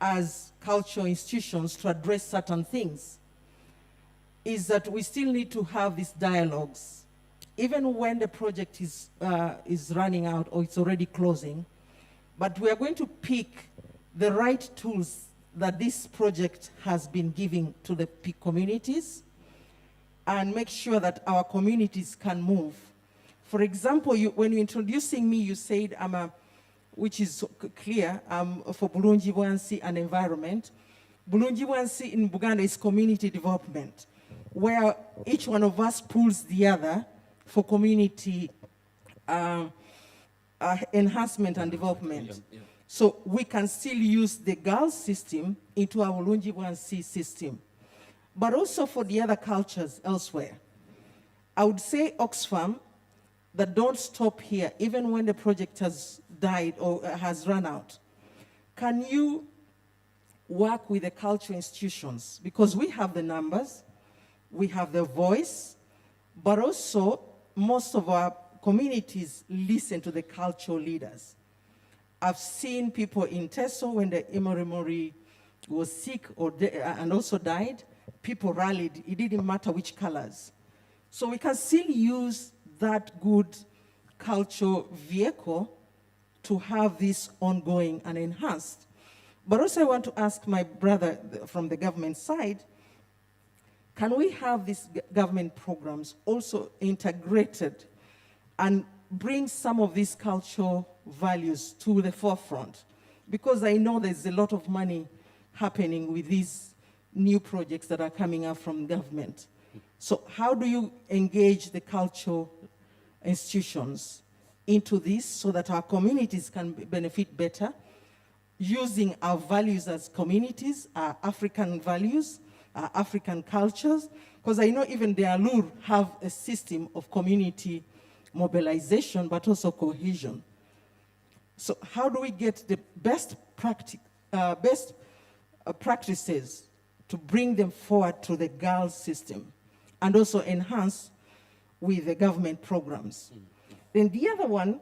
as cultural institutions to address certain things? Is that we still need to have these dialogues. Even when the project is running out or it's already closing, but we are going to pick the right tools that this project has been giving to the communities and make sure that our communities can move. For example, when you're introducing me, you said which is clear, for Bulungi Bwansi and environment. Bulungi Bwansi in Buganda is community development, where each one of us pulls the other for community enhancement and development. Yeah. So we can still use the girls system into our Bulungi Bwansi system, but also for the other cultures elsewhere. I would say Oxfam, that don't stop here, even when the project has died or has run out. Can you work with the cultural institutions? Because we have the numbers, we have the voice, but also most of our communities listen to the cultural leaders. I've seen people in Teso when the Imori was sick and also died, people rallied. It didn't matter which colors. So we can still use that good cultural vehicle to have this ongoing and enhanced. But also I want to ask my brother from the government side, can we have these government programs also integrated and bring some of these cultural values to the forefront? Because I know there's a lot of money happening with these new projects that are coming up from government. So how do you engage the cultural institutions into this so that our communities can benefit better, using our values as communities, our African values, our African cultures? Because I know even the Alur have a system of community mobilization, but also cohesion. So how do we get the best practices to bring them forward to the girls system and also enhance with the government programs? Then the other one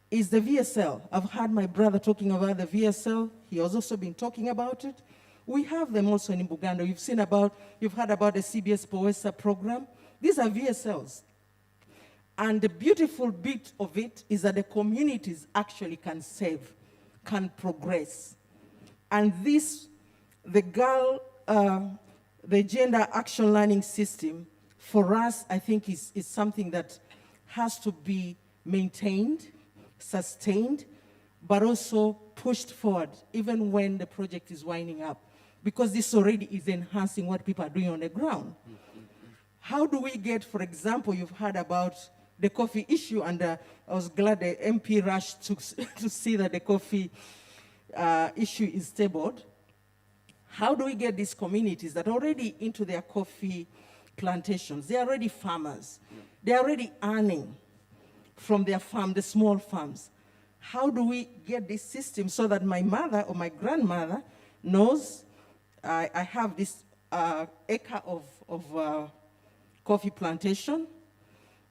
is the VSL. I've heard my brother talking about the VSL. He has also been talking about it. We have them also in Buganda. You've heard about the CBS Poesa program. These are VSLs. And the beautiful bit of it is that the communities actually can save, can progress. And this, the gender action learning system, for us, I think is something that has to be maintained, sustained, but also pushed forward, even when the project is winding up, because this already is enhancing what people are doing on the ground. How do we get, for example, you've heard about the coffee issue, and I was glad the MP rushed to see that the coffee issue is tabled. How do we get these communities that are already into their coffee plantations? They're already farmers. They're already earning from their farm, the small farms. How do we get this system so that my mother or my grandmother knows I have this acre of coffee plantation,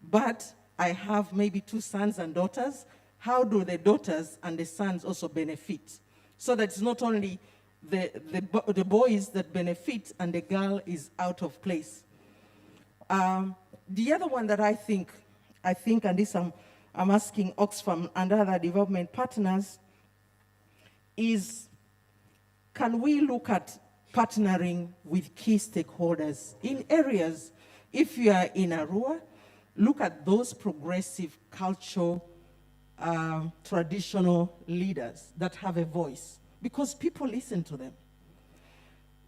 but I have maybe 2 sons and daughters? How do the daughters and the sons also benefit? So that it's not only the boys that benefit and the girl is out of place. The other one that I think, and this I'm asking Oxfam and other development partners, is can we look at partnering with key stakeholders in areas? If you are in Arua, look at those progressive cultural, traditional leaders that have a voice, because people listen to them.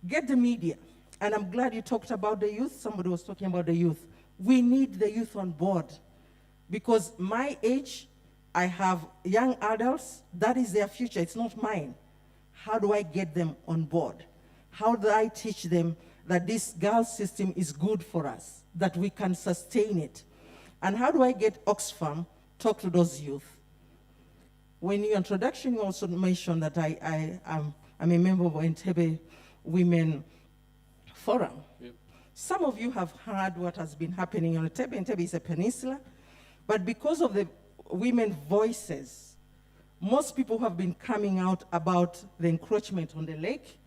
Get the media. And I'm glad you talked about the youth. Somebody was talking about the youth. We need the youth on board, because my age, I have young adults. That is their future. It's not mine. How do I get them on board? How do I teach them that this girls system is good for us, that we can sustain it? And how do I get Oxfam talk to those youth? When your introduction, you also mentioned that I'm a member of Entebbe Women Forum. Yep. Some of you have heard what has been happening on Entebbe. Entebbe is a peninsula, but because of the women voices, most people have been coming out about the encroachment on the lake,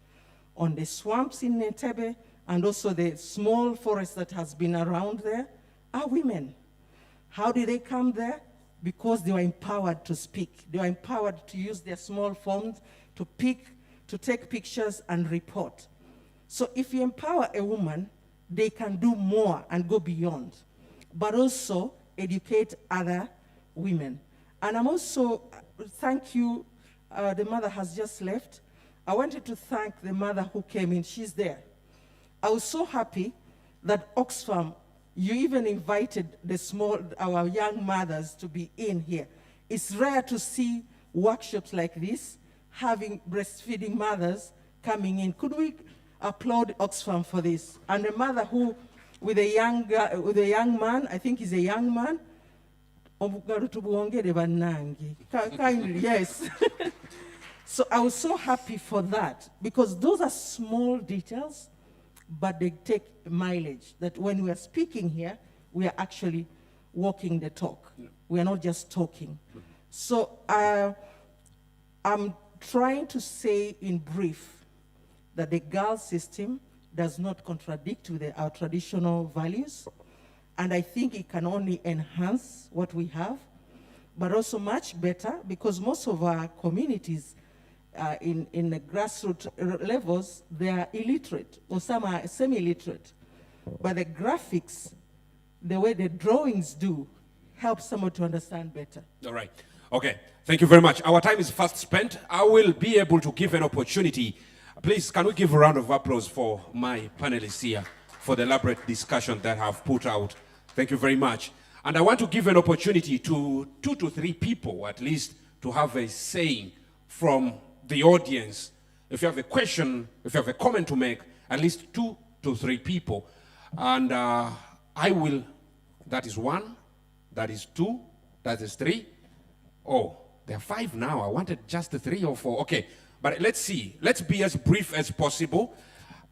on the swamps in Entebbe, and also the small forest that has been around there, are women. How did they come there? Because they were empowered to speak. They were empowered to use their small phones to take pictures and report. So if you empower a woman, they can do more and go beyond, but also educate other women. And I'm also, thank you, the mother has just left. I wanted to thank the mother who came in, she's there. I was so happy that Oxfam, you even invited our young mothers to be in here. It's rare to see workshops like this, having breastfeeding mothers coming in. Could we applaud Oxfam for this? And the mother who, with a young man, I think he's a young man. Kindly, yes. So I was so happy for that, because those are small details, but they take mileage, that when we are speaking here, we are actually walking the talk. Yeah. We are not just talking. Mm-hmm. So I'm trying to say in brief that the girls system does not contradict with our traditional values, and I think it can only enhance what we have, but also much better, because most of our communities in the grassroots levels, they are illiterate, or some are semi-illiterate. But the graphics, the way the drawings do, help someone to understand better. All right. Okay. Thank you very much. Our time is fast spent. I will be able to give an opportunity. Please, can we give a round of applause for my panelists here for the elaborate discussion that have put out. Thank you very much. And I want to give an opportunity to 2 to 3 people, at least, to have a saying from the audience. If you have a question, if you have a comment to make, at least 2 to 3 people. And I will, that is 1, that is 2, that is 3. Oh, there are 5 now. I wanted just 3 or 4. Okay, but let's see. Let's be as brief as possible.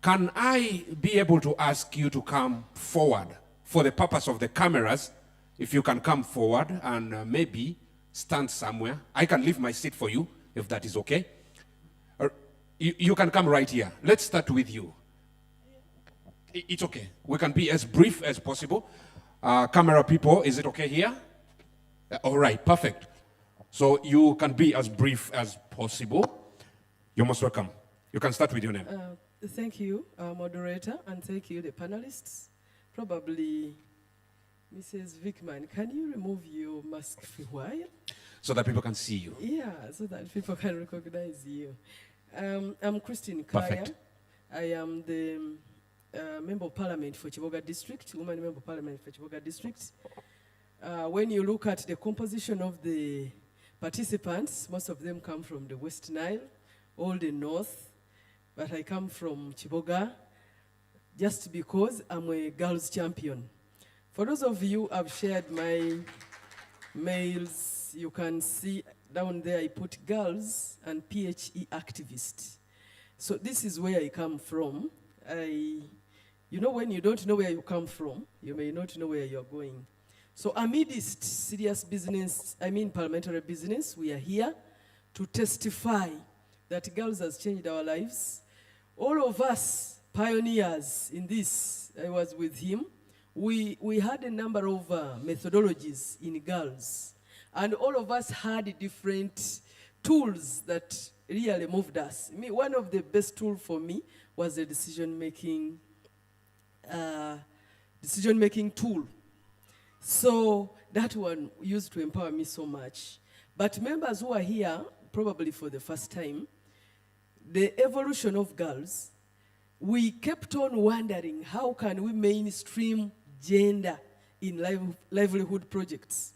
Can I be able to ask you to come forward for the purpose of the cameras? If you can come forward and maybe stand somewhere. I can leave my seat for you, if that is okay. You can come right here. Let's start with you. It's okay. We can be as brief as possible. Camera people, is it okay here? All right, perfect. So you can be as brief as possible. You're most welcome. You can start with your name. Thank you, moderator, and thank you, the panelists. Probably Mrs. Vickman, can you remove your mask for a while? So that people can see you. Yeah, so that people can recognize you. I'm Christine Kaya. Perfect. I am the Member of Parliament for Chiboga District, Woman Member of Parliament for Chiboga District. When you look at the composition of the participants, most of them come from the West Nile, all the north, but I come from Chiboga just because I'm a girls champion. For those of you I've shared my mails, you can see down there I put girls and PHE activists. So this is where I come from. You know, when you don't know where you come from, you may not know where you're going. So amidst serious business, parliamentary business, we are here to testify that girls has changed our lives. All of us pioneers in this, I was with him, we had a number of methodologies in girls. And all of us had different tools that really moved us. One of the best tools for me was the decision-making tool. So that one used to empower me so much. But members who are here, probably for the first time, the evolution of girls, we kept on wondering how can we mainstream gender in livelihood projects.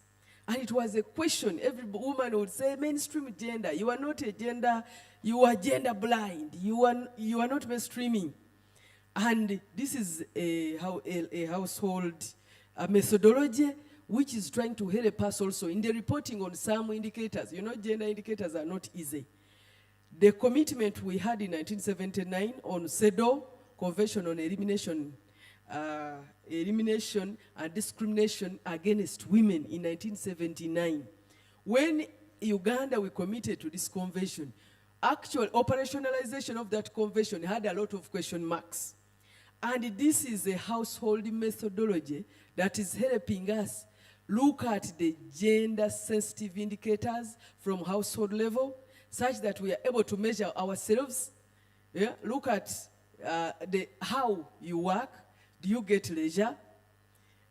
And it was a question. Every woman would say, mainstream gender. You are not a gender, you are gender blind. You are not mainstreaming. And this is a household methodology which is trying to help us also in the reporting on some indicators. You know, gender indicators are not easy. The commitment we had in 1979 on CEDAW, Convention on Elimination and Discrimination Against Women in 1979. When Uganda we committed to this convention, actual operationalization of that convention had a lot of question marks. And this is a household methodology that is helping us look at the gender-sensitive indicators from household level, such that we are able to measure ourselves. Yeah? Look at how you work. Do you get leisure?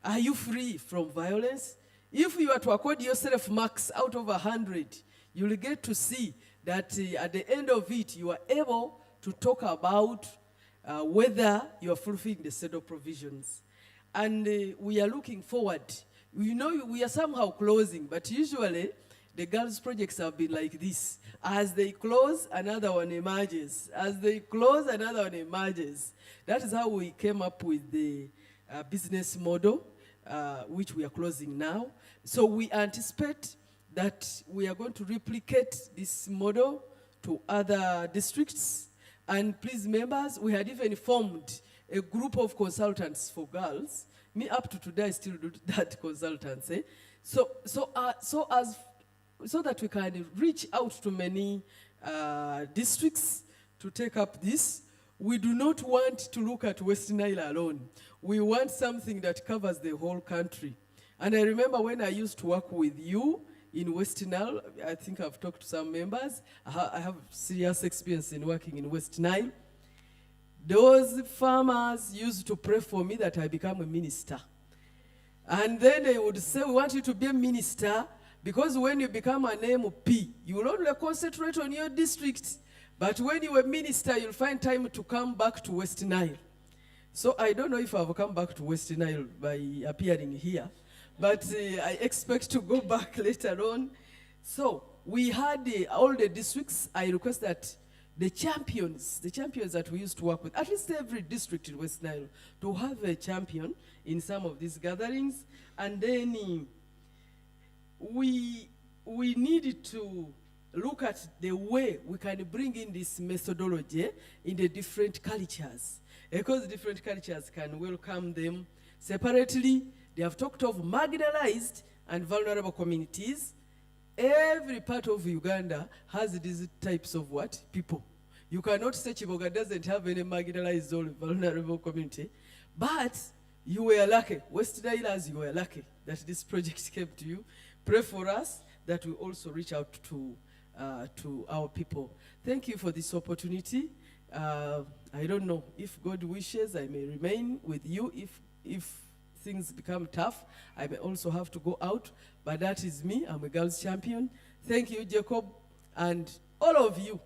Are you free from violence? If you are to accord yourself marks out of 100, you will get to see that at the end of it, you are able to talk about whether you are fulfilling the set of provisions. And we are looking forward. We know we are somehow closing, but usually the girls' projects have been like this. As they close, another one emerges. As they close, another one emerges. That is how we came up with the business model, which we are closing now. So we anticipate that we are going to replicate this model to other districts. And please, members, we had even formed a group of consultants for girls. Me, up to today, I still do that consultancy. So that we can reach out to many districts to take up this. We do not want to look at West Nile alone. We want something that covers the whole country. And I remember when I used to work with you in West Nile, I think I've talked to some members. I have serious experience in working in West Nile. Those farmers used to pray for me that I become a minister. And then they would say, we want you to be a minister, because when you become an MP, you will only concentrate on your district. But when you're a minister, you'll find time to come back to West Nile. So I don't know if I've come back to West Nile by appearing here, but I expect to go back later on. So we had all the districts. I request that the champions that we used to work with, at least every district in West Nile, to have a champion in some of these gatherings. And then we needed to look at the way we can bring in this methodology in the different cultures, because different cultures can welcome them separately. They have talked of marginalized and vulnerable communities. Every part of Uganda has these types of people. You cannot say Chiboga doesn't have any marginalized or vulnerable community, but you were lucky. West Nilers, you were lucky that this project came to you. Pray for us that we also reach out to our people. Thank you for this opportunity. I don't know if God wishes I may remain with you. If things become tough, I may also have to go out, but that is me. I'm a girls champion. Thank you, Jacob, and all of you,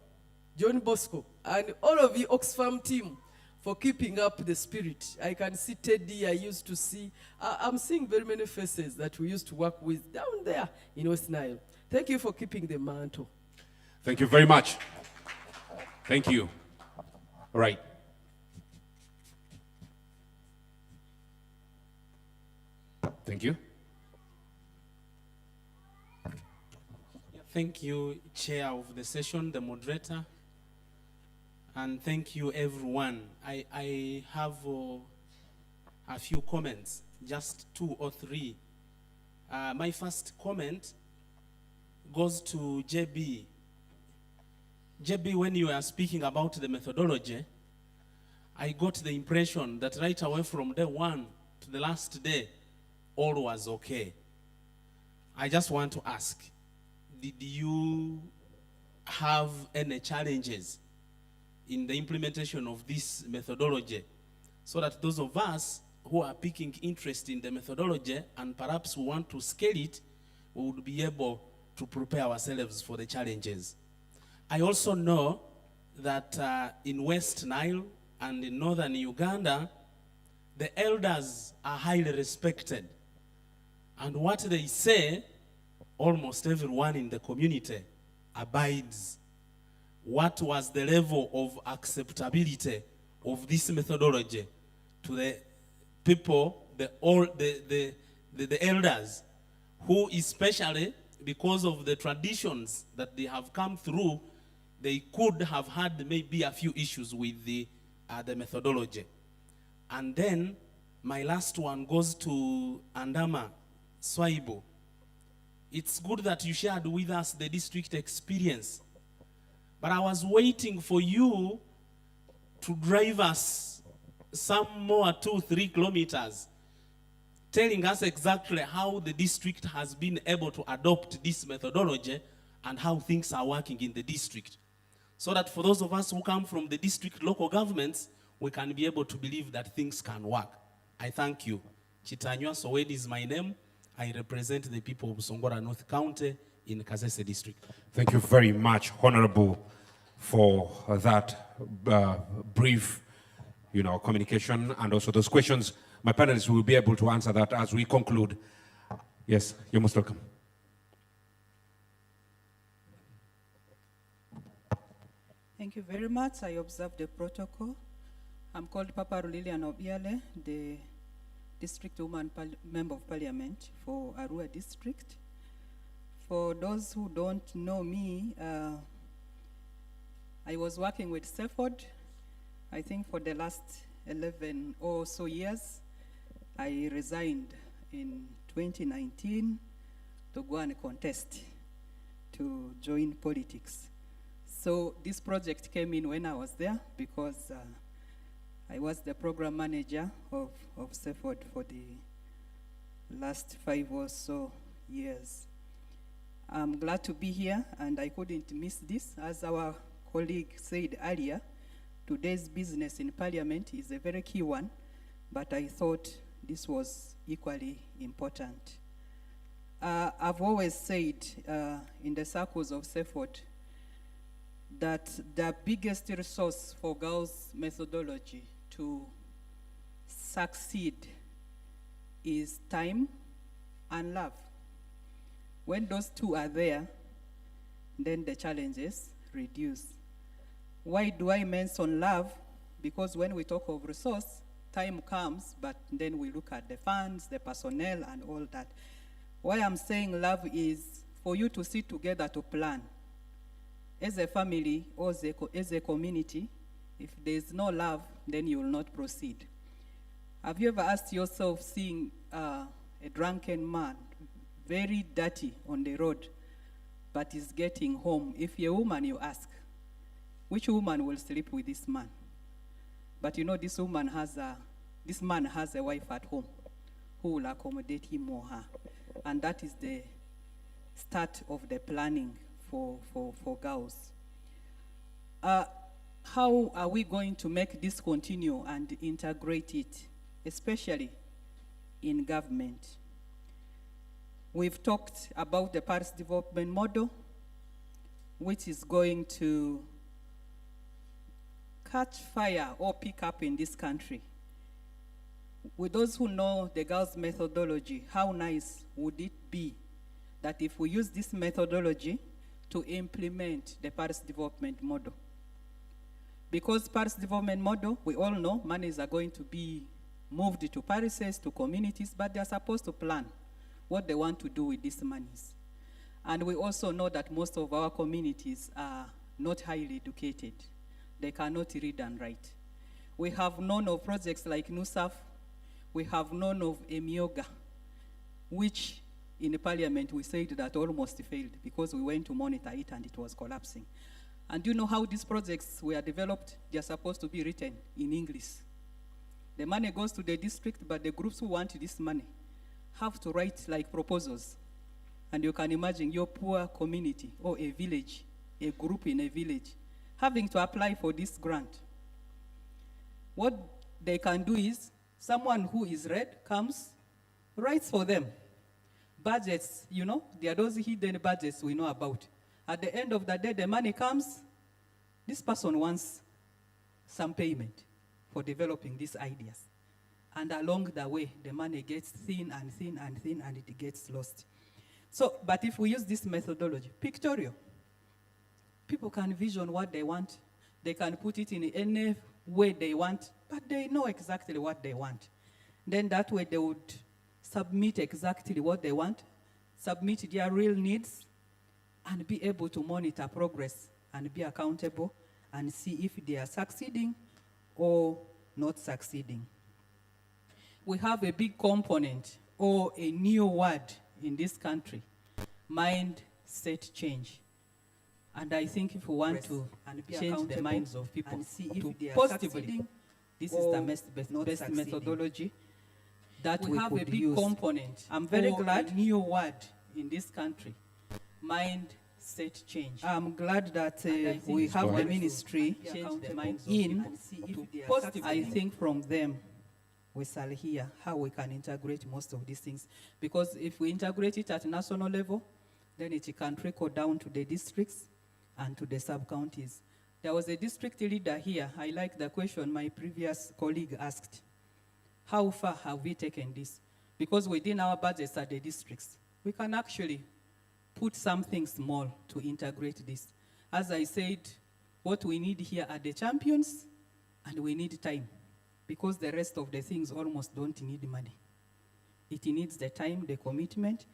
John Bosco, and all of you Oxfam team, for keeping up the spirit. I can see Teddy, I used to see. I'm seeing very many faces that we used to work with down there in West Nile. Thank you for keeping the mantle. Thank you very much. Thank you. All right. Thank you. Thank you, Chair of the session, the moderator, and thank you, everyone. I have a few comments, just 2 or 3. My first comment goes to JB. JB, when you are speaking about the methodology, I got the impression that right away from day 1 to the last day, all was okay. I just want to ask, did you have any challenges in the implementation of this methodology, so that those of us who are picking interest in the methodology and perhaps we want to scale it, we would be able to prepare ourselves for the challenges? I also know that in West Nile and in northern Uganda, the elders are highly respected. And what they say, almost everyone in the community abides. What was the level of acceptability of this methodology to the people, the elders, who especially because of the traditions that they have come through, they could have had maybe a few issues with the methodology. And then my last one goes to Andama Swaibo. It's good that you shared with us the district experience, but I was waiting for you to drive us some more 2-3 kilometers, telling us exactly how the district has been able to adopt this methodology and how things are working in the district, so that for those of us who come from the district local governments, we can be able to believe that things can work. I thank you. Chitanywa Sowedi is my name. I represent the people of Songora North County in Kasese district. Thank you very much, Honorable, for that brief, communication, and also those questions. My panelists will be able to answer that as we conclude. Yes, you're most welcome. Thank you very much. I observed the protocol. I'm called Papa Lilian Obiale, the District Woman Member of Parliament for Arua District. For those who don't know me, I was working with CEFORD, I think for the last 11 or so years. I resigned in 2019 to go and contest to join politics. So this project came in when I was there because I was the program manager of CEFORD for the last 5 or so years. I'm glad to be here, and I couldn't miss this. As our colleague said earlier, today's business in Parliament is a very key one, but I thought this was equally important. I've always said in the circles of CEFORD that the biggest resource for girls' methodology to succeed is time and love. When those two are there, then the challenges reduce. Why do I mention love? Because when we talk of resource, time comes, but then we look at the funds, the personnel, and all that. Why I'm saying love is for you to sit together to plan. As a family or as a community, if there's no love, then you will not proceed. Have you ever asked yourself, seeing a drunken man, very dirty on the road, but is getting home? If you're a woman, you ask, which woman will sleep with this man? But you know this man has a wife at home who will accommodate him or her. And that is the start of the planning for girls. How are we going to make this continue and integrate it, especially in government. We've talked about the Paris development model, which is going to catch fire or pick up in this country. With those who know the girls' methodology, how nice would it be that if we use this methodology to implement the Paris development model? Because Paris development model, we all know monies are going to be moved to parishes, to communities, but they're supposed to plan what they want to do with these monies. And we also know that most of our communities are not highly educated. They cannot read and write. We have known of projects like NUSAF. We have known of Emioga, which in the parliament we said that almost failed because we went to monitor it and it was collapsing. And do you know how these projects were developed? They are supposed to be written in English. The money goes to the district, but the groups who want this money have to write like proposals. And you can imagine your poor community or a village, a group in a village, having to apply for this grant. What they can do is, someone who is red comes, writes for them. Budgets, you know, there are those hidden budgets we know about. At the end of the day, the money comes, this person wants some payment for developing these ideas. And along the way, the money gets thin and thin and thin, and it gets lost. So, but if we use this methodology, pictorial, people can vision what they want. They can put it in any way they want, but they know exactly what they want. Then that way they would submit exactly what they want, submit their real needs, and be able to monitor progress and be accountable and see if they are succeeding or not succeeding. We have a big component or a new word in this country, mindset change. And I think if we want to change the minds of people and see if they are positively, this is the best methodology that we have a big use. Component. I'm very glad. A new word in this country, mindset change. I'm glad that we have the ministry change the minds in to positive. I think from them we shall hear how we can integrate most of these things. Because if we integrate it at national level, then it can trickle down to the districts and to the sub-counties. There was a district leader here. I like the question my previous colleague asked. How far have we taken this? Because within our budgets at the districts, we can actually put something small to integrate this. As I said, what we need here are the champions, and we need time, because the rest of the things almost don't need money. It needs the time, the commitment,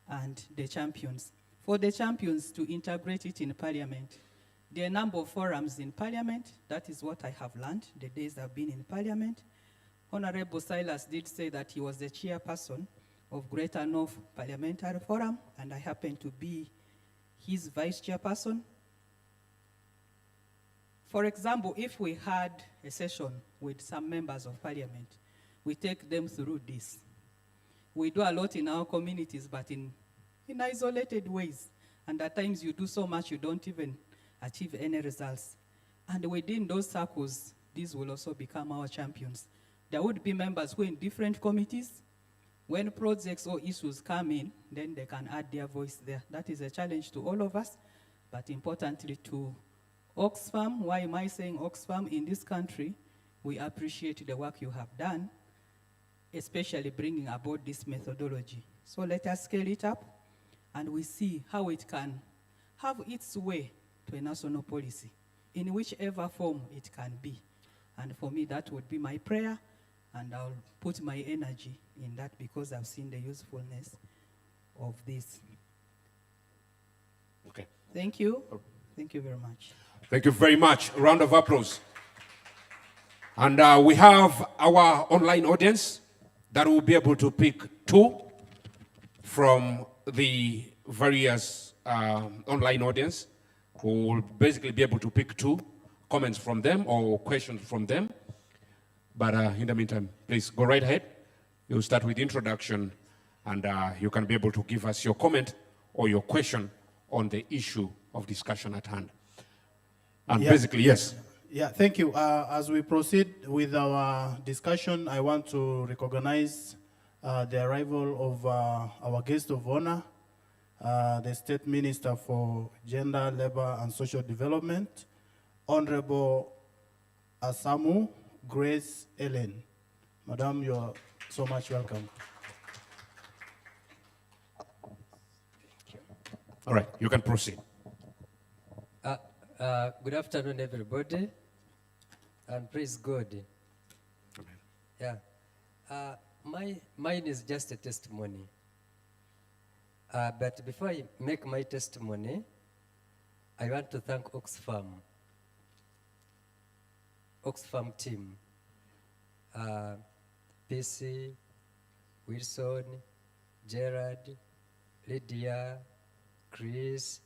and the champions. For the champions to integrate it in parliament, there are a number of forums in parliament. That is what I have learned the days I've been in parliament. Honorable Silas did say that he was the chairperson of Greater North Parliamentary Forum, and I happen to be his vice chairperson. For example, if we had a session with some members of parliament, we take them through this. We do a lot in our communities, but in isolated ways. And at times you do so much, you don't even achieve any results. And within those circles, these will also become our champions. There would be members who are in different committees. When projects or issues come in, then they can add their voice there. That is a challenge to all of us, but importantly to Oxfam. Why am I saying Oxfam? In this country, we appreciate the work you have done, especially bringing aboard this methodology. So let us scale it up, and we see how it can have its way to a national policy, in whichever form it can be. And for me, that would be my prayer, and I'll put my energy in that because I've seen the usefulness of this. Okay. Thank you. Thank you very much. Thank you very much. A round of applause. And we have our online audience that will be able to pick two from the various online audience, who will basically be able to pick two comments from them or questions from them. But in the meantime, please go right ahead. You'll start with introduction, and you can be able to give us your comment or your question on the issue of discussion at hand. And basically, yes. Yeah, thank you. As we proceed with our discussion, I want to recognize the arrival of our guest of honor, the State Minister for Gender, Labor and Social Development, Honorable Asamu Grace Ellen. Madam, you are so much welcome. All right, you can proceed. Good afternoon, everybody, and praise God. Amen. Yeah, mine is just a testimony. But before I make my testimony, I want to thank Oxfam team, PC, Wilson, Gerard, Lydia, Chris,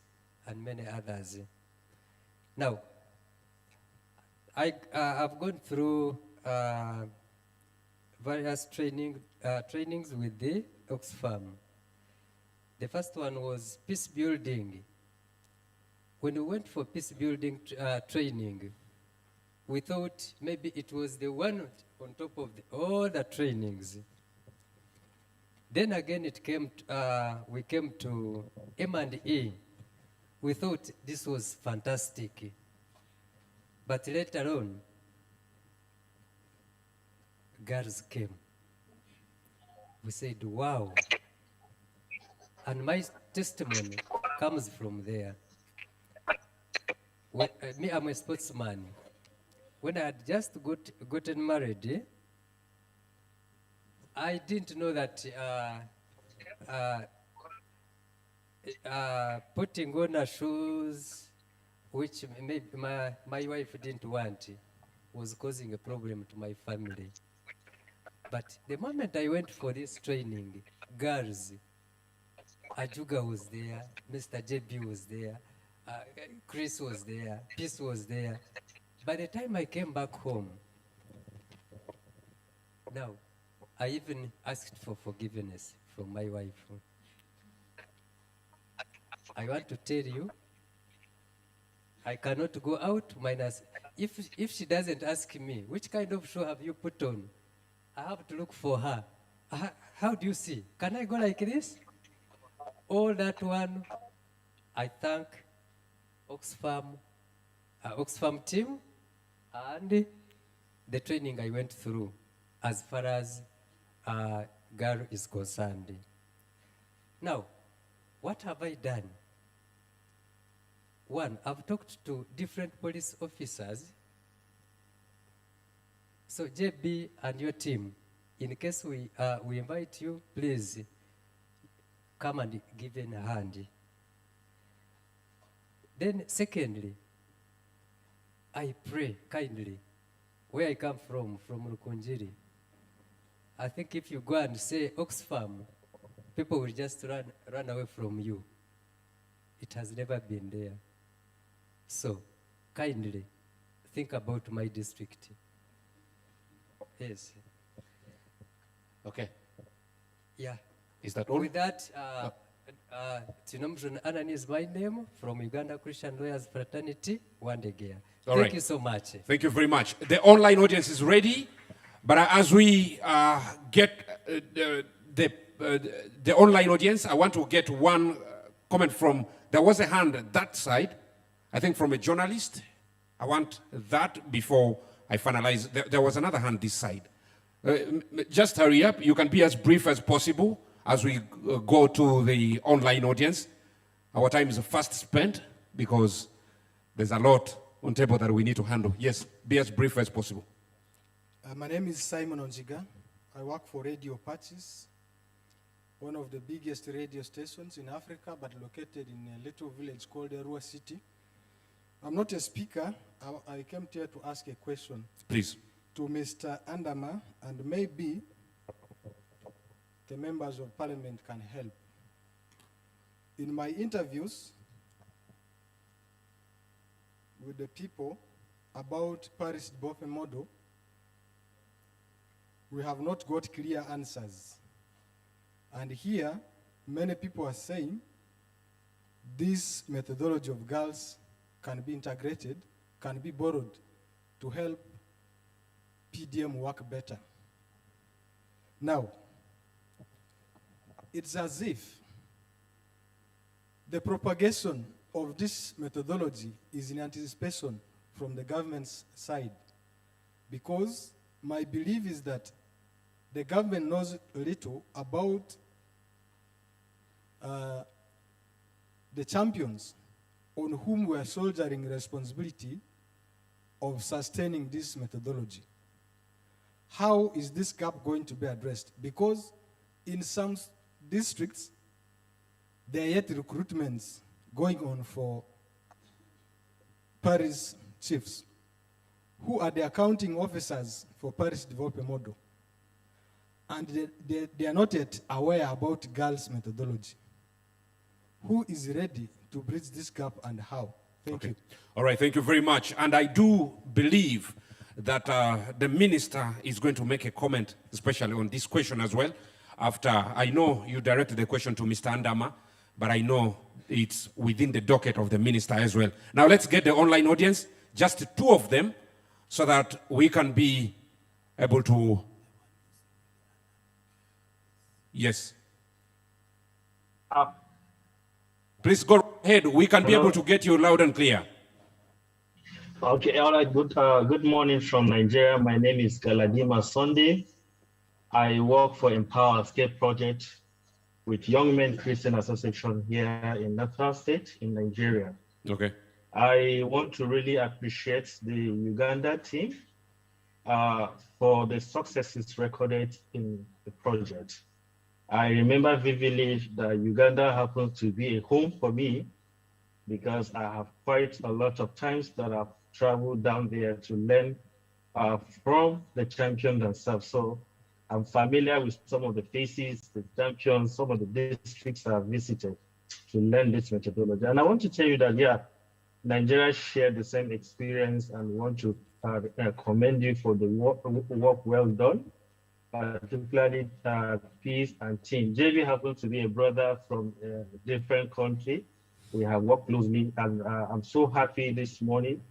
and many others. Now, I've gone through various trainings with the Oxfam. The first one was peace building. When we went for peace building training, we thought maybe it was the one on top of all the trainings. Then again, we came to M&E. We thought this was fantastic. But later on, girls came. We said, wow. And my testimony comes from there. Me, I'm a sportsman. When I had just gotten married, I didn't know that putting on her shoes, which maybe my wife didn't want, was causing a problem to my family. But the moment I went for this training, girls, Ajuga was there, Mr. JB was there, Chris was there, Peace was there. By the time I came back home, now, I even asked for forgiveness from my wife. I want to tell you, I cannot go out minus, if she doesn't ask me, which kind of show have you put on? I have to look for her. How do you see? Can I go like this? All that one, I thank Oxfam team and the training I went through as far as girl is concerned. Now, what have I done? One, I've talked to different police officers. So JB and your team, in case we invite you, please come and give in a hand. Then secondly, I pray kindly, where I come from Rukunjiri. I think if you go and say Oxfam, people will just run away from you. It has never been there. So, kindly, think about my district. Yes. Okay. Yeah. Is that all? With that, Tinomjon Anani is my name, from Uganda Christian Lawyers Fraternity, Wandegea. Thank you so much. Thank you very much. The online audience is ready, but as we get the online audience, I want to get one comment from, there was a hand that side, I think from a journalist. I want that before I finalize. There was another hand this side. Just hurry up. You can be as brief as possible as we go to the online audience. Our time is fast spent because there's a lot on table that we need to handle. Yes, be as brief as possible. My name is Simon Onziga. I work for Radio Patches, one of the biggest radio stations in Africa, but located in a little village called Arua City. I'm not a speaker. I came here to ask a question. Please. To Mr. Andama, and maybe the members of parliament can help. In my interviews with the people about Paris Bofe model, we have not got clear answers. And here, many people are saying this methodology of girls can be integrated, can be borrowed to help PDM work better. Now, it's as if the propagation of this methodology is in anticipation from the government's side, because my belief is that the government knows little about the champions on whom we are soldiering responsibility of sustaining this methodology. How is this gap going to be addressed? Because in some districts, there are yet recruitments going on for parish chiefs, who are the accounting officers for parish development model. And they are not yet aware about girls' methodology. Who is ready to bridge this gap and how? Thank you. All right, thank you very much. And I do believe that the minister is going to make a comment, especially on this question as well. After, I know you directed the question to Mr. Andama, but I know it's within the docket of the minister as well. Now let's get the online audience, just two of them, so that we can be able to... Yes. Please go ahead. We can be able to get you loud and clear. Okay, all right. Good morning from Nigeria. My name is Galadima Sunday. I work for Empower Escape Project with Young Men Christian Association here in Nasarawa State in Nigeria. Okay. I want to really appreciate the Uganda team for the successes recorded in the project. I remember vividly that Uganda happened to be a home for me because I have quite a lot of times that I've traveled down there to learn from the champions themselves. So I'm familiar with some of the faces, the champions, some of the districts I have visited to learn this methodology. And I want to tell you that, yeah, Nigeria shared the same experience and want to commend you for the work well done, particularly Peace and Team. JB happens to be a brother from a different country. We have worked closely, and I'm so happy this morning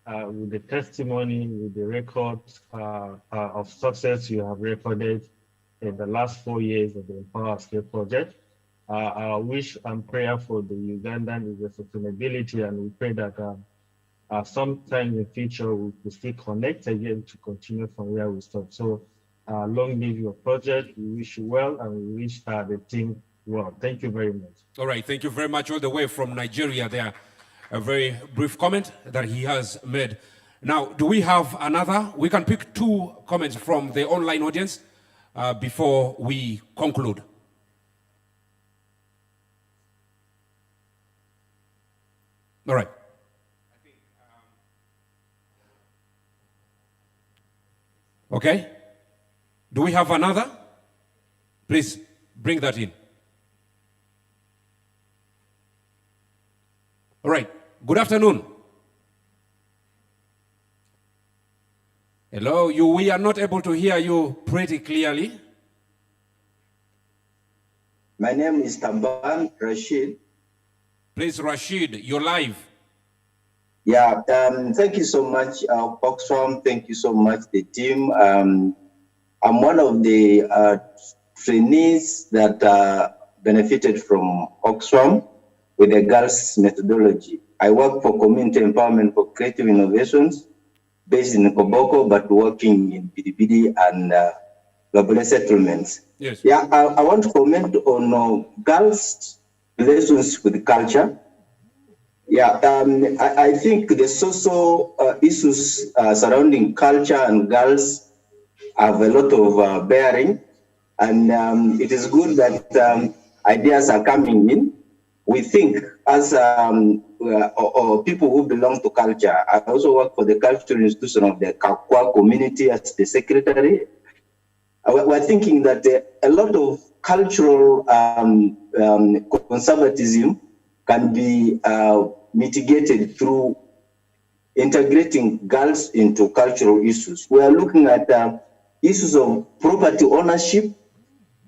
with the testimony, with the records of success you have recorded in the last 4 years of the Empower Escape Project. Our wish and prayer for the Ugandan is the sustainability, and we pray that sometime in the future we will still connect again to continue from where we stopped. So long live your project. We wish you well, and we wish the team well. Thank you very much. All right, thank you very much all the way from Nigeria there. A very brief comment that he has made. Now, do we have another? We can pick two comments from the online audience before we conclude. All right. Okay. Do we have another? Please bring that in. All right. Good afternoon. Hello. We are not able to hear you pretty clearly. My name is Tamban Rashid. Please, Rashid, you're live. Yeah, thank you so much, Oxfam. Thank you so much, the team. I'm one of the trainees that benefited from Oxfam with the girls methodology. I work for Community Empowerment for Creative Innovations based in Koboko, but working in Bidibidi and Gabule settlements. Yes. Yeah, I want to comment on girls' relations with culture. Yeah, I think the social issues surrounding culture and girls have a lot of bearing, and it is good that ideas are coming in. We think as or people who belong to culture. I also work for the cultural institution of the Kakwa community as the secretary. We're thinking that a lot of cultural conservatism can be mitigated through integrating girls into cultural issues. We are looking at issues of property ownership.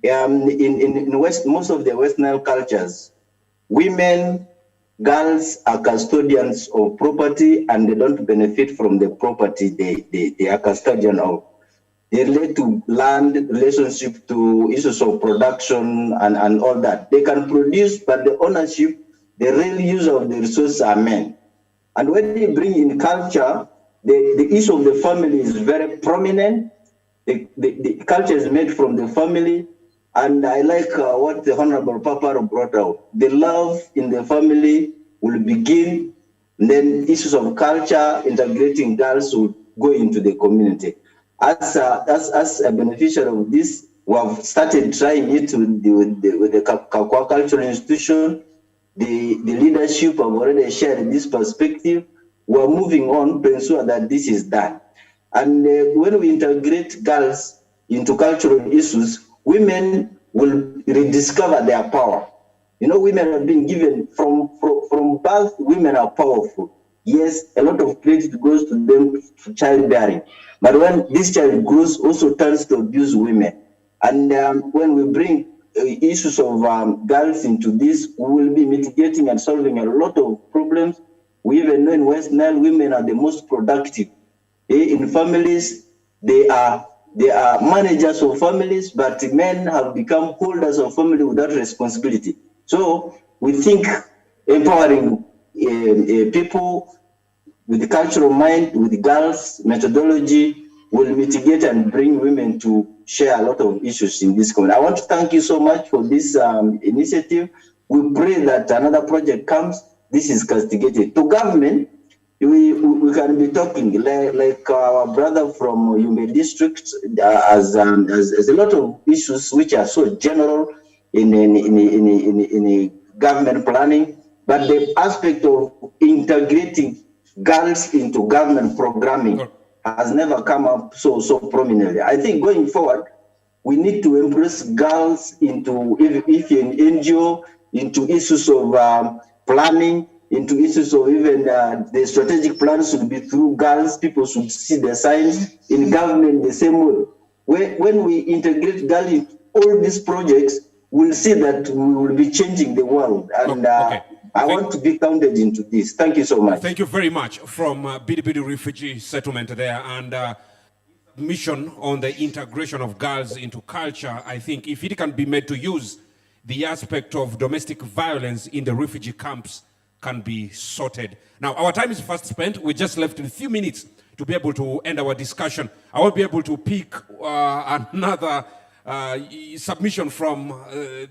In most of the West Nile cultures, women, girls are custodians of property, and they don't benefit from the property they are custodian of. They relate to land, relationship to issues of production and all that. They can produce, but the ownership, the real use of the resources are men. And when you bring in culture, the issue of the family is very prominent. The culture is made from the family. And I like what the Honorable Papa brought out. The love in the family will begin, and then issues of culture, integrating girls will go into the community. As a beneficiary of this, we have started trying it with the Kakwa Cultural Institution. The leadership have already shared this perspective. We are moving on to ensure that this is done. And when we integrate girls into cultural issues, women will rediscover their power. You know, women have been given from birth, women are powerful. Yes, a lot of credit goes to them for childbearing. But when this child grows, also turns to abuse women. And when we bring issues of girls into this, we will be mitigating and solving a lot of problems. We even know in West Nile, women are the most productive. In families, they are managers of families, but men have become holders of family without responsibility. So we think empowering people with the cultural mind, with girls, methodology, will mitigate and bring women to share a lot of issues in this community. I want to thank you so much for this initiative. We pray that another project comes. This is castigated. To government, we can be talking like our brother from Yumbe district as a lot of issues which are so general in government planning, but the aspect of integrating girls into government programming has never come up so prominently. I think going forward, we need to embrace girls into, if you're an NGO, into issues of planning, into issues of even the strategic plans should be through girls. People should see the signs in government the same way. When we integrate girls in all these projects, we'll see that we will be changing the world. And I want to be counted into this. Thank you so much. Thank you very much. From Bidibidi refugee settlement there and mission on the integration of girls into culture, I think if it can be made to use, the aspect of domestic violence in the refugee camps can be sorted. Now, our time is fast spent. We just left a few minutes to be able to end our discussion. I won't be able to pick another submission from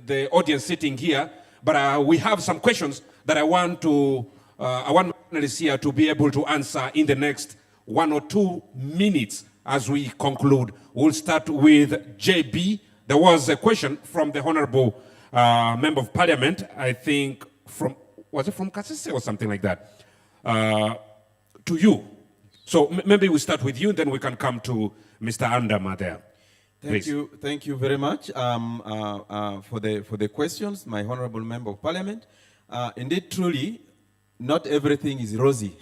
the audience sitting here, but we have some questions that I want my panelists here to be able to answer in the next 1 or 2 minutes as we conclude. We'll start with JB. There was a question from the Honorable Member of Parliament, I think was it from Kasese or something like that, to you. So maybe we start with you, then we can come to Mr. Andama there. Thank you very much for the questions, my Honorable Member of Parliament. Indeed, truly, not everything is rosy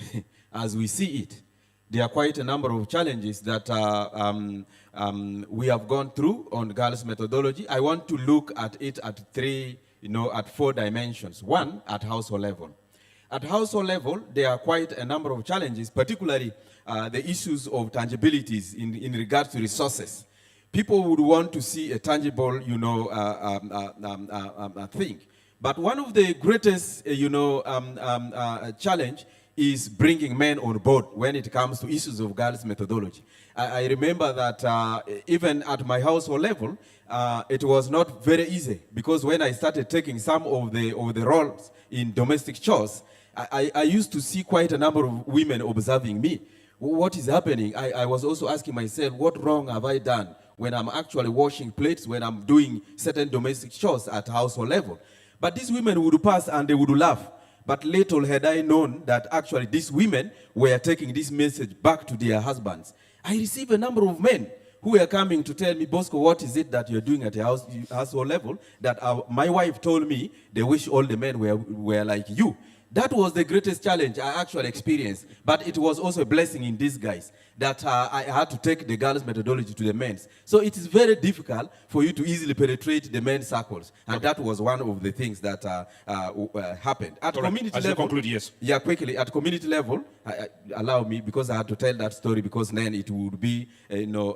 as we see it. There are quite a number of challenges that we have gone through on girls' methodology. I want to look at it at at 4 dimensions. One, at household level. At household level, there are quite a number of challenges, particularly the issues of tangibilities in regards to resources. People would want to see a tangible, thing. But one of the greatest, challenge is bringing men on board when it comes to issues of girls' methodology. I remember that even at my household level, it was not very easy, because when I started taking some of the roles in domestic chores, I used to see quite a number of women observing me. What is happening? I was also asking myself, what wrong have I done when I'm actually washing plates, when I'm doing certain domestic chores at household level? But these women would pass and they would laugh. But little had I known that actually these women were taking this message back to their husbands. I received a number of men who were coming to tell me, Bosco, what is it that you're doing at your household level? That my wife told me they wish all the men were like you. That was the greatest challenge I actually experienced, but it was also a blessing in disguise that I had to take the girls' methodology to the men's. So it is very difficult for you to easily penetrate the men's circles, and that was one of the things that happened. At community level, conclude, yes. Yeah, quickly. At community level, allow me, because I had to tell that story, because then it would be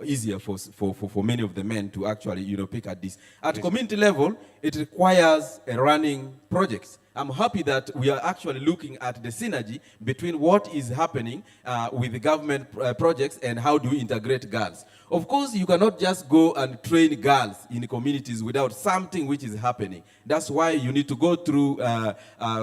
easier for many of the men to actually pick at this. At community level, it requires a running projects. I'm happy that we are actually looking at the synergy between what is happening with the government projects and how do we integrate girls. Of course, you cannot just go and train girls in communities without something which is happening. That's why you need to go through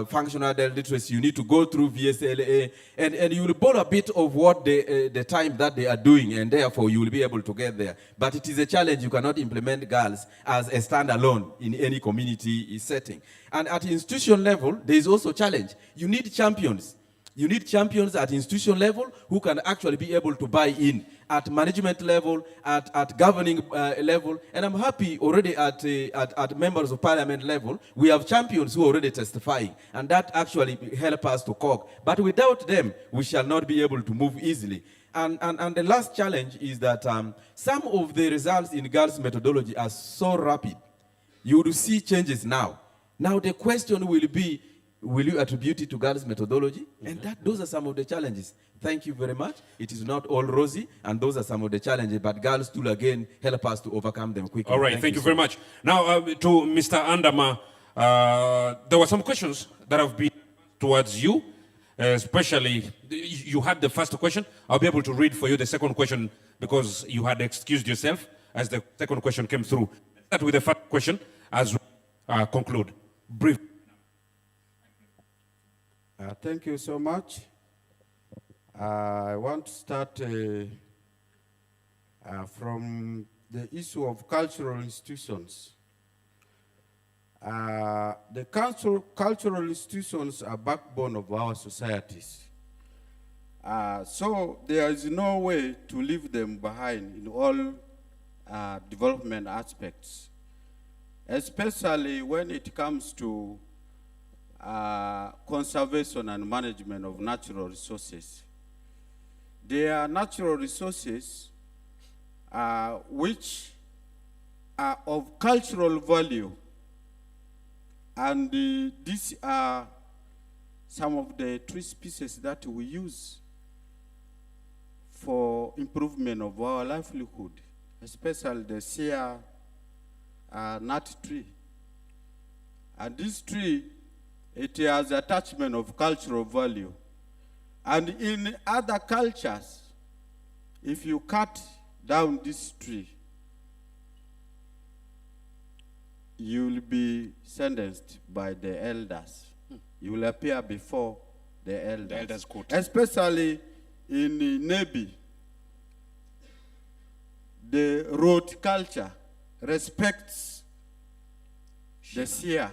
functional adult literacy, you need to go through VSLA, and you will borrow a bit of what the time that they are doing, and therefore you will be able to get there. But it is a challenge. You cannot implement girls as a standalone in any community setting. And at institution level, there is also a challenge. You need champions. You need champions at institution level who can actually be able to buy in at management level, at governing level. And I'm happy already at members of parliament level, we have champions who are already testifying. And that actually helps us to cope. But without them, we shall not be able to move easily. And the last challenge is that some of the results in girls' methodology are so rapid. You will see changes now. Now the question will be, will you attribute it to girls' methodology? And those are some of the challenges. Thank you very much. It is not all rosy, and those are some of the challenges, but girls still again help us to overcome them quickly. All right, thank you very much. Now to Mr. Andama, there were some questions that have been towards you, especially you had the first question. I'll be able to read for you the second question because you had excused yourself as the second question came through. Let's start with the first question as we conclude. Brief. Thank you so much. I want to start from the issue of cultural institutions. The cultural institutions are backbone of our societies. So there is no way to leave them behind in all development aspects, especially when it comes to conservation and management of natural resources. There are natural resources which are of cultural value, and these are some of the tree species that we use for improvement of our livelihood, especially the Sia nut tree. And this tree, it has attachment of cultural value. And in other cultures, if you cut down this tree, you will be sentenced by the elders. You will appear before the elders. The elders' court. Especially in Nebi, the road culture respects the Sia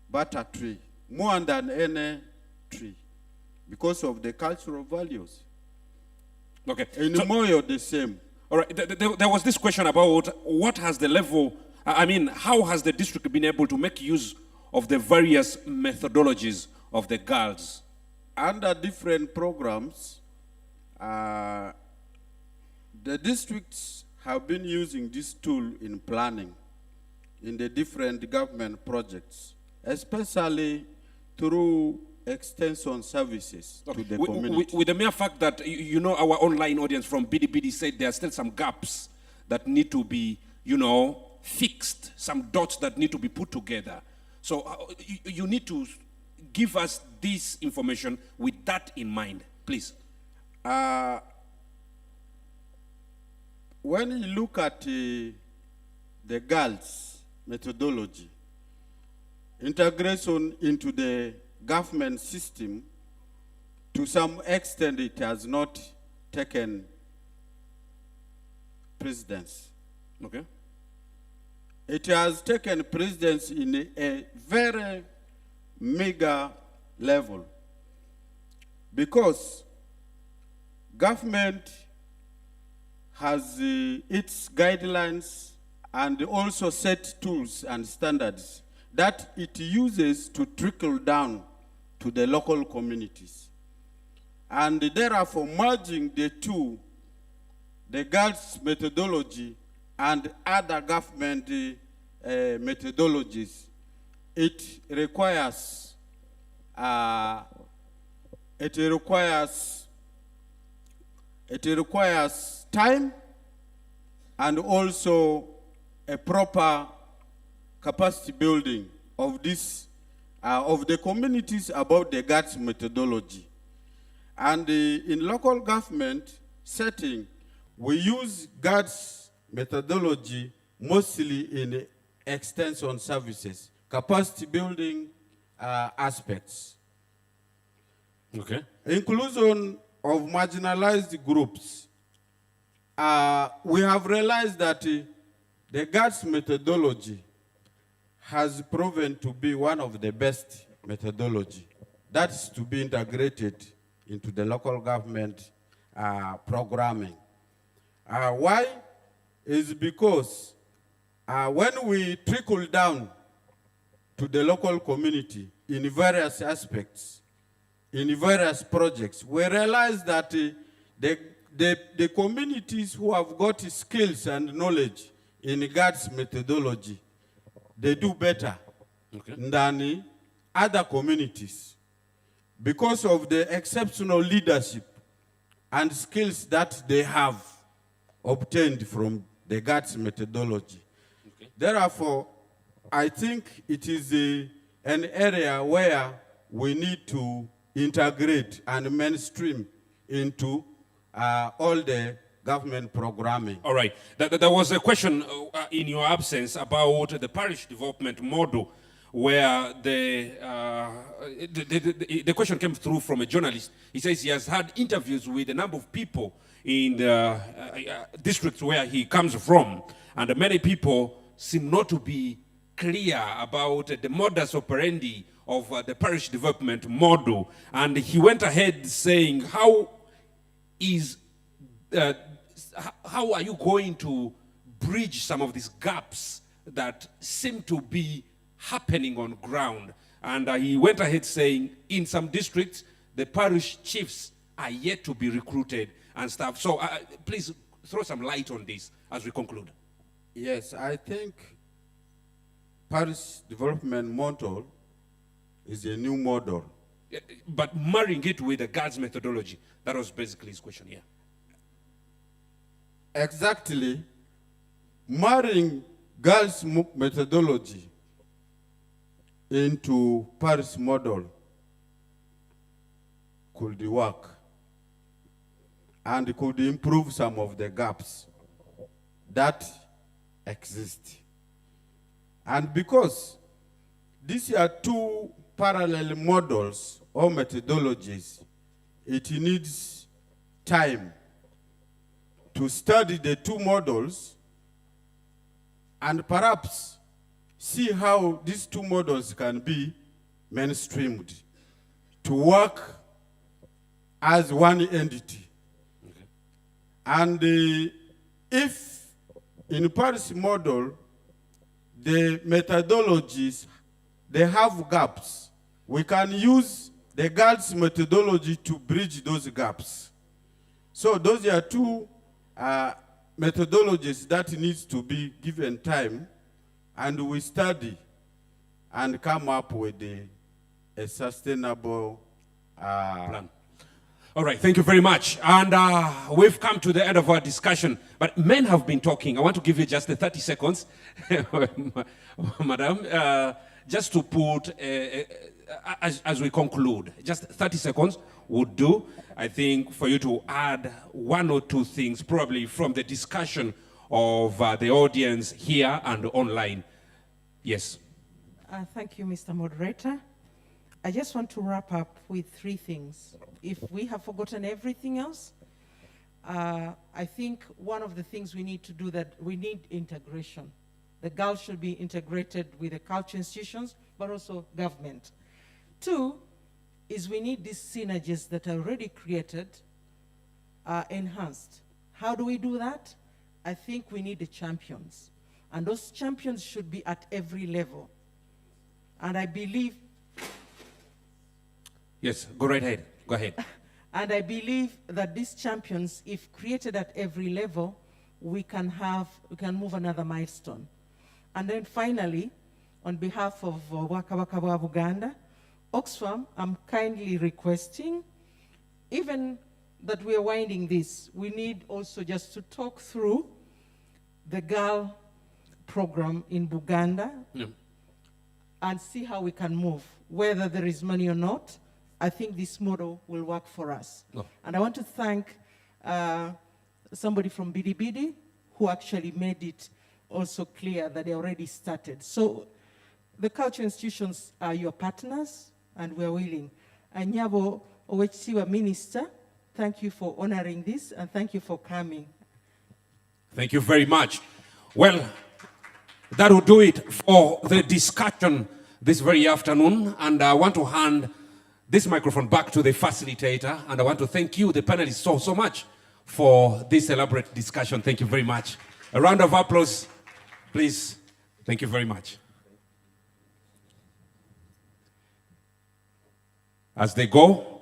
butter tree more than any tree because of the cultural values. Okay. In Moyo, the same. All right. There was this question about what has the level, how has the district been able to make use of the various methodologies of the girls? Under different programs, the districts have been using this tool in planning in the different government projects, especially through extension services to the community. With the mere fact that, our online audience from BDBD said there are still some gaps that need to be, fixed, some dots that need to be put together. So you need to give us this information with that in mind, please. When you look at the girls' methodology, integration into the government system, to some extent it has not taken precedence. Okay. It has taken precedence in a very meager level because government has its guidelines and also set tools and standards that it uses to trickle down to the local communities. And therefore merging the two, the GALS methodology and other government methodologies, it requires time and also a proper capacity building of this of the communities about the GATS methodology. And in local government setting, we use GATS methodology mostly in extension services, capacity building aspects. Okay. Inclusion of marginalized groups. We have realized that the GATS methodology has proven to be one of the best methodology. That's to be integrated into the local government programming. Why? Is because when we trickle down to the local community in various aspects, in various projects, we realize that the communities who have got skills and knowledge in GATS methodology, they do better than other communities because of the exceptional leadership and skills that they have obtained from the GATS methodology. Therefore, I think it is an area where we need to integrate and mainstream into all the government programming. All right. There was a question in your absence about the parish development model, where the question came through from a journalist. He says he has had interviews with a number of people in the districts where he comes from, and many people seem not to be clear about the modus operandi of the parish development model. And he went ahead saying, how are you going to bridge some of these gaps that seem to be happening on ground? And he went ahead saying, in some districts, the parish chiefs are yet to be recruited and stuff. So please throw some light on this as we conclude. Yes, I think parish development model is a new model. But marrying it with the GATS methodology, that was basically his question here. Exactly. Marrying GATS methodology into parish model could work and could improve some of the gaps that exist. And because these are two parallel models or methodologies, it needs time to study the two models and perhaps see how these two models can be mainstreamed to work as one entity. Okay. And if in parish model, the methodologies, they have gaps, we can use the GATS methodology to bridge those gaps. So those are two methodologies that needs to be given time, and we study and come up with a sustainable plan. All right, thank you very much. And we've come to the end of our discussion, but men have been talking. I want to give you just 30 seconds, Madam, just to put, as we conclude, just 30 seconds would do, I think, for you to add one or two things, probably from the discussion of the audience here and online. Yes. Thank you, Mr. Moderator. I just want to wrap up with three things. If we have forgotten everything else, I think one of the things we need to do, that we need integration. The girls should be integrated with the culture institutions, but also government. Two is we need these synergies that are already created, enhanced. How do we do that? I think we need the champions. And those champions should be at every level. And I believe Yes, go right ahead. Go ahead. And I believe that these champions, if created at every level, we can move another milestone. And then finally, on behalf of Waka Waka wa Uganda, Oxfam, I'm kindly requesting, even that we are winding this, we need also just to talk through the girl program in Buganda and see how we can move. Whether there is money or not, I think this model will work for us. No. And I want to thank somebody from Bidi Bidi who actually made it also clear that they already started. So the culture institutions are your partners, and we're willing. And Nyabo Owechisiwa Minister, thank you for honoring this, and thank you for coming. Thank you very much. Well, that will do it for the discussion this very afternoon, and I want to hand this microphone back to the facilitator, and I want to thank you, the panelists, so much for this elaborate discussion. Thank you very much. A round of applause, please. Thank you very much. As they go,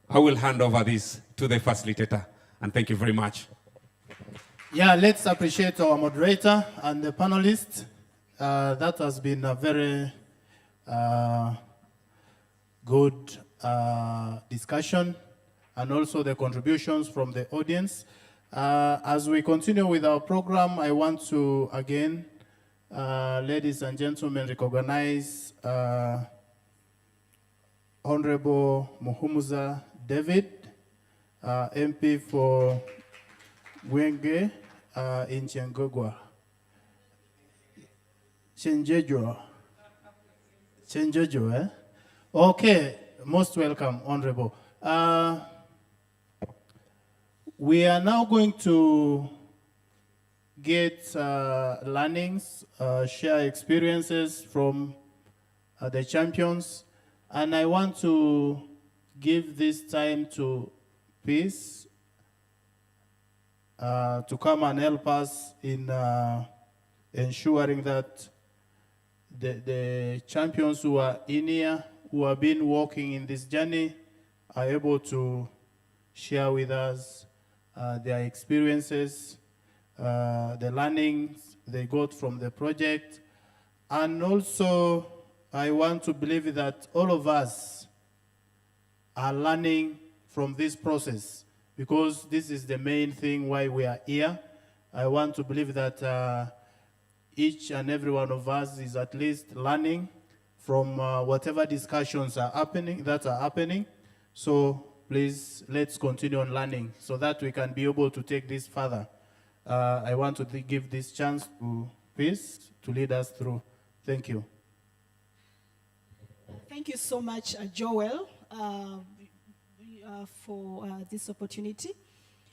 I will hand over this to the facilitator, and thank you very much. Yeah, let's appreciate our moderator and the panelists. That has been a very good discussion, and also the contributions from the audience. As we continue with our program, I want to again, ladies and gentlemen, recognize Honorable Muhumuza David, MP for Wenge in Chengogwa. Chenjejo, eh? Okay, most welcome, Honorable. We are now going to get learnings, share experiences from the champions. And I want to give this time to Peace to come and help us in ensuring that the champions who are in here, who have been walking in this journey, are able to share with us their experiences, the learnings they got from the project. And also, I want to believe that all of us are learning from this process, because this is the main thing why we are here. I want to believe that each and every one of us is at least learning from whatever discussions are happening. So please, let's continue on learning so that we can be able to take this further. I want to give this chance to Peace to lead us through. Thank you. Thank you so much, Joel, for this opportunity.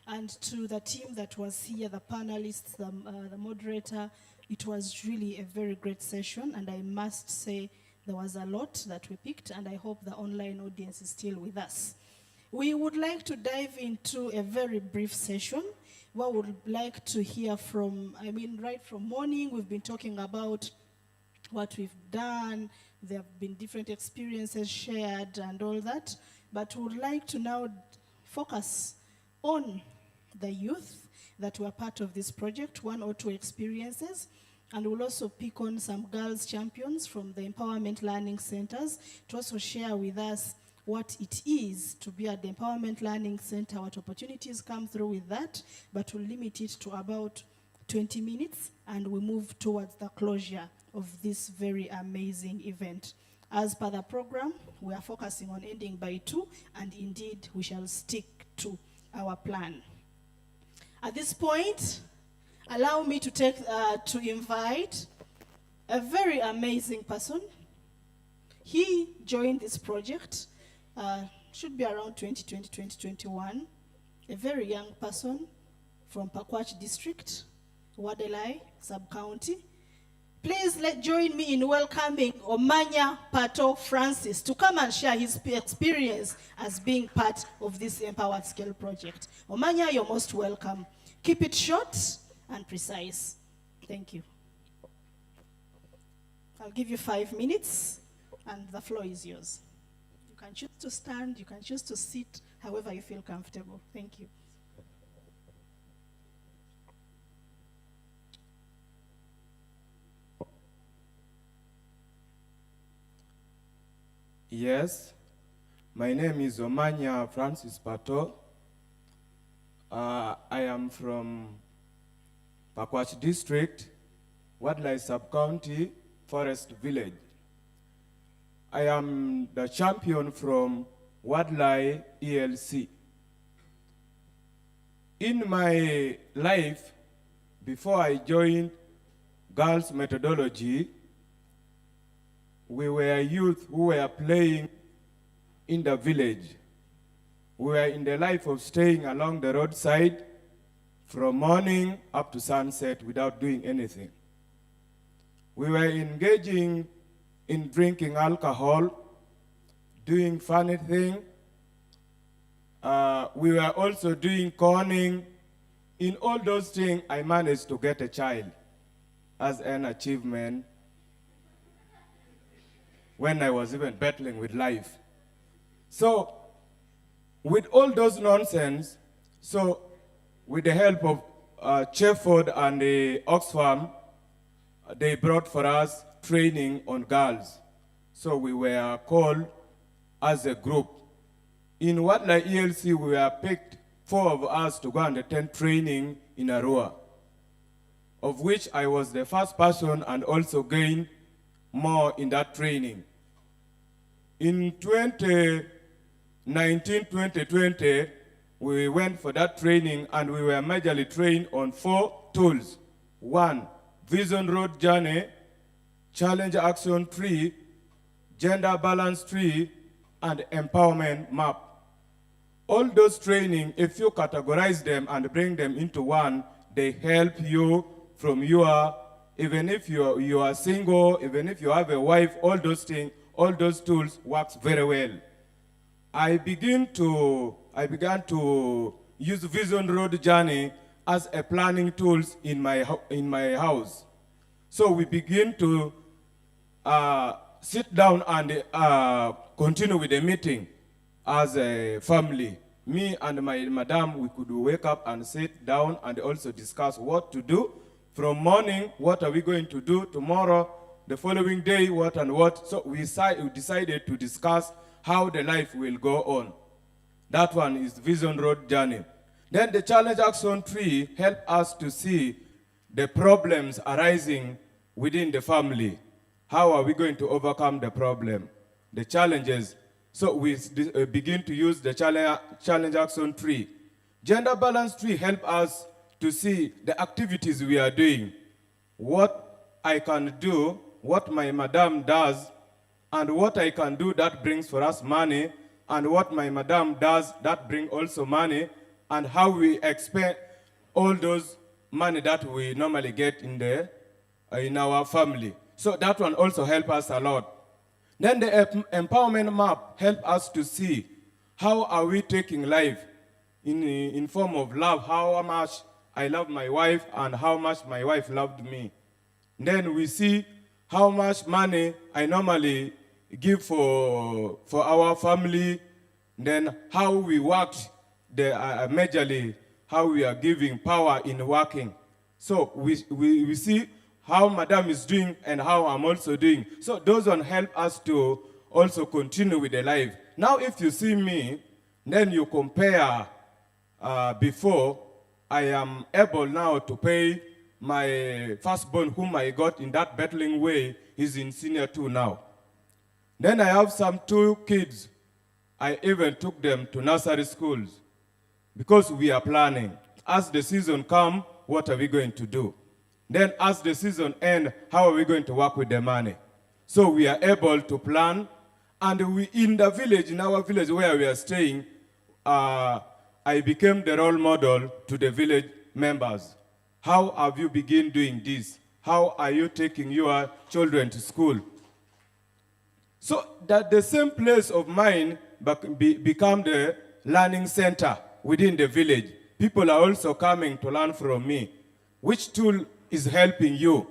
And to the team that was here, the panelists, the moderator, it was really a very great session. And I must say there was a lot that we picked, and I hope the online audience is still with us. We would like to dive into a very brief session. We would like to hear from, right from morning, we've been talking about what we've done. There have been different experiences shared and all that. But we would like to now focus on the youth that were part of this project, 1 or 2 experiences. And we'll also pick on some girls champions from the Empowerment Learning Centers to also share with us what it is to be at the Empowerment Learning Center, what opportunities come through with that, but we'll limit it to about 20 minutes, and we move towards the closure of this very amazing event. As per the program, we are focusing on ending by 2, and indeed we shall stick to our plan. At this point, allow me to invite a very amazing person. He joined this project, should be around 2020, 2021, a very young person from Pakwach District, Wadelai Sub-County. Please join me in welcoming Omanya Pato Francis to come and share his experience as being part of this Empowered Scale project. Omanya, you're most welcome. Keep it short and precise. Thank you. I'll give you 5 minutes, and the floor is yours. You can choose to stand, you can choose to sit, however you feel comfortable. Thank you. Yes, my name is Omanya Francis Pato. I am from Pakwach District, Wadlai Sub-County, Forest Village. I am the champion from Wadlai ELC. In my life, before I joined girls' methodology, we were youth who were playing in the village. We were in the life of staying along the roadside from morning up to sunset without doing anything. We were engaging in drinking alcohol, doing funny things. We were also doing conning. In all those things, I managed to get a child as an achievement when I was even battling with life. So, with all those nonsense, so with the help of CEFORD and the Oxfam, they brought for us training on girls. So we were called as a group. In Wadlai ELC, we were picked, 4 of us, to go and attend training in Arua, of which I was the first person and also gained more in that training. In 2019-2020, we went for that training and we were majorly trained on 4 tools. 1, Vision Road Journey, Challenge Action Tree, Gender Balance Tree, and Empowerment Map. All those training, if you categorize them and bring them into one, they help you from your, even if you are single, even if you have a wife, all those things, all those tools works very well. I began to use Vision Road Journey as a planning tools in my house. So we begin to sit down and continue with the meeting as a family. Me and my madam, we could wake up and sit down and also discuss what to do. From morning, what are we going to do tomorrow? The following day, what and what. So we decided to discuss how the life will go on. That one is Vision Road Journey. Then the Challenge Action Tree helped us to see the problems arising within the family. How are we going to overcome the problem, the challenges? So we begin to use the Challenge Action Tree. Gender Balance Tree help us to see the activities we are doing, what I can do, what my madam does, and what I can do that brings for us money, and what my madam does that bring also money, and how we expend all those money that we normally get in our family. So that one also help us a lot. Then the empowerment map help us to see how are we taking life in form of love, how much I love my wife and how much my wife loved me. Then we see how much money I normally give for our family, then how we worked, majorly how we are giving power in working. So we see how madam is doing and how I'm also doing. So those one help us to also continue with the life. Now if you see me, then you compare before, I am able now to pay my firstborn whom I got in that battling way, he's in senior 2 now. Then I have some 2 kids. I even took them to nursery schools because we are planning. As the season comes, what are we going to do? Then as the season ends, how are we going to work with the money? So we are able to plan, and we in the village, in our village where we are staying, I became the role model to the village members. How have you begun doing this? How are you taking your children to school? So that the same place of mine become the learning center within the village. People are also coming to learn from me. Which tool is helping you?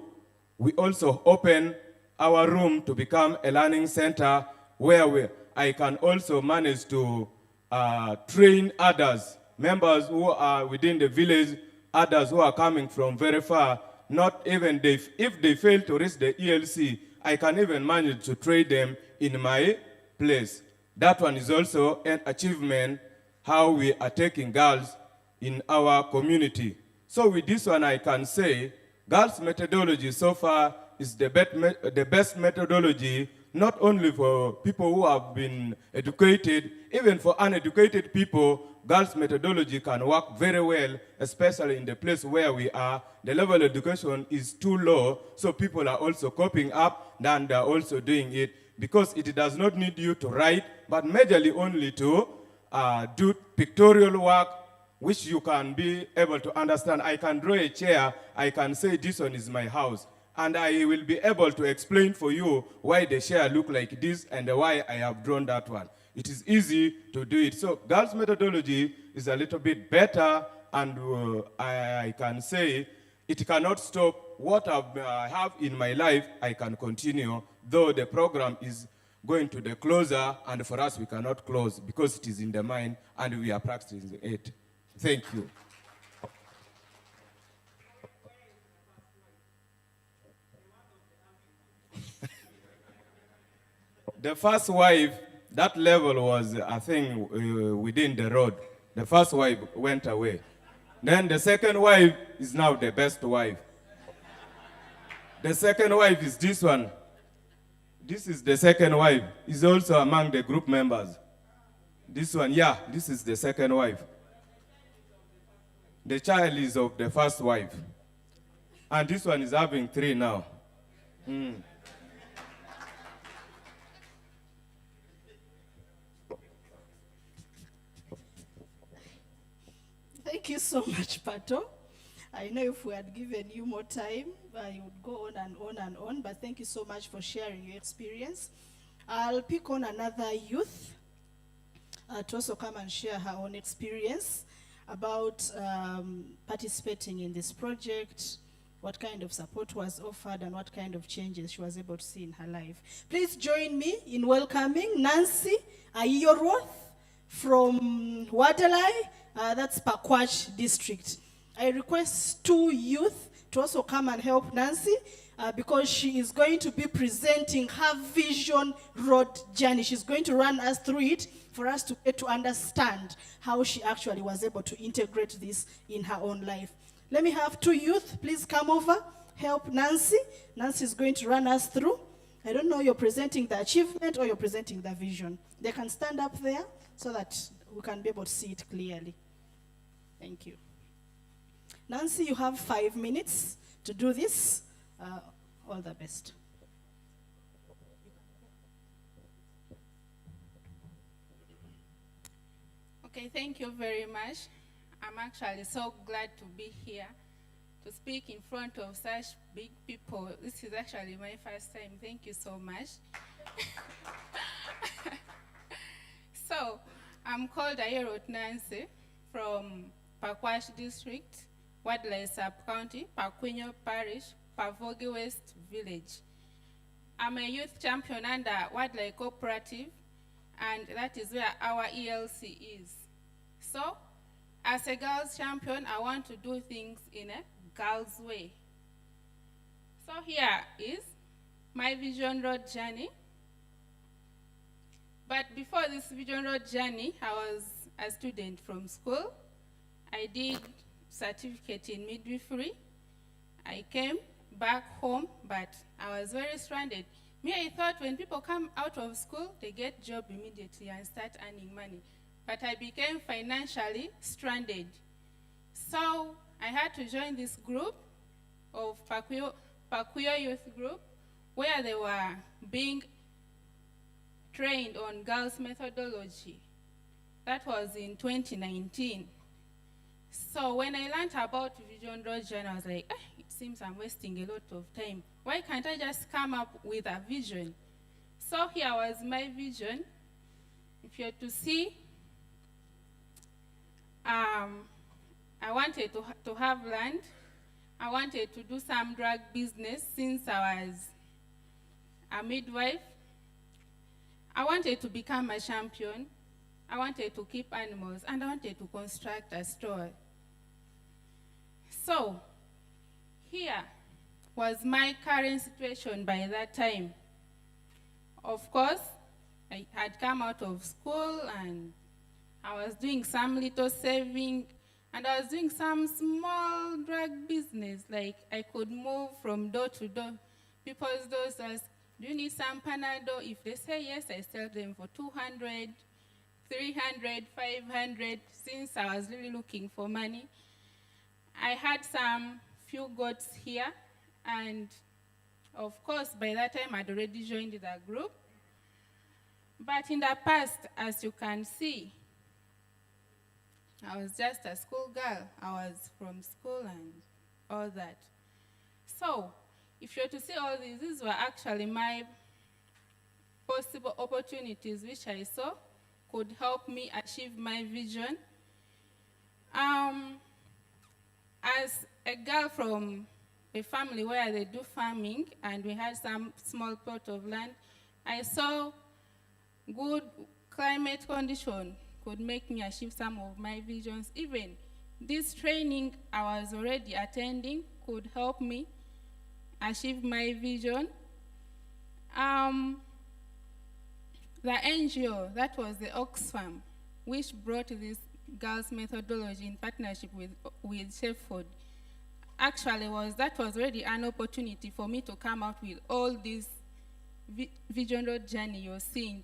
We also open our room to become a learning center where I can also manage to train others, members who are within the village, others who are coming from very far, not even if they fail to reach the ELC, I can even manage to train them in my place. That one is also an achievement, how we are taking girls in our community. So with this one, I can say girls' methodology so far is the best methodology, not only for people who have been educated, even for uneducated people. Girls' methodology can work very well, especially in the place where we are. The level of education is too low, so people are also coping up, and they're also doing it, because it does not need you to write, but majorly only to do pictorial work, which you can be able to understand. I can draw a chair, I can say this one is my house, and I will be able to explain for you why the chair look like this and why I have drawn that one. It is easy to do it. So girls' methodology is a little bit better, and I can say it cannot stop what I have in my life. I can continue, though the program is going to the closer, and for us we cannot close because it is in the mind and we are practicing it. Thank you. The first wife, that level was, I think, within the road. The first wife went away. Then the second wife is now the best wife. The second wife is this one. This is the second wife. Is also among the group members. This one, yeah, this is the second wife. The child is of the first wife. And this one is having 3 now. Thank you so much, Pato. I know if we had given you more time, you would go on and on and on, but thank you so much for sharing your experience. I'll pick on another youth to also come and share her own experience about participating in this project, what kind of support was offered, and what kind of changes she was able to see in her life. Please join me in welcoming Nancy Ayorworth from Wadalai, that's Pakwach district. I request 2 youth to also come and help Nancy because she is going to be presenting her Vision Road journey. She's going to run us through it for us to get to understand how she actually was able to integrate this in her own life. Let me have 2 youth, please come over, help Nancy. Nancy is going to run us through. I don't know, you're presenting the achievement or you're presenting the vision. They can stand up there so that we can be able to see it clearly. Thank you. Nancy, you have 5 minutes to do this. All the best. Okay, thank you very much. I'm actually so glad to be here to speak in front of such big people. This is actually my first time. Thank you so much. So, I'm called Ayorworth Nancy from Pakwach District, Wadalai Sub-County, Pakwinyo Parish, Pavogi West Village. I'm a youth champion under Wadalai Cooperative, and that is where our ELC is. So, as a girls champion, I want to do things in a girls' way. So here is my Vision Road journey. But before this Vision Road journey, I was a student from school. I did certificate in midwifery. I came back home, but I was very stranded. Me, I thought when people come out of school, they get job immediately and start earning money. But I became financially stranded. So I had to join this group of Pakwio Youth Group, where they were being trained on girls' methodology. That was in 2019. So when I learned about Vision Road journey, I was like, it seems I'm wasting a lot of time. Why can't I just come up with a vision? So here was my vision. If you're to see, I wanted to have land. I wanted to do some drug business since I was a midwife. I wanted to become a champion. I wanted to keep animals, and I wanted to construct a store. So, here was my current situation by that time. Of course, I had come out of school and I was doing some little saving, and I was doing some small drug business. Like I could move from door to door. People's doors ask, do you need some Panadol? If they say yes, I sell them for 200, 300, 500, since I was really looking for money. I had some few goats here, and of course, by that time, I'd already joined the group. But in the past, as you can see, I was just a schoolgirl. I was from school and all that. So, if you're to see all these were actually my possible opportunities which I saw could help me achieve my vision. As a girl from a family where they do farming and we had some small plot of land, I saw good climate condition could make me achieve some of my visions. Even this training I was already attending could help me achieve my vision. The NGO, that was the Oxfam, which brought this girls' methodology in partnership with CEFORD, actually that was already an opportunity for me to come out with all this Vision Road journey you're seeing.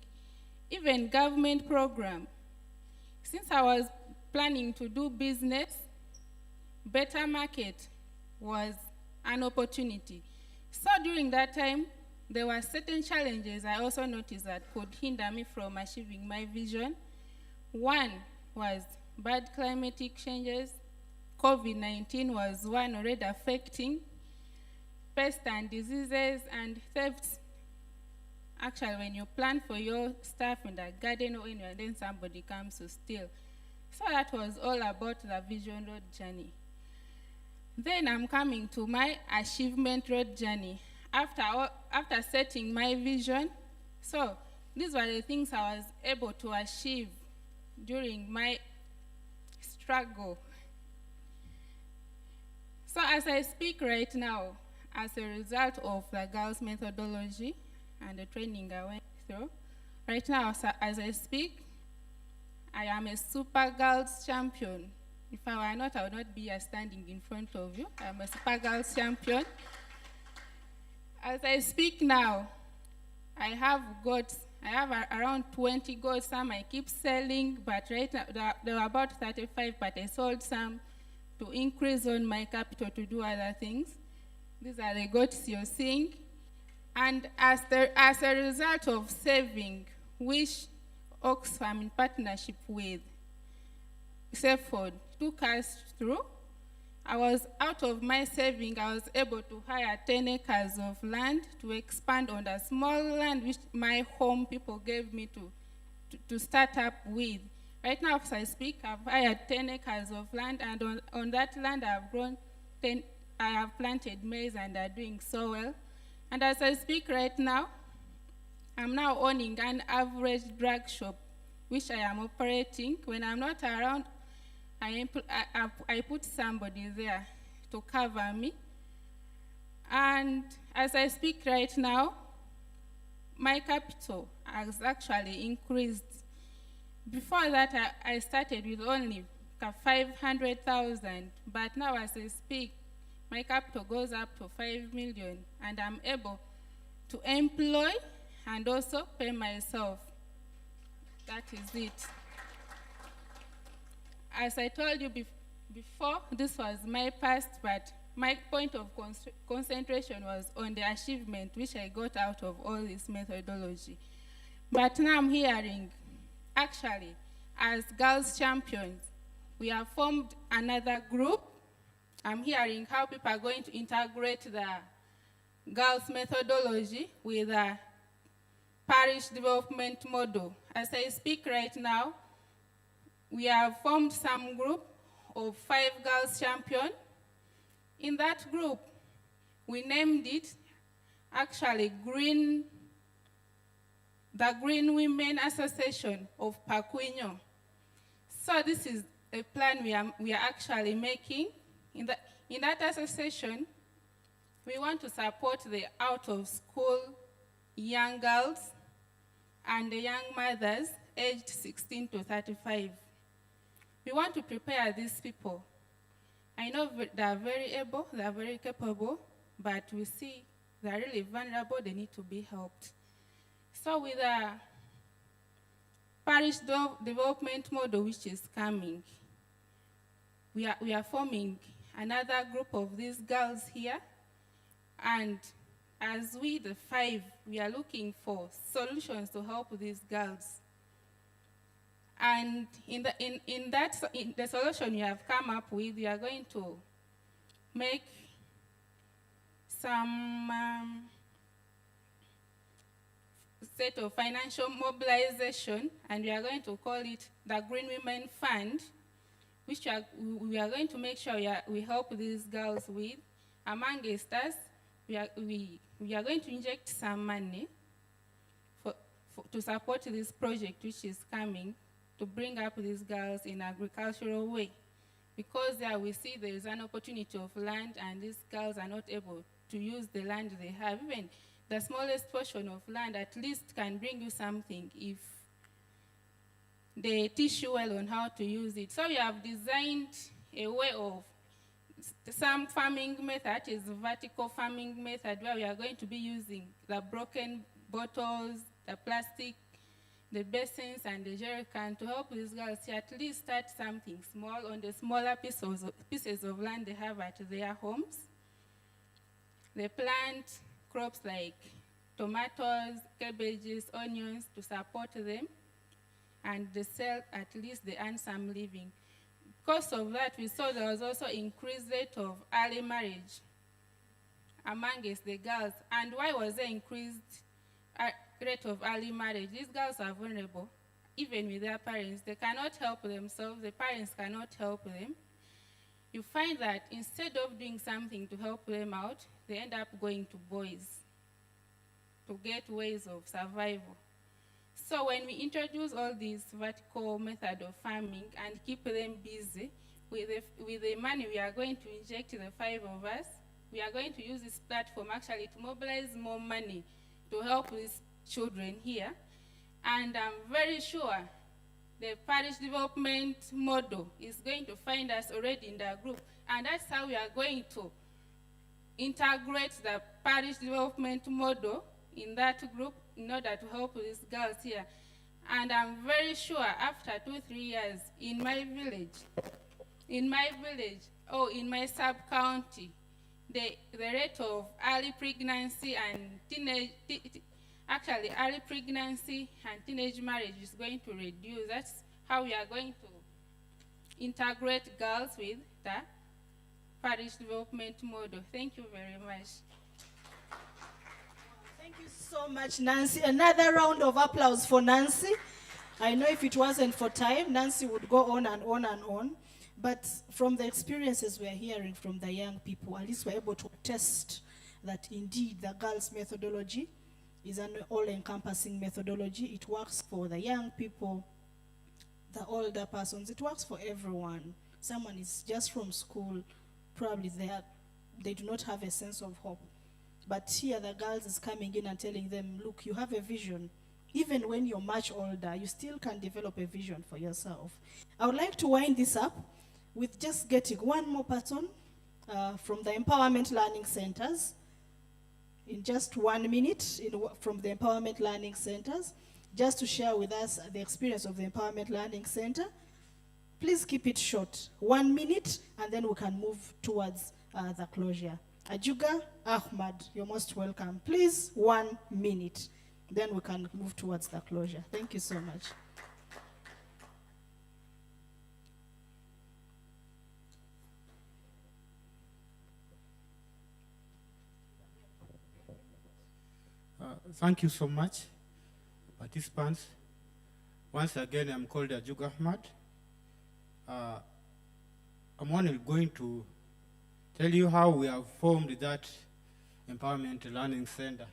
Even government program. Since I was planning to do business, better market was an opportunity. So during that time, there were certain challenges I also noticed that could hinder me from achieving my vision. One was bad climatic changes. COVID-19 was one already affecting. Pests and diseases and thefts. Actually, when you plan for your stuff in the garden or anywhere, then somebody comes to steal. So that was all about the Vision Road journey. Then I'm coming to my Achievement Road journey. After setting my vision, so these were the things I was able to achieve during my struggle. So as I speak right now, as a result of the girls' methodology and the training I went through, right now as I speak, I am a super girls champion. If I were not, I would not be here standing in front of you. I am a super girls champion. As I speak now, I have around 20 goats. Some I keep selling, but right now there were about 35, but I sold some to increase on my capital to do other things. These are the goats you're seeing. And as a result of saving, which Oxfam in partnership with CEFORD took us through, I was out of my saving, I was able to hire 10 acres of land to expand on the small land which my home people gave me to start up with. Right now, as I speak, I've hired 10 acres of land, and on that land I have planted maize and are doing so well. And as I speak right now, I'm now owning an average drug shop, which I am operating. When I'm not around, I put somebody there to cover me. And as I speak right now, my capital has actually increased. Before that, I started with only 500,000, but now as I speak, my capital goes up to 5 million, and I'm able to employ and also pay myself. That is it. As I told you before, this was my past, but my point of concentration was on the achievement which I got out of all this methodology. But now I'm hearing, actually, as girls champions, we have formed another group. I'm hearing how people are going to integrate the girls methodology with a parish development model. As I speak right now, we have formed some group of 5 girls champions. In that group, we named it actually the Green Women Association of Pakuinyo. So this is a plan we are actually making. In that association, we want to support the out-of-school young girls and the young mothers aged 16 to 35. We want to prepare these people. I know they are very able, they are very capable, but we see they are really vulnerable, they need to be helped. So with the parish development model which is coming, we are forming another group of these girls here, and as we, the 5, we are looking for solutions to help these girls. And in the solution we have come up with, we are going to make some set of financial mobilization, and we are going to call it the Green Women Fund, which we are going to make sure we help these girls with. Among us, we are going to inject some money to support this project which is coming, to bring up these girls in agricultural way. Because there we see there is an opportunity of land, and these girls are not able to use the land they have. Even the smallest portion of land at least can bring you something if they teach you well on how to use it. So we have designed a way of some farming method, is vertical farming method, where we are going to be using the broken bottles, the plastic, the basins, and the jerry can to help these girls to at least start something small on the smaller pieces of land they have at their homes. They plant crops like tomatoes, cabbages, onions to support them, and they sell, at least they earn some living. Because of that, we saw there was also increased rate of early marriage amongst the girls. And why was there increased rate of early marriage? These girls are vulnerable, even with their parents. They cannot help themselves, the parents cannot help them. You find that instead of doing something to help them out, they end up going to boys to get ways of survival. So when we introduce all these vertical method of farming and keep them busy, with the money we are going to inject, the 5 of us, we are going to use this platform actually to mobilize more money to help these children here. And I'm very sure the parish development model is going to find us already in the group. And that's how we are going to integrate the parish development model in that group in order to help these girls here. And I'm very sure after 2-3 years in my village, or in my sub-county, the rate of early pregnancy and early pregnancy and teenage marriage is going to reduce. That's how we are going to integrate girls with the parish development model. Thank you very much. Thank you so much, Nancy. Another round of applause for Nancy. I know if it wasn't for time, Nancy would go on and on and on. But from the experiences we're hearing from the young people, at least we're able to test that indeed the girls' methodology is an all-encompassing methodology. It works for the young people, the older persons. It works for everyone. Someone is just from school, probably they do not have a sense of hope. But here the girls is coming in and telling them, look, you have a vision. Even when you're much older, you still can develop a vision for yourself. I would like to wind this up with just getting one more person from the Empowerment Learning Centers in just 1 minute from the Empowerment Learning Centers, just to share with us the experience of the Empowerment Learning Center. Please keep it short, 1 minute, and then we can move towards the closure. Ajuga Ahmad, you're most welcome. Please, 1 minute. Then we can move towards the closure. Thank you so much. Thank you so much, participants. Once again, I'm called Ajuga Ahmad. I'm only going to tell you how we have formed that Empowerment Learning Center.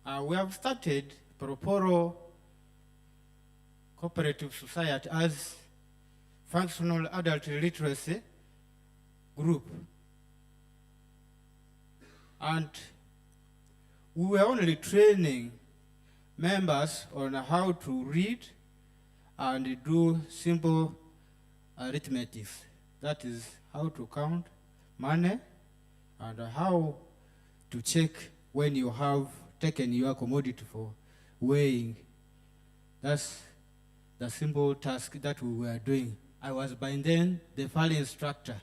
We have started Poroporo Cooperative Society as functional adult literacy group. And we were only training members on how to read and do simple arithmetic. That is how to count money and how to check when you have taken your commodity for weighing. That's the simple task that we were doing. I was by then the FAL instructor.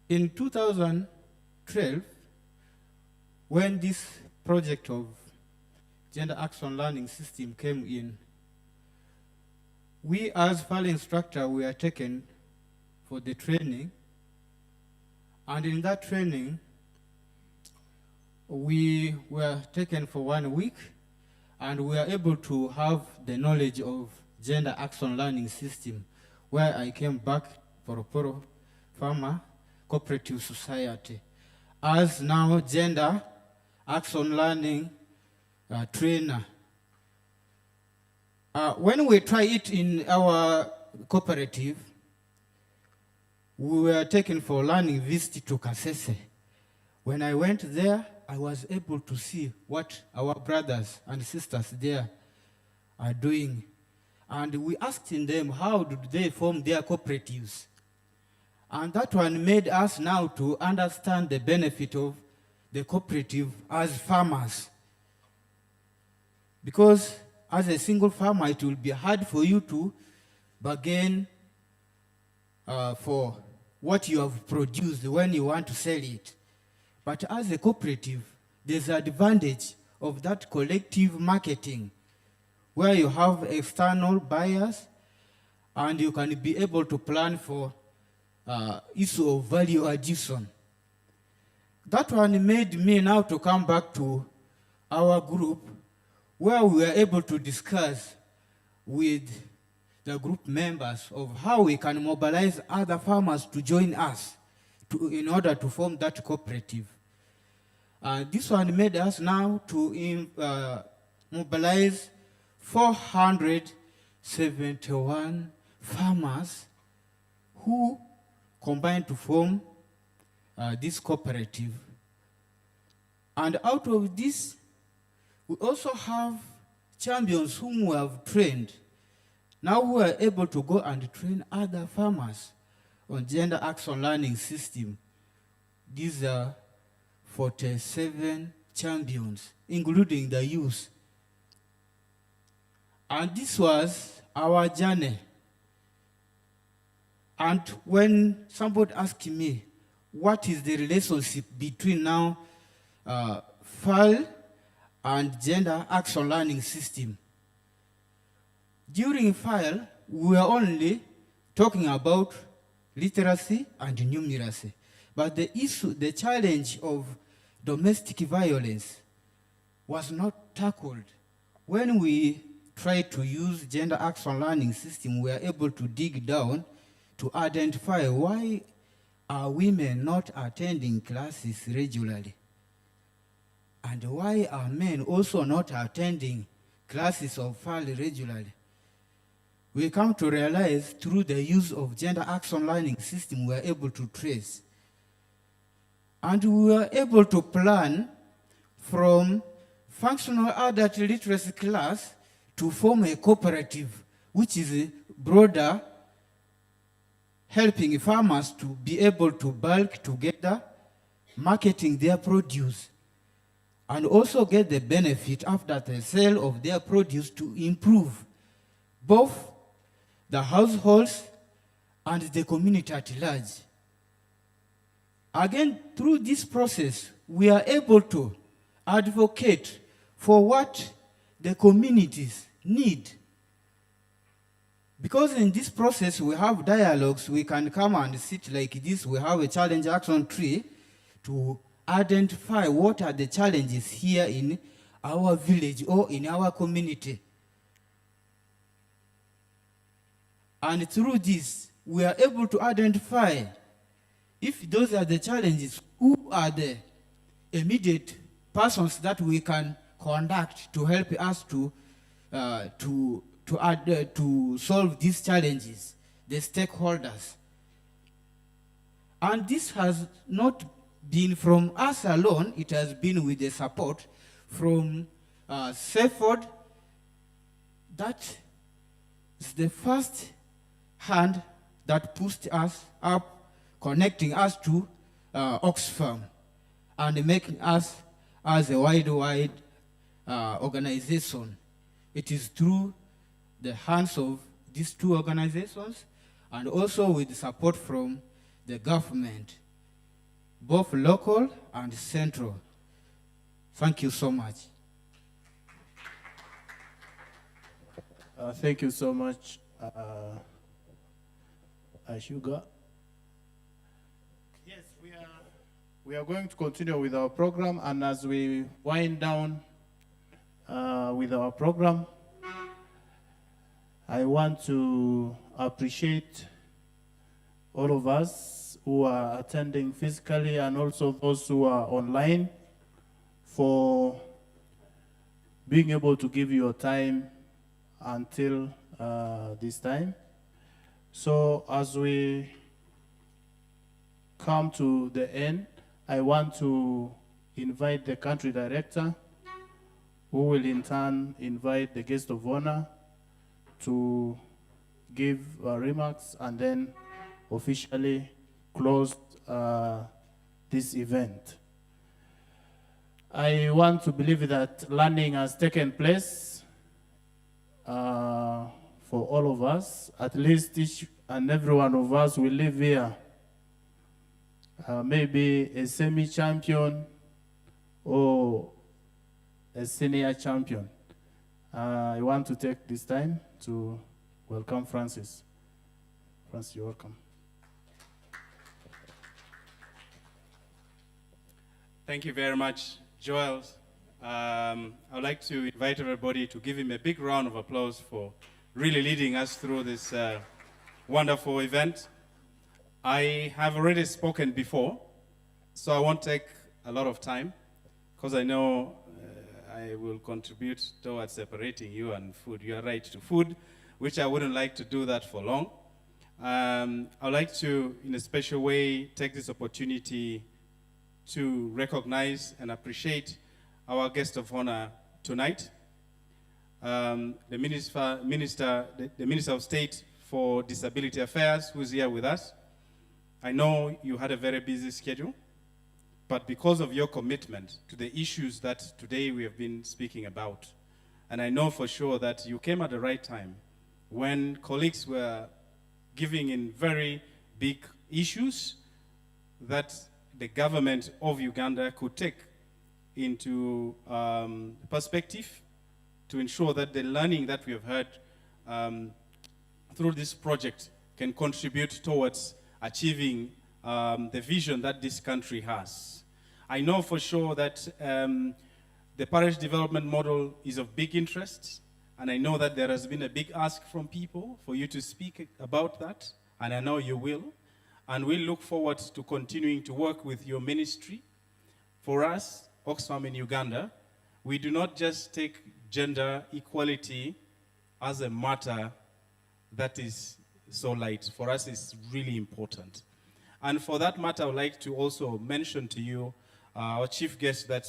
In 2012, when this project of Gender Action Learning System came in, we as FAL instructor were taken for the training, and in that training, we were taken for 1 week, and we were able to have the knowledge of Gender Action Learning System, where I came back for Poroporo Farmer Cooperative Society as now Gender Action Learning trainer. When we try it in our cooperative, we were taken for learning visit to Kasese. When I went there, I was able to see what our brothers and sisters there are doing. And we asked them how did they form their cooperatives. And that one made us now to understand the benefit of the cooperative as farmers. Because as a single farmer, it will be hard for you to bargain for what you have produced when you want to sell it. But as a cooperative, there's an advantage of that collective marketing where you have external buyers and you can be able to plan for issue of value addition. That one made me now to come back to our group where we were able to discuss with the group members of how we can mobilize other farmers to join us in order to form that cooperative. This one made us now to mobilize 471 farmers who combined to form this cooperative. And out of this, we also have champions whom we have trained. Now we are able to go and train other farmers on Gender Action Learning System. These are 47 champions, including the youth. And this was our journey. And when somebody asked me, what is the relationship between now FAL and Gender Action Learning System? During FAL, we were only talking about literacy and numeracy. But the issue, the challenge of domestic violence was not tackled. When we tried to use Gender Action Learning System, we were able to dig down to identify why are women not attending classes regularly? And why are men also not attending classes of FAL regularly? We come to realize through the use of Gender Action Learning System, we are able to trace. And we were able to plan from functional adult literacy class to form a cooperative, which is broader, helping farmers to be able to bulk together, marketing their produce, and also get the benefit after the sale of their produce to improve both the households and the community at large. Again, through this process, we are able to advocate for what the communities need. Because in this process, we have dialogues, we can come and sit like this, we have a challenge action tree to identify what are the challenges here in our village or in our community. And through this, we are able to identify if those are the challenges, who are the immediate persons that we can conduct to help us to solve these challenges, the stakeholders. And this has not been from us alone, it has been with the support from CEFORD. That is the first hand that pushed us up, connecting us to Oxfam and making us as a wide organization. It is through the hands of these two organizations and also with the support from the government, both local and central. Thank you so much. Thank you so much, Sugar. Yes, we are going to continue with our program, and as we wind down with our program, I want to appreciate all of us who are attending physically and also those who are online for being able to give your time until this time. So as we come to the end, I want to invite the country director, who will in turn invite the guest of honor to give remarks and then officially close this event. I want to believe that learning has taken place for all of us. At least each and every one of us will live here maybe a semi-champion or a senior champion. I want to take this time to welcome Francis. Francis, you're welcome. Thank you very much, Joel. I would like to invite everybody to give him a big round of applause for really leading us through this wonderful event. I have already spoken before, so I won't take a lot of time, because I know I will contribute towards separating you and food. You are right to food, which I wouldn't like to do that for long. I would like to, in a special way, take this opportunity to recognize and appreciate our guest of honor tonight, the Minister of State for Disability Affairs, who's here with us. I know you had a very busy schedule, but because of your commitment to the issues that today we have been speaking about, and I know for sure that you came at the right time when colleagues were giving in very big issues that the government of Uganda could take into perspective to ensure that the learning that we have heard through this project can contribute towards achieving the vision that this country has. I know for sure that the parish development model is of big interest, and I know that there has been a big ask from people for you to speak about that, and I know you will. And we look forward to continuing to work with your ministry. For us, Oxfam in Uganda, we do not just take gender equality as a matter that is so light. For us, it's really important. And for that matter, I would like to also mention to you, our chief guest, that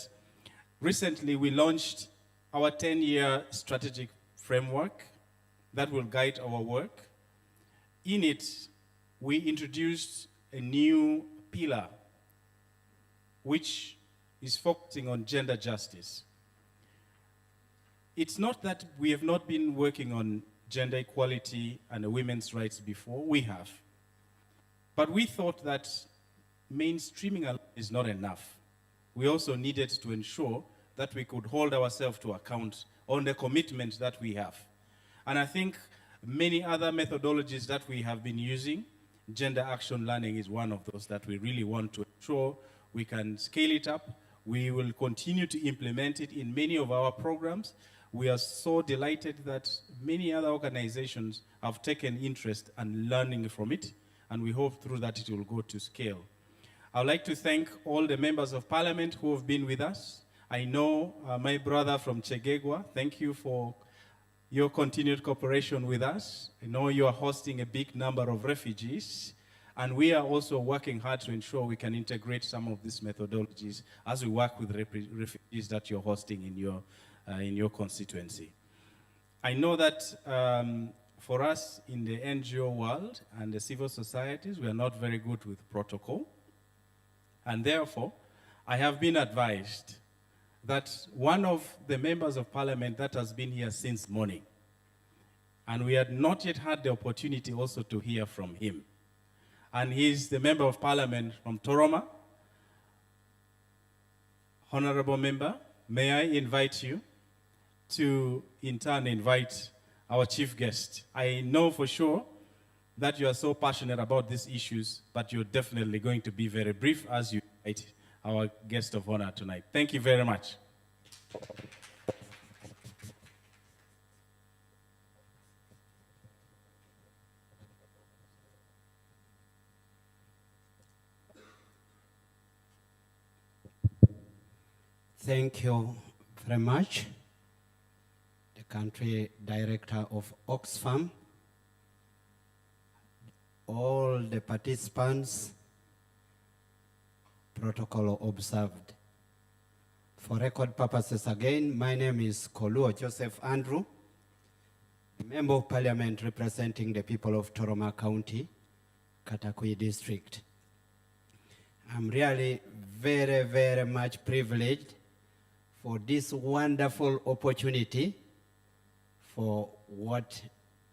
recently we launched our 10-year strategic framework that will guide our work. In it, we introduced a new pillar, which is focusing on gender justice. It's not that we have not been working on gender equality and women's rights before. We have. But we thought that mainstreaming alone is not enough. We also needed to ensure that we could hold ourselves to account on the commitment that we have. And I think many other methodologies that we have been using, gender action learning is one of those that we really want to ensure we can scale it up. We will continue to implement it in many of our programs. We are so delighted that many other organizations have taken interest and learning from it, and we hope through that it will go to scale. I would like to thank all the members of parliament who have been with us. I know my brother from Chegegwa, thank you for your continued cooperation with us. I know you are hosting a big number of refugees, and we are also working hard to ensure we can integrate some of these methodologies as we work with refugees that you're hosting in your constituency. I know that for us in the NGO world and the civil societies, we are not very good with protocol. And therefore, I have been advised that one of the members of parliament that has been here since morning, and we had not yet had the opportunity also to hear from him. And he's the member of parliament from Toroma. Honorable member, may I invite you to in turn invite our chief guest. I know for sure that you are so passionate about these issues, but you're definitely going to be very brief as you invite our guest of honor tonight. Thank you very much. Thank you very much. The country director of Oxfam, all the participants, protocol observed. For record purposes again, my name is Koluo Joseph Andrew, Member of Parliament representing the people of Toroma County, Katakwi District. I'm really very, very much privileged for this wonderful opportunity for what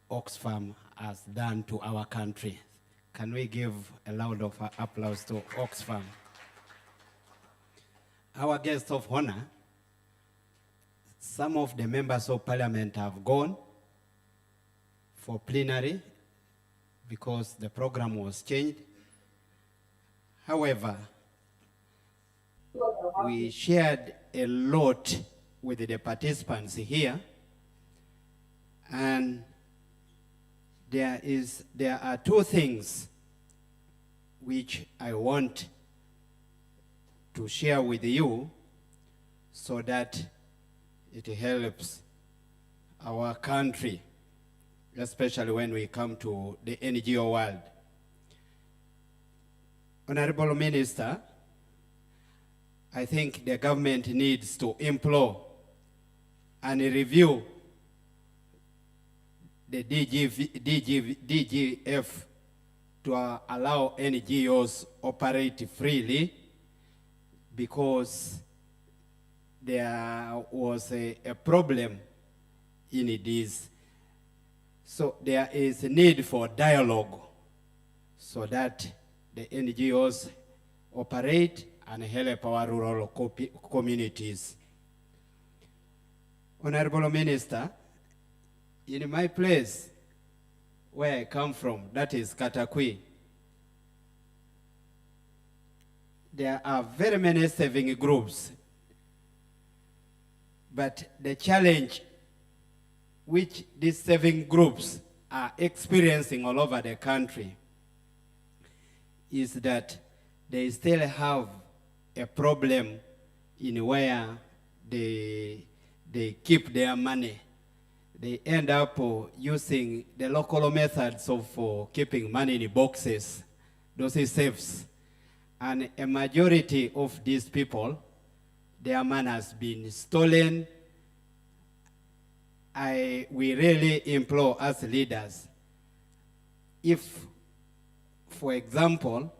Oxfam has done to our country. Can we give a loud of applause to Oxfam? Our guest of honor, some of the members of parliament have gone for plenary because the program was changed. However, we shared a lot with the participants here, and there are two things which I want to share with you so that it helps our country, especially when we come to the NGO world. Honorable Minister, I think the government needs to implore and review the DGF to allow NGOs operate freely, because there was a problem in this. So there is a need for dialogue so that the NGOs operate and help our rural communities. Honorable Minister, in my place where I come from, that is Katakwi, there are very many saving groups, but the challenge which these saving groups are experiencing all over the country is that they still have a problem in where they keep their money. They end up using the local methods of keeping money in boxes, those are safes. And a majority of these people, their money has been stolen. We really implore as leaders, if, for example,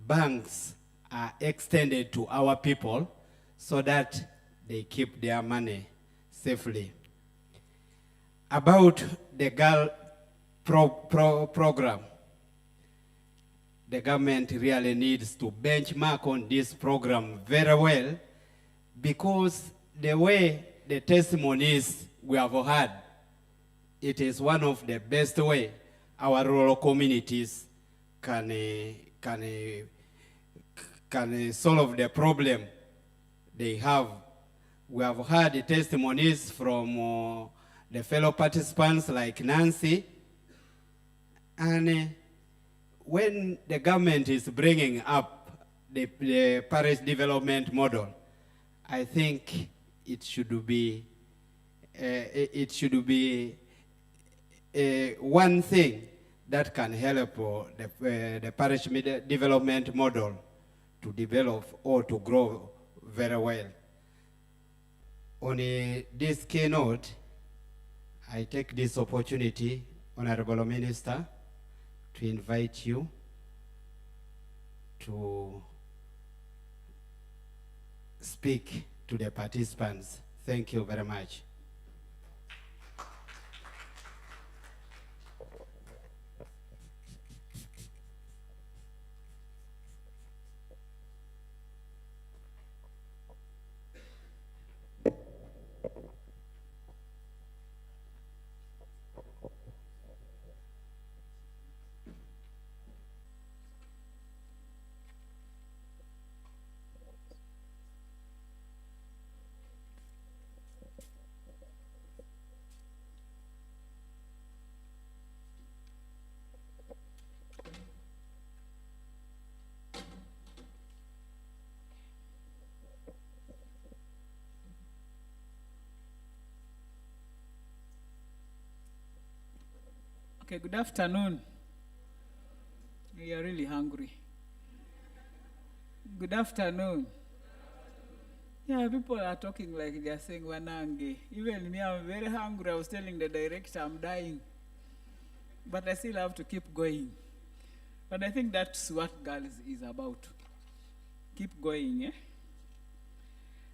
banks are extended to our people so that they keep their money safely. About the girl program, the government really needs to benchmark on this program very well, because the way the testimonies we have heard, it is one of the best way our rural communities can solve the problem they have. We have heard the testimonies from the fellow participants like Nancy, and when the government is bringing up the parish development model, I think it should be one thing that can help the parish development model to develop or to grow very well. On this keynote, I take this opportunity, Honorable Minister, to invite you to speak to the participants. Thank you very much. Okay, good afternoon. You are really hungry. Good afternoon. Yeah, people are talking like they are saying Wanange. Even me, I'm very hungry. I was telling the director I'm dying. But I still have to keep going. But I think that's what girls is about. Keep going, eh?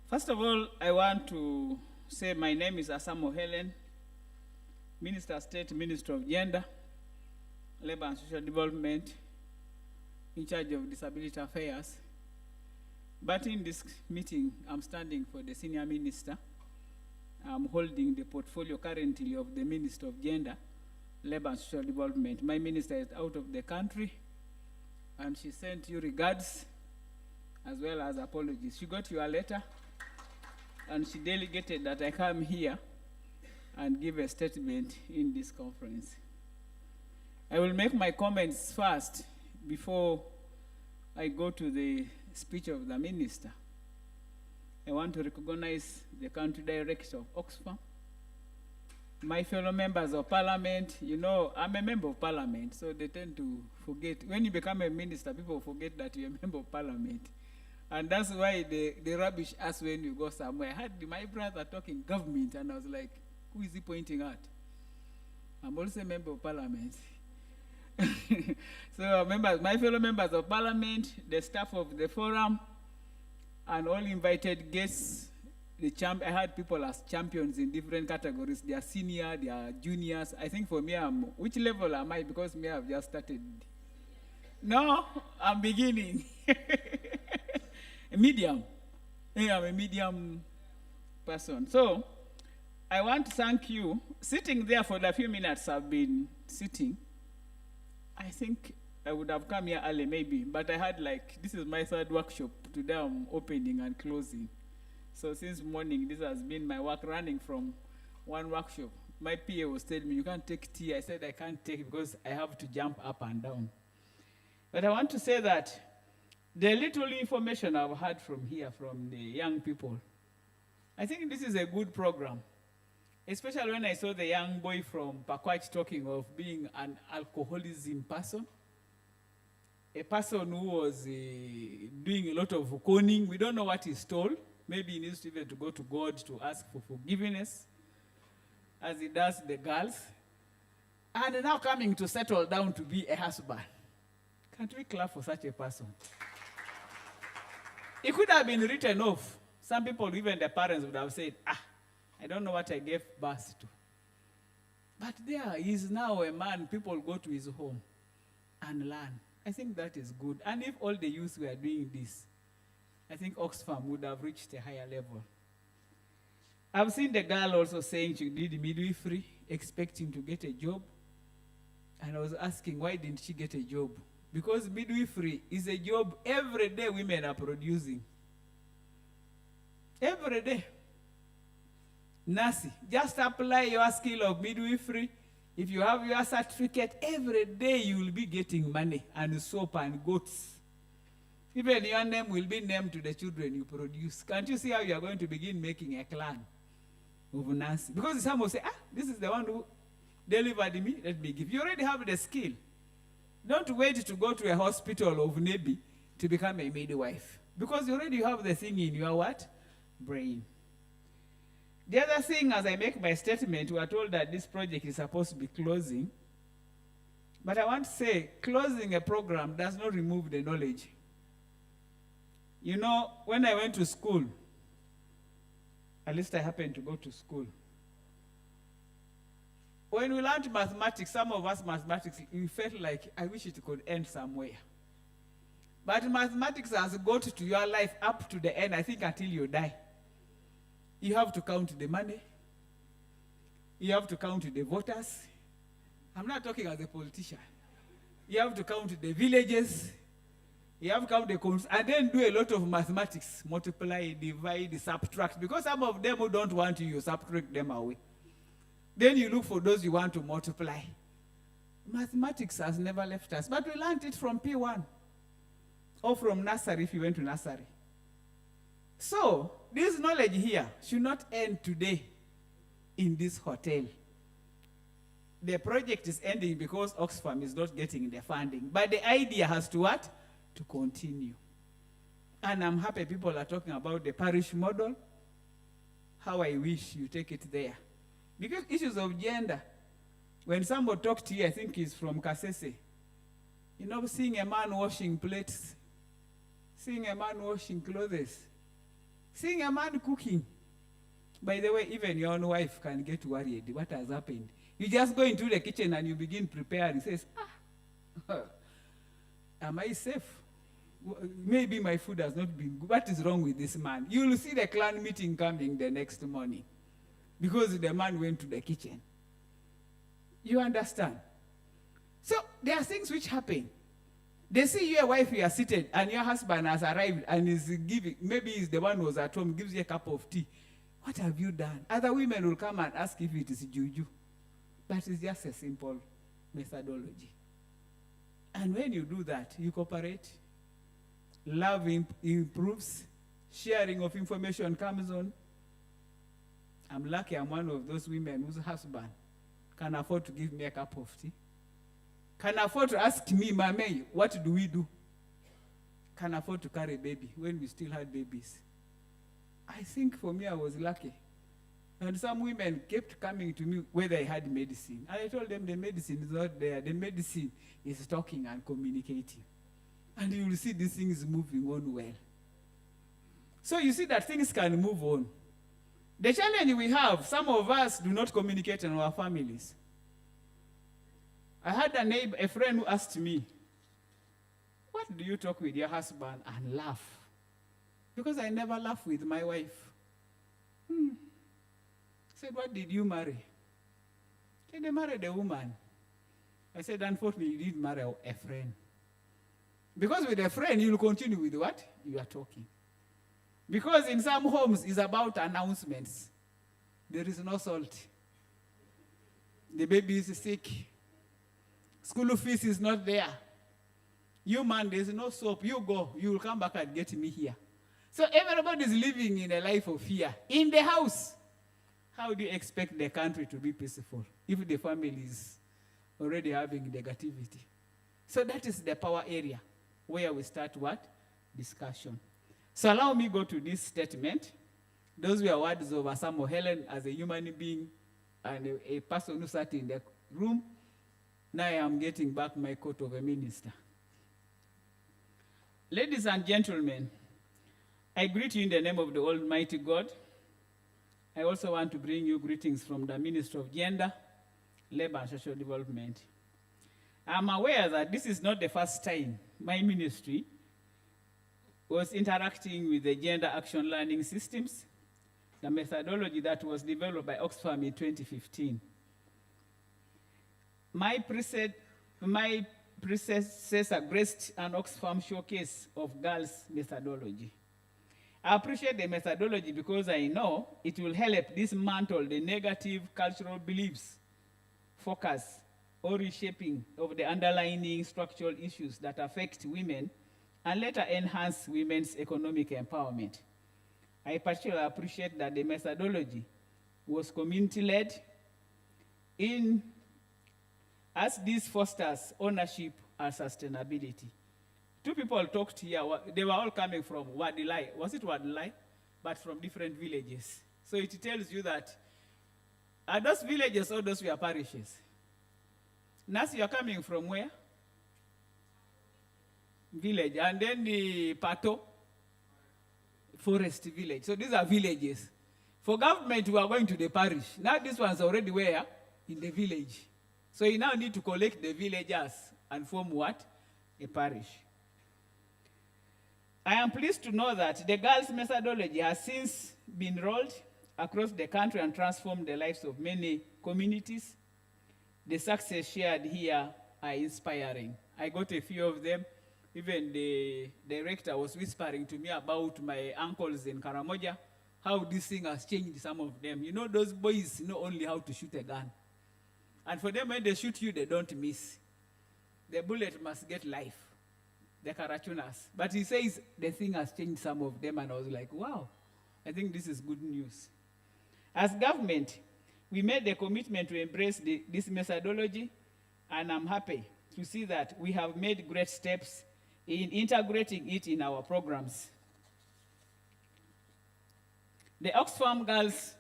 First of all, I want to say my name is Asamo Helen, Minister State, Minister of Gender, Labor and Social Development, in charge of Disability Affairs. But in this meeting, I'm standing for the Senior Minister. I'm holding the portfolio currently of the Minister of Gender, Labor and Social Development. My minister is out of the country, and she sent you regards as well as apologies. She got your letter, and she delegated that I come here and give a statement in this conference. I will make my comments first before I go to the speech of the minister. I want to recognize the country director of Oxfam, my fellow members of parliament. You know, I'm a member of parliament, so they tend to forget. When you become a minister, people forget that you're a member of parliament. And that's why they rubbish us when you go somewhere. I heard my brother talking government, and I was like, who is he pointing at? I'm also a member of parliament. So my fellow members of parliament, the staff of the forum, and all invited guests, I had people as champions in different categories. They are senior, they are juniors. I think for me, which level am I? Because me, I've just started. No, I'm beginning. Medium. Yeah, I'm a medium person. So, I want to thank you. Sitting there for the few minutes I've been sitting, I think I would have come here early maybe, but I had this is my third workshop. Today I'm opening and closing. So since morning, this has been my work, running from one workshop. My PA was telling me, you can't take tea. I said I can't take it because I have to jump up and down. But I want to say that the little information I've had from here, from the young people, I think this is a good program. Especially when I saw the young boy from Pakwach talking of being an alcoholism person. A person who was doing a lot of conning. We don't know what he stole. Maybe he needs even to go to God to ask for forgiveness, as he does the girls. And now coming to settle down to be a husband. Can't we clap for such a person? It could have been written off. Some people, even the parents, would have said, I don't know what I gave birth to. But there he is now a man. People go to his home and learn. I think that is good. And if all the youth were doing this, I think Oxfam would have reached a higher level. I've seen the girl also saying she did midwifery, expecting to get a job. And I was asking, why didn't she get a job? Because midwifery is a job every day women are producing. Every day. Nasi, just apply your skill of midwifery. If you have your certificate, every day you will be getting money and soap and goats. Even your name will be named to the children you produce. Can't you see how you are going to begin making a clan of Nancy? Because some will say, this is the one who delivered me, let me give. You already have the skill. Don't wait to go to a hospital of Nebi to become a midwife. Because you already have the thing in your what? Brain. The other thing, as I make my statement, we are told that this project is supposed to be closing. But I want to say, closing a program does not remove the knowledge. You know, when I went to school, at least I happened to go to school. When we learned mathematics, some of us mathematics, we felt like, I wish it could end somewhere. But mathematics has got to your life up to the end, I think until you die. You have to count the money. You have to count the voters. I'm not talking as a politician. You have to count the villages. You have to count the counts, and then do a lot of mathematics. Multiply, divide, subtract. Because some of them who don't want you subtract them away. Then you look for those you want to multiply. Mathematics has never left us. But we learned it from P1. Or from nursery if you went to nursery. So, this knowledge here should not end today in this hotel. The project is ending because Oxfam is not getting the funding. But the idea has to what? To continue. And I'm happy people are talking about the parish model. How I wish you take it there. Because issues of gender, when somebody talked to you, I think he's from Kasese, you know, seeing a man washing plates, seeing a man washing clothes, seeing a man cooking. By the way, even your own wife can get worried. What has happened? You just go into the kitchen and you begin preparing. Says, am I safe? Maybe my food has not been good. What is wrong with this man? You will see the clan meeting coming the next morning because the man went to the kitchen. You understand? So there are things which happen. They see your wife, you are seated, and your husband has arrived and is giving, maybe he's the one who was at home, gives you a cup of tea. What have you done? Other women will come and ask if it is juju. But it's just a simple methodology. And when you do that, you cooperate. Love improves. Sharing of information comes on. I'm lucky I'm one of those women whose husband can afford to give me a cup of tea. Can afford to ask me, Mame, what do we do? Can afford to carry a baby when we still had babies. I think for me, I was lucky. And some women kept coming to me whether I had medicine. And I told them the medicine is not there. The medicine is talking and communicating. And you will see these things moving on well. So you see that things can move on. The challenge we have, some of us do not communicate in our families. I had a neighbor, a friend who asked me, what do you talk with your husband and laugh? Because I never laugh with my wife. I said, what did you marry? He said, they married a woman. I said, unfortunately, you didn't marry a friend. Because with a friend, you will continue with what? You are talking. Because in some homes, it's about announcements. There is no salt. The baby is sick. School fees is not there. You man, there's no soap. You go. You will come back and get me here. So everybody is living in a life of fear. In the house. How do you expect the country to be peaceful if the family is already having negativity? So that is the power area where we start what? Discussion. So allow me go to this statement. Those were words of Samuel Helen as a human being and a person who sat in the room. Now I am getting back my coat of a minister. Ladies and gentlemen, I greet you in the name of the Almighty God. I also want to bring you greetings from the Ministry of Gender, Labor and Social Development. I'm aware that this is not the first time my ministry was interacting with the Gender Action Learning Systems, the methodology that was developed by Oxfam in 2015. My predecessor graced an Oxfam showcase of girls' methodology. I appreciate the methodology because I know it will help dismantle the negative cultural beliefs, focus, or reshaping of the underlying structural issues that affect women and later enhance women's economic empowerment. I particularly appreciate that the methodology was community-led as this fosters ownership and sustainability. Two people talked here, they were all coming from Wadilai. Was it Wadilai? But from different villages. So it tells you that, are those villages or those were parishes? Nasi, you're coming from where? Village. And then the Pato, forest village. So these are villages. For government, we are going to the parish. Now this one's already where? In the village. So you now need to collect the villagers and form what? A parish. I am pleased to know that the girls' methodology has since been rolled across the country and transformed the lives of many communities. The success shared here are inspiring. I got a few of them. Even the director was whispering to me about my uncles in Karamoja, how this thing has changed some of them. You know, those boys know only how to shoot a gun. And for them, when they shoot you, they don't miss. The bullet must get life, the Karachunas. But he says the thing has changed some of them, and I was like, wow, I think this is good news. As government, we made the commitment to embrace this methodology, and I'm happy to see that we have made great steps in integrating it in our programs. The Oxfam Girls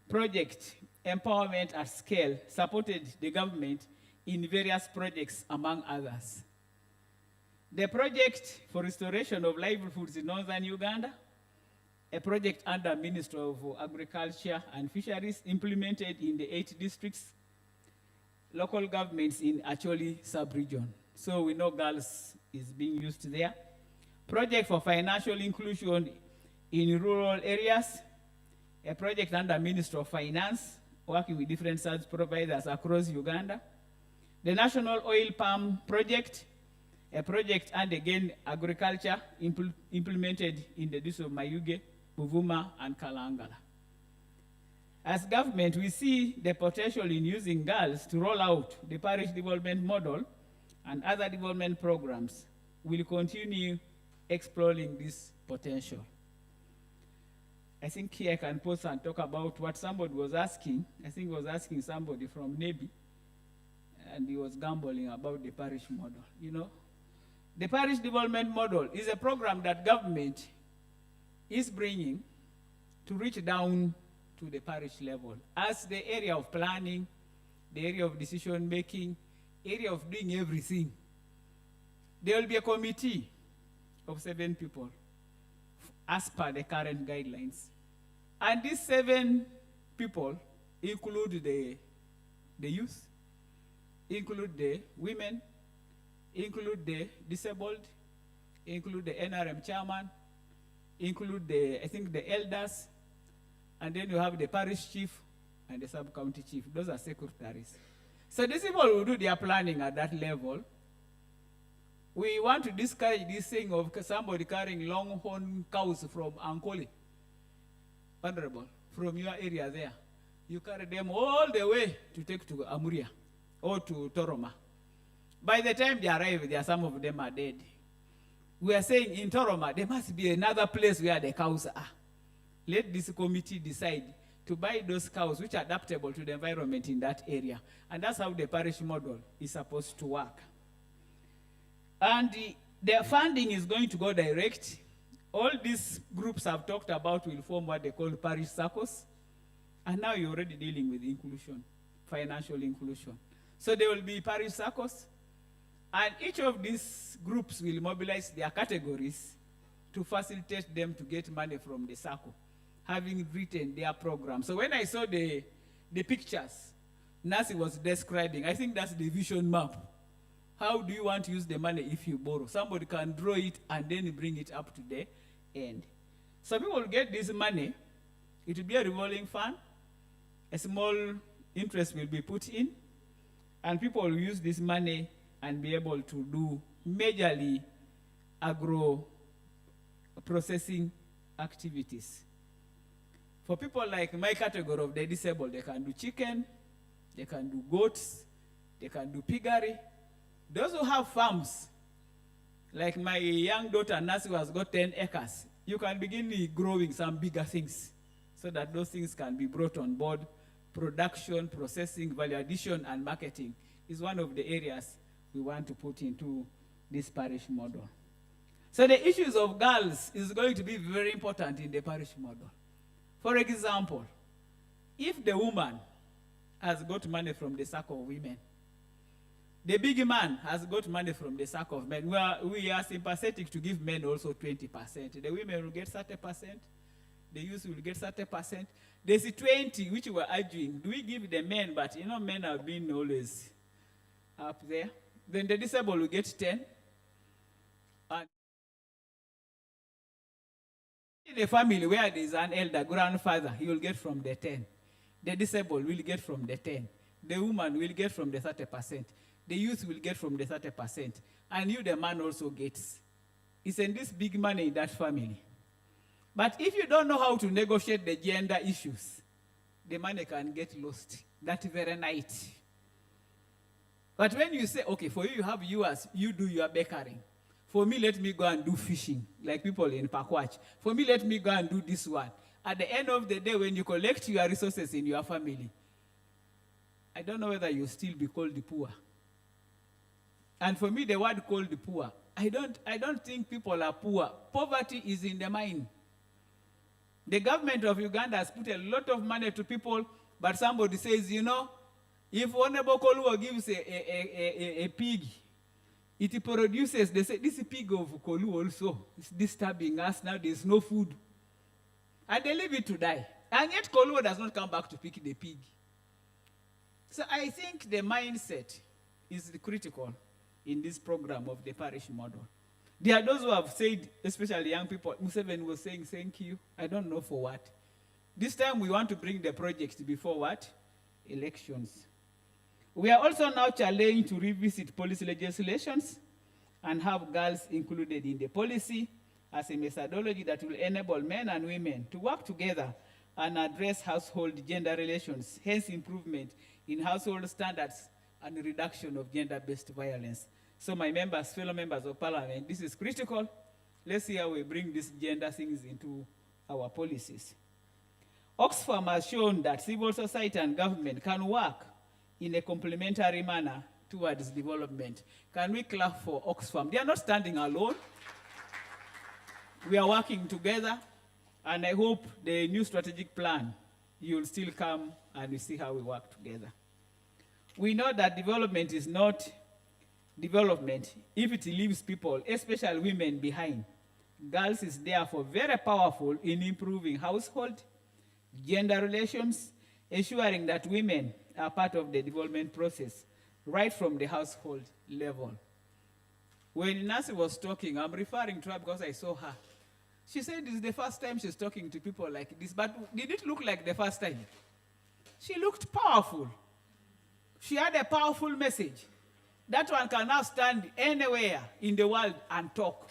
Project, Empowerment at Scale, supported the government in various projects, among others. The project for restoration of livelihoods in northern Uganda, a project under Ministry of Agriculture and Fisheries, implemented in the 8 districts, local governments in Acholi sub-region. So we know girls is being used there. Project for financial inclusion in rural areas, a project under Ministry of Finance, working with different service providers across Uganda. The National Oil Palm Project, a project and again agriculture implemented in the districts of Mayuge, Buvuma, and Kalangala. As government, we see the potential in using girls to roll out the parish development model and other development programs. We'll continue exploring this potential. I think here I can pause and talk about what somebody was asking. I think he was asking somebody from Nebi, and he was gambling about the parish model. You know, the parish development model is a program that government is bringing to reach down to the parish level as the area of planning, the area of decision making, area of doing everything. There will be a committee of 7 people as per the current guidelines. And these 7 people include the youth, include the women, include the disabled, include the NRM chairman, include the elders, and then you have the parish chief and the sub-county chief. Those are secretaries. So these people will do their planning at that level. We want to discourage this thing of somebody carrying longhorn cows from Ankole. Honorable, from your area there. You carry them all the way to take to Amuria or to Toroma. By the time they arrive, some of them are dead. We are saying in Toroma, there must be another place where the cows are. Let this committee decide to buy those cows which are adaptable to the environment in that area. And that's how the parish model is supposed to work. And the funding is going to go direct. All these groups I've talked about will form what they call parish circles. And now you're already dealing with inclusion, financial inclusion. So there will be parish circles. And each of these groups will mobilize their categories to facilitate them to get money from the circle, having written their program. So when I saw the pictures Nancy was describing, I think that's the vision map. How do you want to use the money if you borrow? Somebody can draw it and then bring it up to the end. So people will get this money. It will be a revolving fund. A small interest will be put in. And people will use this money and be able to do majorly agro-processing activities. For people like my category of the disabled, they can do chicken, they can do goats, they can do piggery. Those who have farms, Like my young daughter, Nasi, who has got 10 acres. You can begin growing some bigger things so that those things can be brought on board. Production, processing, value addition, and marketing is one of the areas we want to put into this parish model. So the issues of girls is going to be very important in the parish model. For example, if the woman has got money from the sack of women, the big man has got money from the sack of men. We are sympathetic to give men also 20%. The women will get 30%. The youth will get 30%. There's 20, which we're arguing. Do we give the men? But you know, men have been always up there. Then the disabled will get 10. And in a family where there's an elder grandfather, he will get from the 10. The disabled will get from the 10. The woman will get from the 30%. The youth will get from the 30%. And you, the man, also gets. Isn't this big money in that family? But if you don't know how to negotiate the gender issues, the money can get lost that very night. But when you say, okay, for you, you have yours, you do your bakery. For me, let me go and do fishing, like people in Pakwach. For me, let me go and do this one. At the end of the day, when you collect your resources in your family, I don't know whether you'll still be called the poor. And for me, the word called the poor, I don't think people are poor. Poverty is in the mind. The government of Uganda has put a lot of money to people, but somebody says, you know, if Honorable Koluo gives a pig, it produces, they say, this pig of Koluo also is disturbing us now, there's no food. And they leave it to die. And yet Koluo does not come back to pick the pig. So I think the mindset is critical in this program of the parish model. There are those who have said, especially young people, Museveni was saying, thank you. I don't know for what. This time we want to bring the project before what? Elections. We are also now challenged to revisit policy legislations and have girls included in the policy as a methodology that will enable men and women to work together and address household gender relations, hence improvement in household standards and reduction of gender-based violence. So my members, fellow members of parliament, this is critical. Let's see how we bring these gender things into our policies. Oxfam has shown that civil society and government can work in a complementary manner towards development. Can we clap for Oxfam? They are not standing alone. We are working together, and I hope the new strategic plan, you'll still come and we see how we work together. We know that development is not development if it leaves people, especially women, behind. Girls is therefore very powerful in improving household, gender relations, ensuring that women are part of the development process, right from the household level. When Nancy was talking, I'm referring to her because I saw her. She said this is the first time she's talking to people like this, but did it look like the first time? She looked powerful. She had a powerful message. That one can now stand anywhere in the world and talk.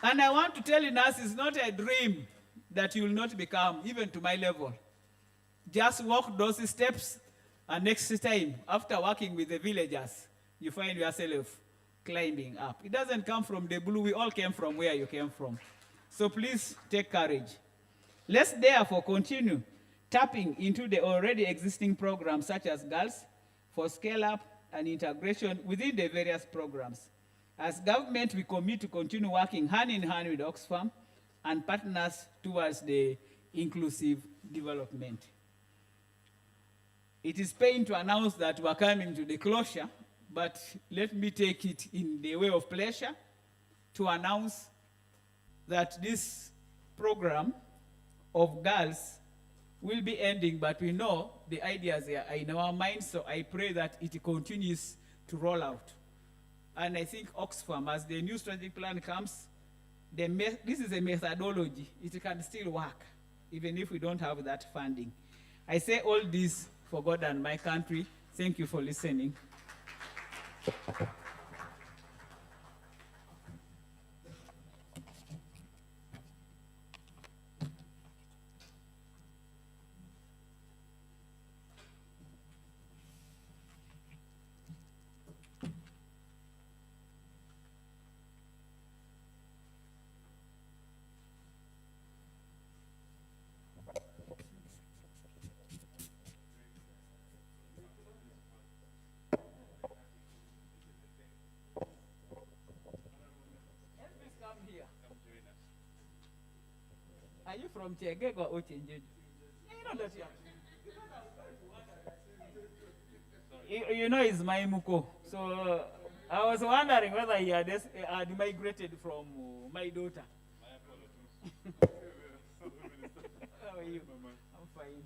And I want to tell you, Nancy, it's not a dream that you will not become, even to my level. Just walk those steps, and next time, after working with the villagers, you find yourself climbing up. It doesn't come from the blue. We all came from where you came from. So please take courage. Let's therefore continue tapping into the already existing programs such as Girls for Scale-Up and Integration within the various programs. As government, we commit to continue working hand in hand with Oxfam and partners towards the inclusive development. It is pain to announce that we're coming to the closure, but let me take it in the way of pleasure to announce that this program of girls will be ending, but we know the ideas are in our minds, so I pray that it continues to roll out. And I think Oxfam, as the new strategic plan comes, this is a methodology. It can still work, even if we don't have that funding. I say all this for God and my country. Thank you for listening. Are you from Chegeg or Ochenjeju? You know that you know it's my Muko. So I was wondering whether he had migrated from my daughter. How are you? I'm fine.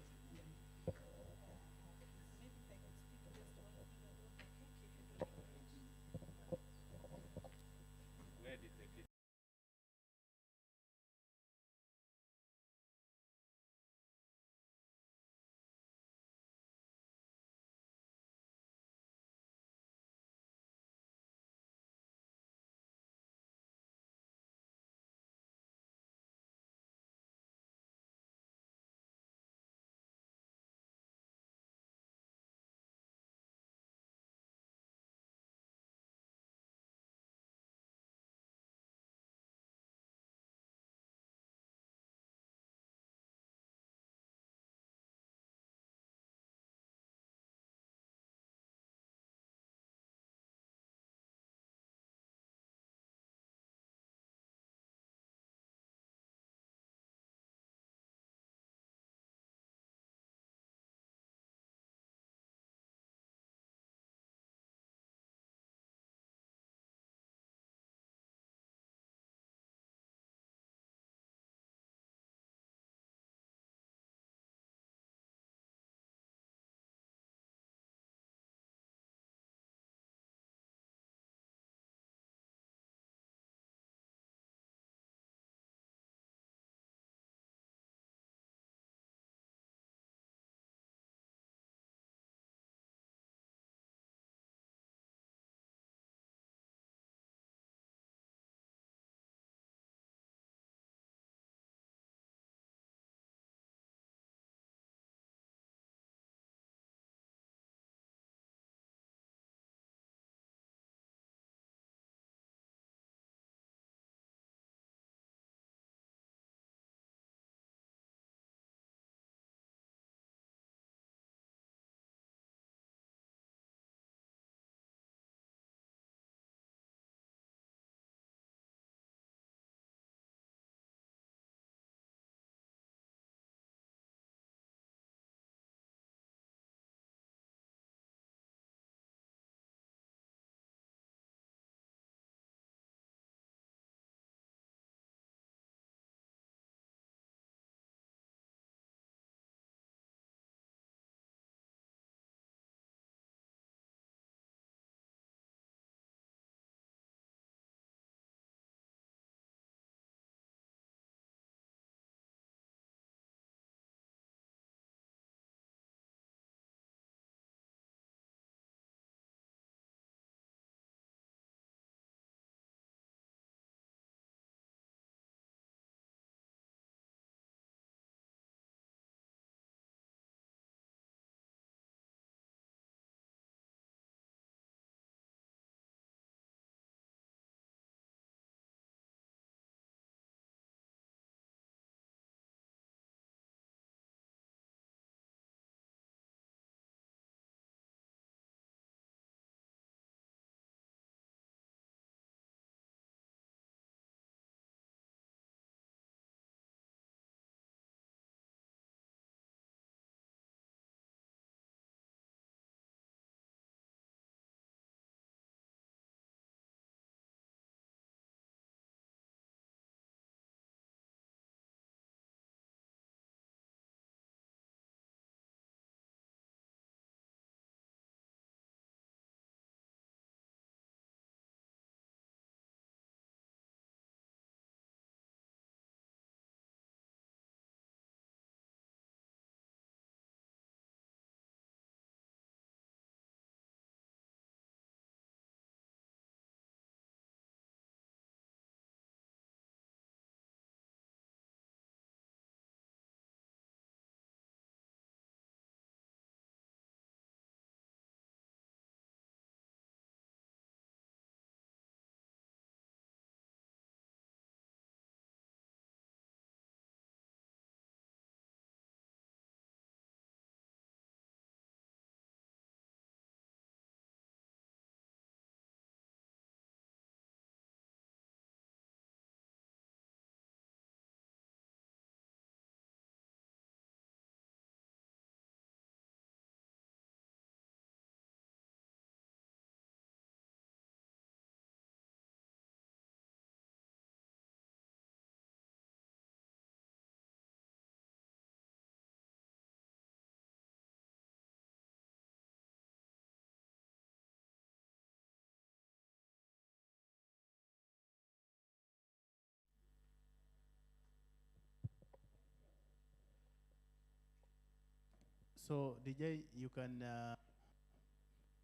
So DJ, you can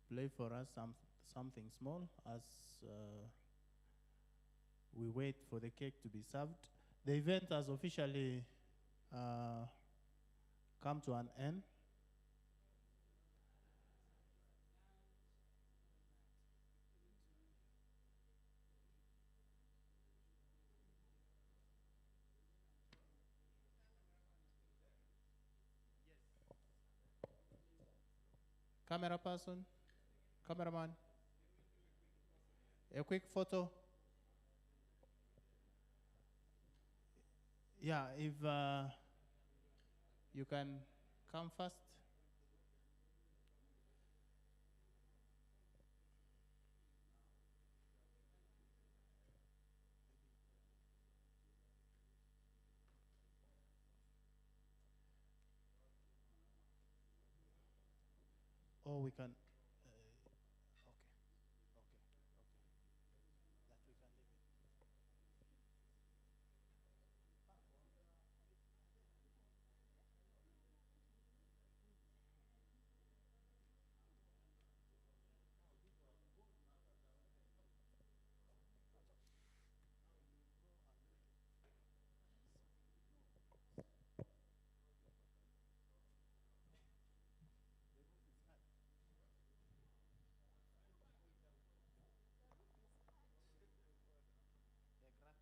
play for us something small as we wait for the cake to be served. The event has officially come to an end. Camera person, cameraman, a quick photo. Yeah, if you can come first. Or we can